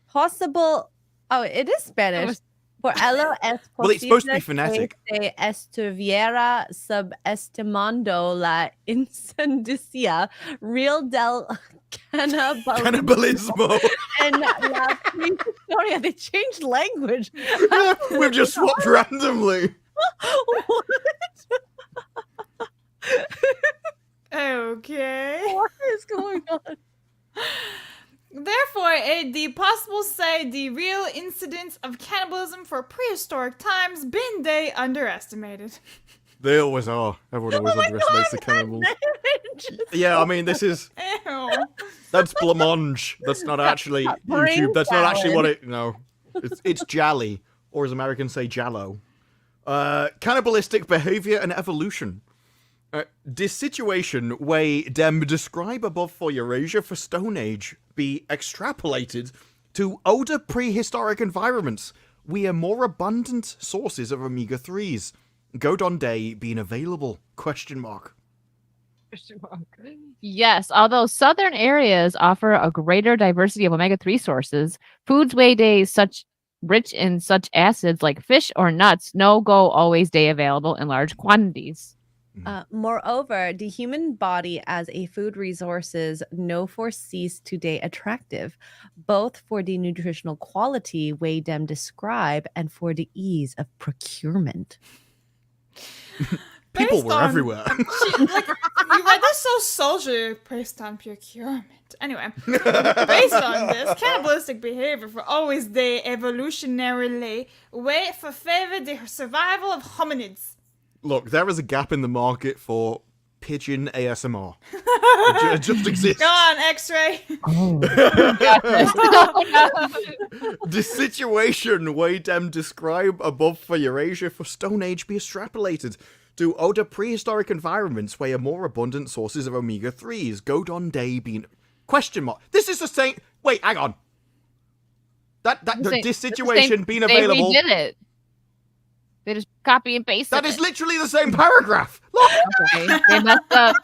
possible. Oh, it is Spanish. Por ello es posible Well, it's supposed to be phonetic. que se estuviera subestimando la incidencia real del Cannibalismo. and la prehistoria. They changed language. We've just swapped randomly. What? Okay. What is going on? Therefore, the possible say the real incidence of cannibalism for prehistoric times been they underestimated. They always are. Everyone always underestimates the cannibals. Yeah, I mean, this is... Ew. That's blancmange. That's not actually Brain YouTube. That's not actually what salad. it... No. It's jally. Or as Americans say, jallo. Cannibalistic behavior and evolution. This situation where them describe above for Eurasia for Stone Age be extrapolated to older prehistoric environments where more abundant sources of omega-3s. Godon Day being available? Question mark. Yes, although southern areas offer a greater diversity of omega-3 sources, foods way days such rich in such acids like fish or nuts no go always day available in large quantities. Moreover, the human body as a food resources no foresees today attractive, both for the nutritional quality way them describe and for the ease of procurement. People Based were on- everywhere. You read this so soldier based on procurement. Anyway, based on this, cannibalistic behavior for always they evolutionarily wait for favor the survival of hominids. Look, there is a gap in the market for pigeon ASMR. It just exists. Go on, Xray. The situation way them describe above for Eurasia for Stone Age be extrapolated to other prehistoric environments where more abundant sources of omega-3s go on day being... Question mark. This is the same... Wait, hang on. This situation being available... They redid it. They just copy and paste That it. is literally the same paragraph. Look, Okay, they messed up.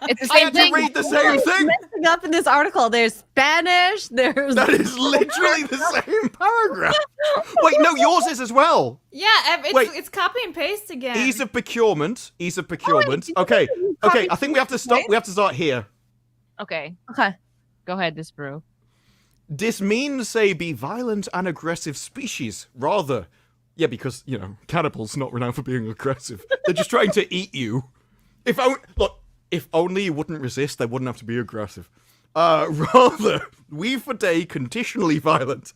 It's the I same had thing. to read the same thing. Messing up in this article. There's Spanish. There's That is literally the same paragraph. Wait, no, yours is as well. Yeah, Wait. it's copy and paste again. Ease of procurement. Okay, I think we have to stop. We have to start here. Okay, okay. go ahead, Disparu. This means they be violent and aggressive species, rather. Yeah, because, you know, cannibals not renowned for being aggressive. They're just trying to eat you. If only you wouldn't resist, they wouldn't have to be aggressive. Rather, we for day conditionally violent.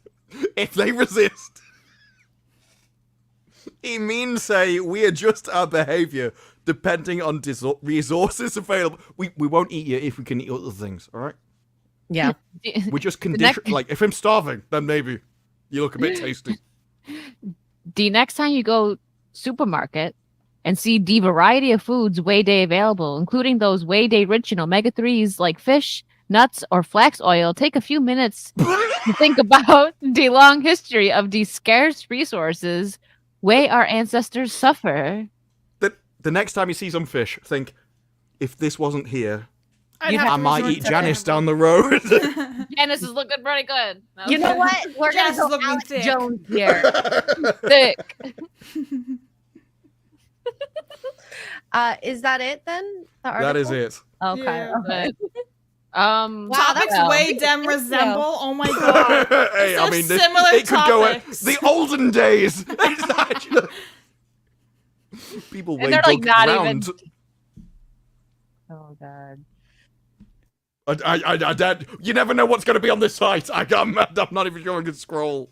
If they resist, it means, say, we adjust our behavior depending on resources available. We won't eat you if we can eat other things, alright? Yeah. We just condition, like, if I'm starving, then maybe you look a bit tasty. The next time you go supermarket and see the variety of foods way day available, including those way day rich in omega-3s like fish, nuts, or flax oil, take a few minutes to think about the long history of these scarce resources way our ancestors suffer. The next time you see some fish, think, if this wasn't here, I'd have I to might resort eat to Janice cannibal. down the road. Janice is looking pretty good. You know what? We're Janice gonna is go looking Alex thick. Jones here. Thick. Is that it then? The That is article? it. Okay. Yeah. okay. Wow, Topics that was- way them resemble. Oh my god. Hey, I So mean, similar it could go at topics. the olden days. It's actually... People And way they're, like, dug not round. Oh god. Dad, you never know what's going to be on this site. I'm not even sure I can scroll.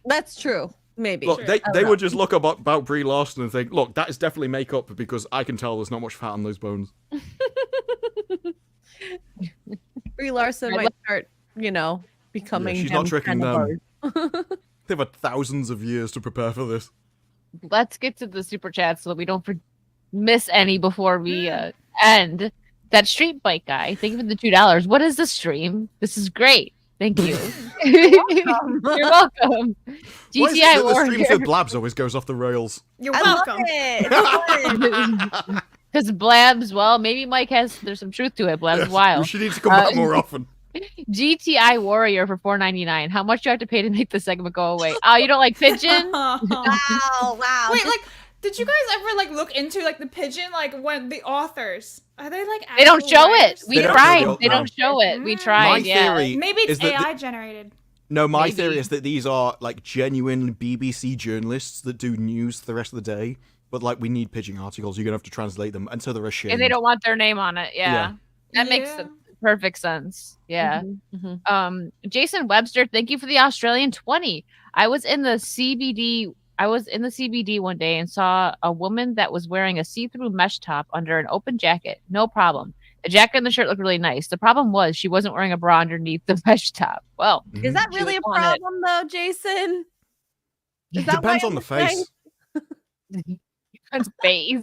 That's true. Maybe. Look, I don't they know. would just look about Brie Larson and think, look, that is definitely makeup because I can tell there's not much fat on those bones. Brie Larson I might start, becoming. Yeah, she's not them tricking cannibals. They've had thousands of years to prepare for this. Let's get to the super chat so that we don't miss any before we end. That street bike guy, thank you for the $2. What is the stream? This is great. Thank you. welcome. You're welcome. Why is it GTI that the streams Warrior. with Blabs always goes off the rails? You're I welcome. love it. It's fun. Because Blabs, well, maybe Mike there's some truth to it. Blabs Yes, wild. we should need to come back more often. GTI Warrior for $4.99. How much do you have to pay to make the segment go away? Oh, you don't like Pigeon? Wow. Wait, did you guys ever look into the Pigeon when the authors are they They don't actual show it. writers? We They don't tried. show They it, don't show it. We tried. My yeah. theory Maybe it's is that AI generated. No, my Maybe. theory is that these are genuine BBC journalists that do news the rest of the day. But we need Pigeon articles. You're gonna have to translate them, and so they're ashamed. And they don't want their name on it. Yeah. Yeah. That makes Yeah. perfect sense. Yeah. Mhm, mhm. Jason Webster, thank you for the Australian 20. I was in the CBD one day and saw a woman that was wearing a see-through mesh top under an open jacket. No problem. The jacket and the shirt looked really nice. The problem was she wasn't wearing a bra underneath the mesh top. Well, Is that She really a was on it. problem, though, Jason? Is that Depends why on the I'm saying- face. that's face.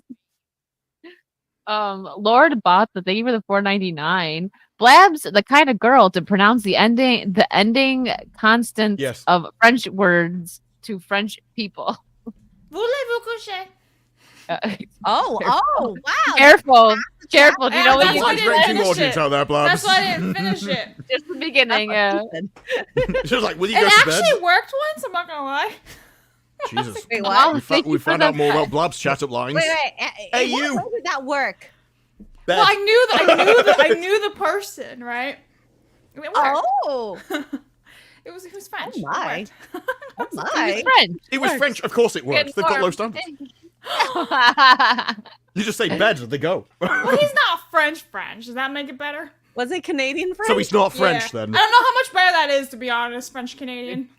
Lord bought the thank you for the $4.99. Blab's the kind of girl to pronounce the ending constant Yes. of French words to French people. Voulez-vous coucher? Oh, wow. Careful. Careful. Do you know what That's you why I did? didn't Drinking finish audience it. out there, Blabs. That's why I didn't finish it. Just the beginning. She was like, will you It go to bed? actually worked once, I'm not gonna lie. Jesus. Wait, what? We found out more about Blab's chat-up lines. Wait. Hey, what you. way did that work? Bed. Well, I knew the person, right? It worked. Oh. It was French. Oh my. It worked. Oh It was my. French. It was French. Of course it worked. Good They've got low form. standards. You just say bed, they go. Well, he's not French. Does that make it better? Was it Canadian French? So he's not French Yeah. then. I don't know how much better that is, to be honest. French Canadian.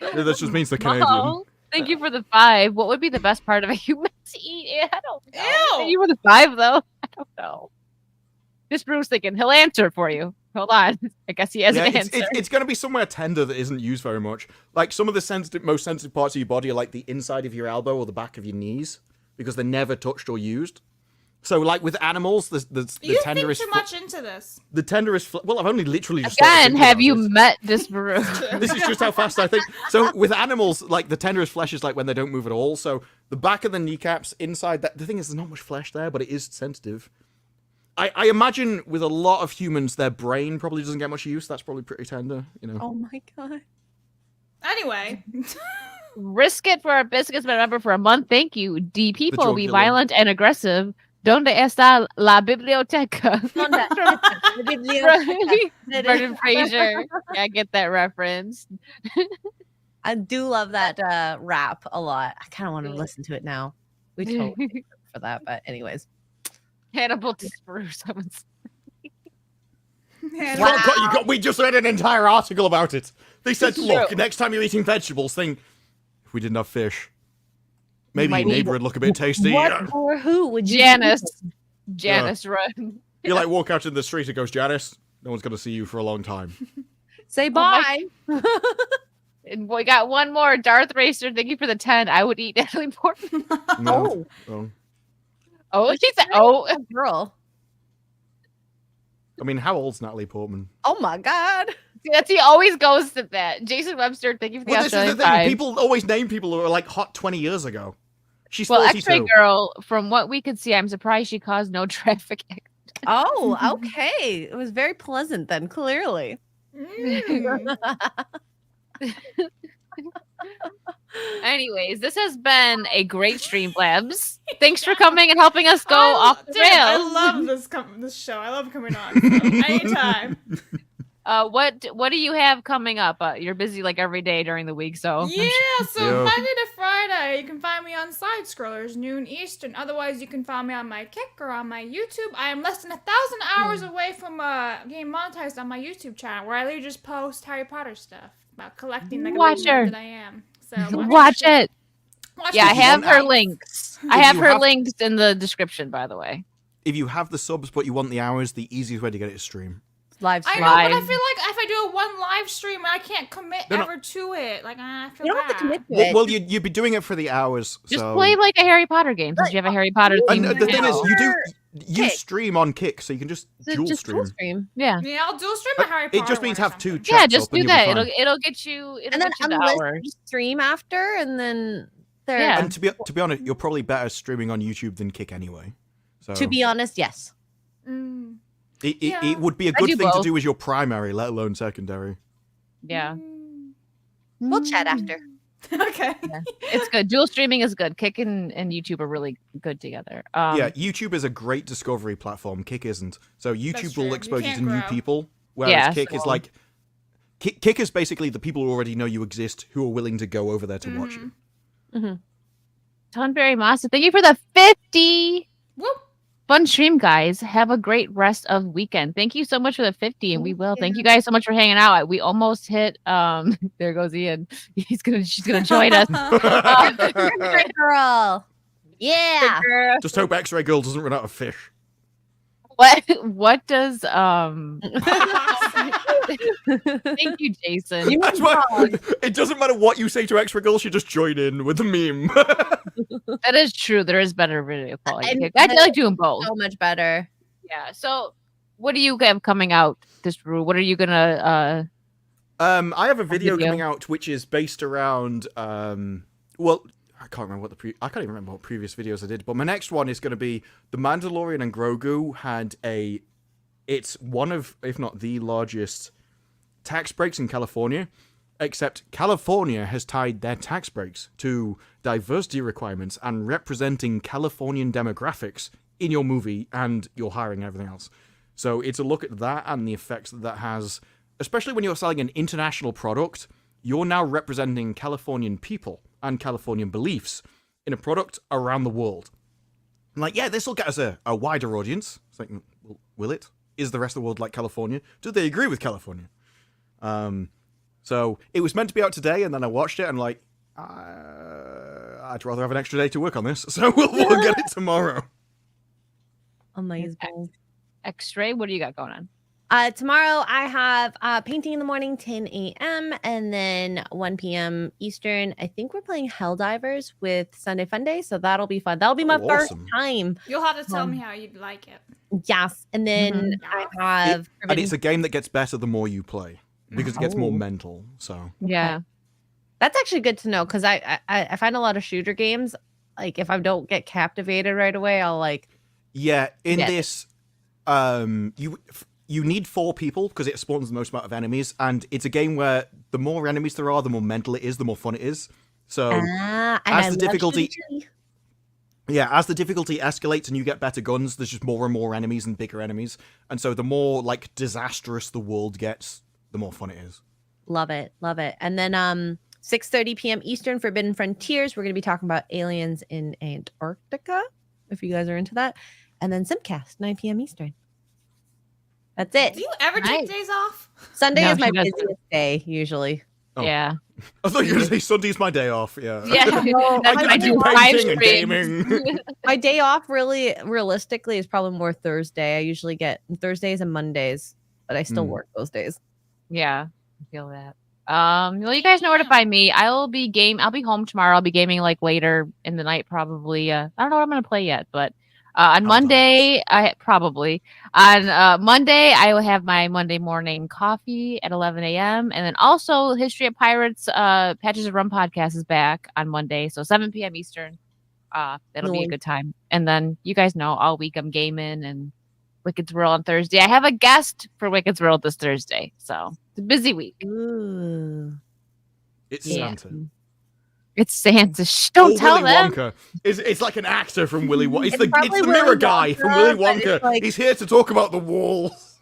That just means they're Canadian. Oh, thank you for the 5. What would be the best part of a human to eat? I don't know. Ew. You were the 5 though. I don't know. This Bruce thinking he'll answer for you. Hold on. I guess he has Yeah, an it's answer. going to be somewhere tender that isn't used very much. Like some of the most sensitive parts of your body are like the inside of your elbow or the back of your knees because they're never touched or used. So like with animals, the You tenderest think too much into this. the tenderest. Well, I've only literally just started Again, thinking have about you this. met Disparu? This is just how fast I think. So with animals, like the tenderest flesh is like when they don't move at all. So the back of the kneecaps, inside that, the thing is, there's not much flesh there, but it is sensitive. I imagine with a lot of humans, their brain probably doesn't get much use. That's probably pretty tender, you know. Oh my god. Anyway. Risk it for our biscuits member for a month. Thank you. D people drug be dealer. violent and aggressive. Donde está la biblioteca? Brendan Fraser. Yeah, I get that reference. I do love that rap a lot. I kind of want to listen to it now. We totally paid for that, but anyways. Hannibal Disparu summons. We just read an entire article about it. They said, It's look, true. next time you're eating vegetables, think, if we didn't have fish, maybe might your neighbor would look a bit tasty. What or who would you Janice run. You like walk out in the street and goes, Janice, no one's going to see you for a long time. say Oh my- bye? And we got one more. Darth Racer, thank you for the 10. I would eat Natalie Portman. No. Oh. Oh, she said, oh. Girl. I mean, how old's Natalie Portman? Oh my god. See, that's he always goes to that. Jason Webster, thank you for the Well, this is the Australian thing. 5. People always name people who are like hot 20 years ago. She's Well, 42. Xray girl, from what we could see, I'm surprised she caused no traffic. Oh, okay. It was very pleasant then, clearly. Mm. Anyways, this has been a great stream, Blabs. Thanks for coming and helping us go off the Dude, rails. I love this show. I love coming on. So, anytime. What do you have coming up? You're busy like every day during the week, so Yeah, so Yeah. Monday to Friday, you can find me on Side Scrollers, noon Eastern. Otherwise, you can find me on my Kick or on my YouTube. I am less than 1,000 hours away from getting monetized on my YouTube channel, where I literally just post Harry Potter stuff about collecting like Watch a little her. nerd that I am. So watch it. Watch Yeah, I it. have her want- links. I have you her have- links in the description, by the way. If you have the subs but you want the hours, the easiest way to get it is stream. Live I stream. know, but I Live. feel like if I do a one live stream, I can't commit No, no. ever to it. Like, I feel You don't have to bad. commit to Well, it. well you'd be doing it for the hours. Just so... play like a Harry Potter game since you have a Harry Potter And theme. the thing is, channel. you Kick. stream on Kick, so you can just dual Just stream. dual stream. Yeah. Yeah, I'll dual stream a Harry Potter. It just means one or have two something. chats Yeah, just up and do you'll be that. fine. It'll get you And then the unless hours. you stream after, and then there. Yeah. And to be honest, you're probably better streaming on YouTube than Kick anyway. So To be honest, yes. Mm. it Yeah. would be a I good do thing to both. do as your primary, let alone secondary. Yeah. We'll chat after. Okay. It's good. Dual streaming is good. Kick and YouTube are really good together. Yeah, YouTube is a great discovery platform. Kick isn't. So YouTube true. will You expose you can't to new grow. people, whereas Yeah, Kick is so- like Kick is basically the people who already know you exist who are willing to go over there to watch you. Tonberry Masa, thank you for the 50. Whoop. Fun stream, guys. Have a great rest of weekend. Thank you so much for the 50, and we will. Thank you guys so much for hanging out. We almost hit. There goes Ian. She's gonna join us. Good girl. Yeah. Just hope Xray Girl doesn't run out of fish. What does Thank you, Jason. That's why it doesn't matter what you say to Xray Girl, she just join in with a meme. That is true. There is better video quality. And I like doing both. So much better. Yeah. So, what do you have coming out this Rue? What are you gonna? I have a video video. coming out which is based around well, I can't remember I can't even remember what previous videos I did. But my next one is going to be The Mandalorian and Grogu had it's one of, if not the largest tax breaks in California. Except California has tied their tax breaks to diversity requirements and representing Californian demographics in your movie and your hiring and everything else. So it's a look at that and the effects that has, especially when you're selling an international product. You're now representing Californian people and Californian beliefs in a product around the world. I'm like, yeah, this will get us a wider audience. It's like, will it? Is the rest of the world like California? Do they agree with California? So it was meant to be out today, and then I watched it, and like, I'd rather have an extra day to work on this, so we'll get it tomorrow. Amazing. Xray, what do you got going on? Tomorrow I have painting in the morning, 10 a.m. and then 1 p.m. Eastern. I think we're playing Helldivers with Sunday Funday, so that'll be fun. That'll be my first time. You'll have to tell me how you'd like it. Yes, and then I have. And it's a game that gets better the more you play because it gets more mental. So yeah, that's actually good to know because I find a lot of shooter games, like if I don't get captivated right away, I'll like. Yeah, in this, you need 4 people because it spawns the most amount of enemies, and it's a game where the more enemies there are, the more mental it is, the more fun it is. So as the difficulty, as the difficulty escalates and you get better guns, there's just more and more enemies and bigger enemies, and so the more like disastrous the world gets, the more fun it is. Love it, love it. And then 6:30 p.m. Eastern, Forbidden Frontiers. We're gonna be talking about aliens in Antarctica, if you guys are into that. And then Simcast, 9 p.m. Eastern. That's it. Do you ever take days off? Sunday No, is my she doesn't. busiest day, usually. Oh. Yeah. I thought you were going to say Sunday's my day off. Yeah. Yeah. That's I my do live painting and streams. gaming. My day off really, realistically, is probably more Thursday. I usually get Thursdays and Mondays, but I still work those days. Yeah, I feel that. Well, you guys know where to find me. I'll be home tomorrow. I'll be gaming like later in the night, probably. I don't know what I'm gonna play yet, but on Monday, I will have my Monday morning coffee at 11 a.m. And then also History of Pirates, Patches of Rum podcast is back on Monday, so 7 p.m. Eastern. That'll be a good time. And then you guys know all week I'm gaming and Wicked's World on Thursday. I have a guest for Wicked's World this Thursday, so it's a busy week. Ooh. It's Santa. It's Santa. Shh, don't tell Willy them. Wonka. It's like an actor from Willy Wonka. It's the probably mirror Willy guy Wonka, from Willy but it's Wonka. like- He's here to talk about the walls.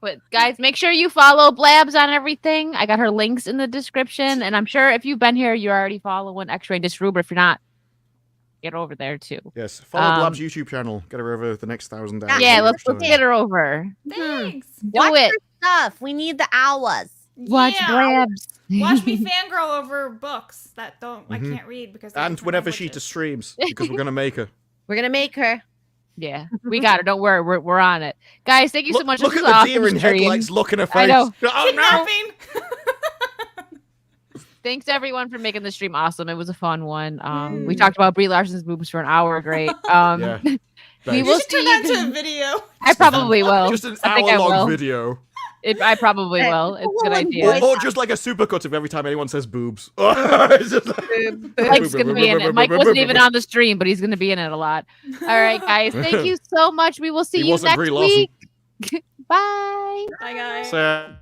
But guys, make sure you follow Blabs on everything. I got her links in the description, and I'm sure if you've been here, you're already following Xray and Disparu. But if you're not, get over there too. Yes, follow Blab's YouTube channel. Get her over the next 1,000 hours. Yeah, let's get her over. Thanks. Do Watch it. her stuff. We need the hours. Watch Blabs. Watch me fangirl over books that I can't read because they're And different whenever she languages. streams, because we're gonna make her. We're gonna make her. Yeah, we got her. Don't worry, we're on it, guys. Thank you so much. Look This at was the awesome deer in stream. headlights. Look in her face. I know. Oh no! Kidnapping. Thanks everyone for making the stream awesome. It was a fun one. We talked about Brie Larson's boobs for an hour. Great. Yeah. We You will should turn see. that into a video. I probably will. Just an I think I will. hour-long video. I probably will. It's a good idea. Or just like a supercut of every time anyone says boobs. It's just Mike's gonna be in it. Mike wasn't even on the stream, but he's gonna be in it a lot. All right, guys. Thank you so much. We will see He you wasn't next Brie Larson. week. Bye. Bye guys. So-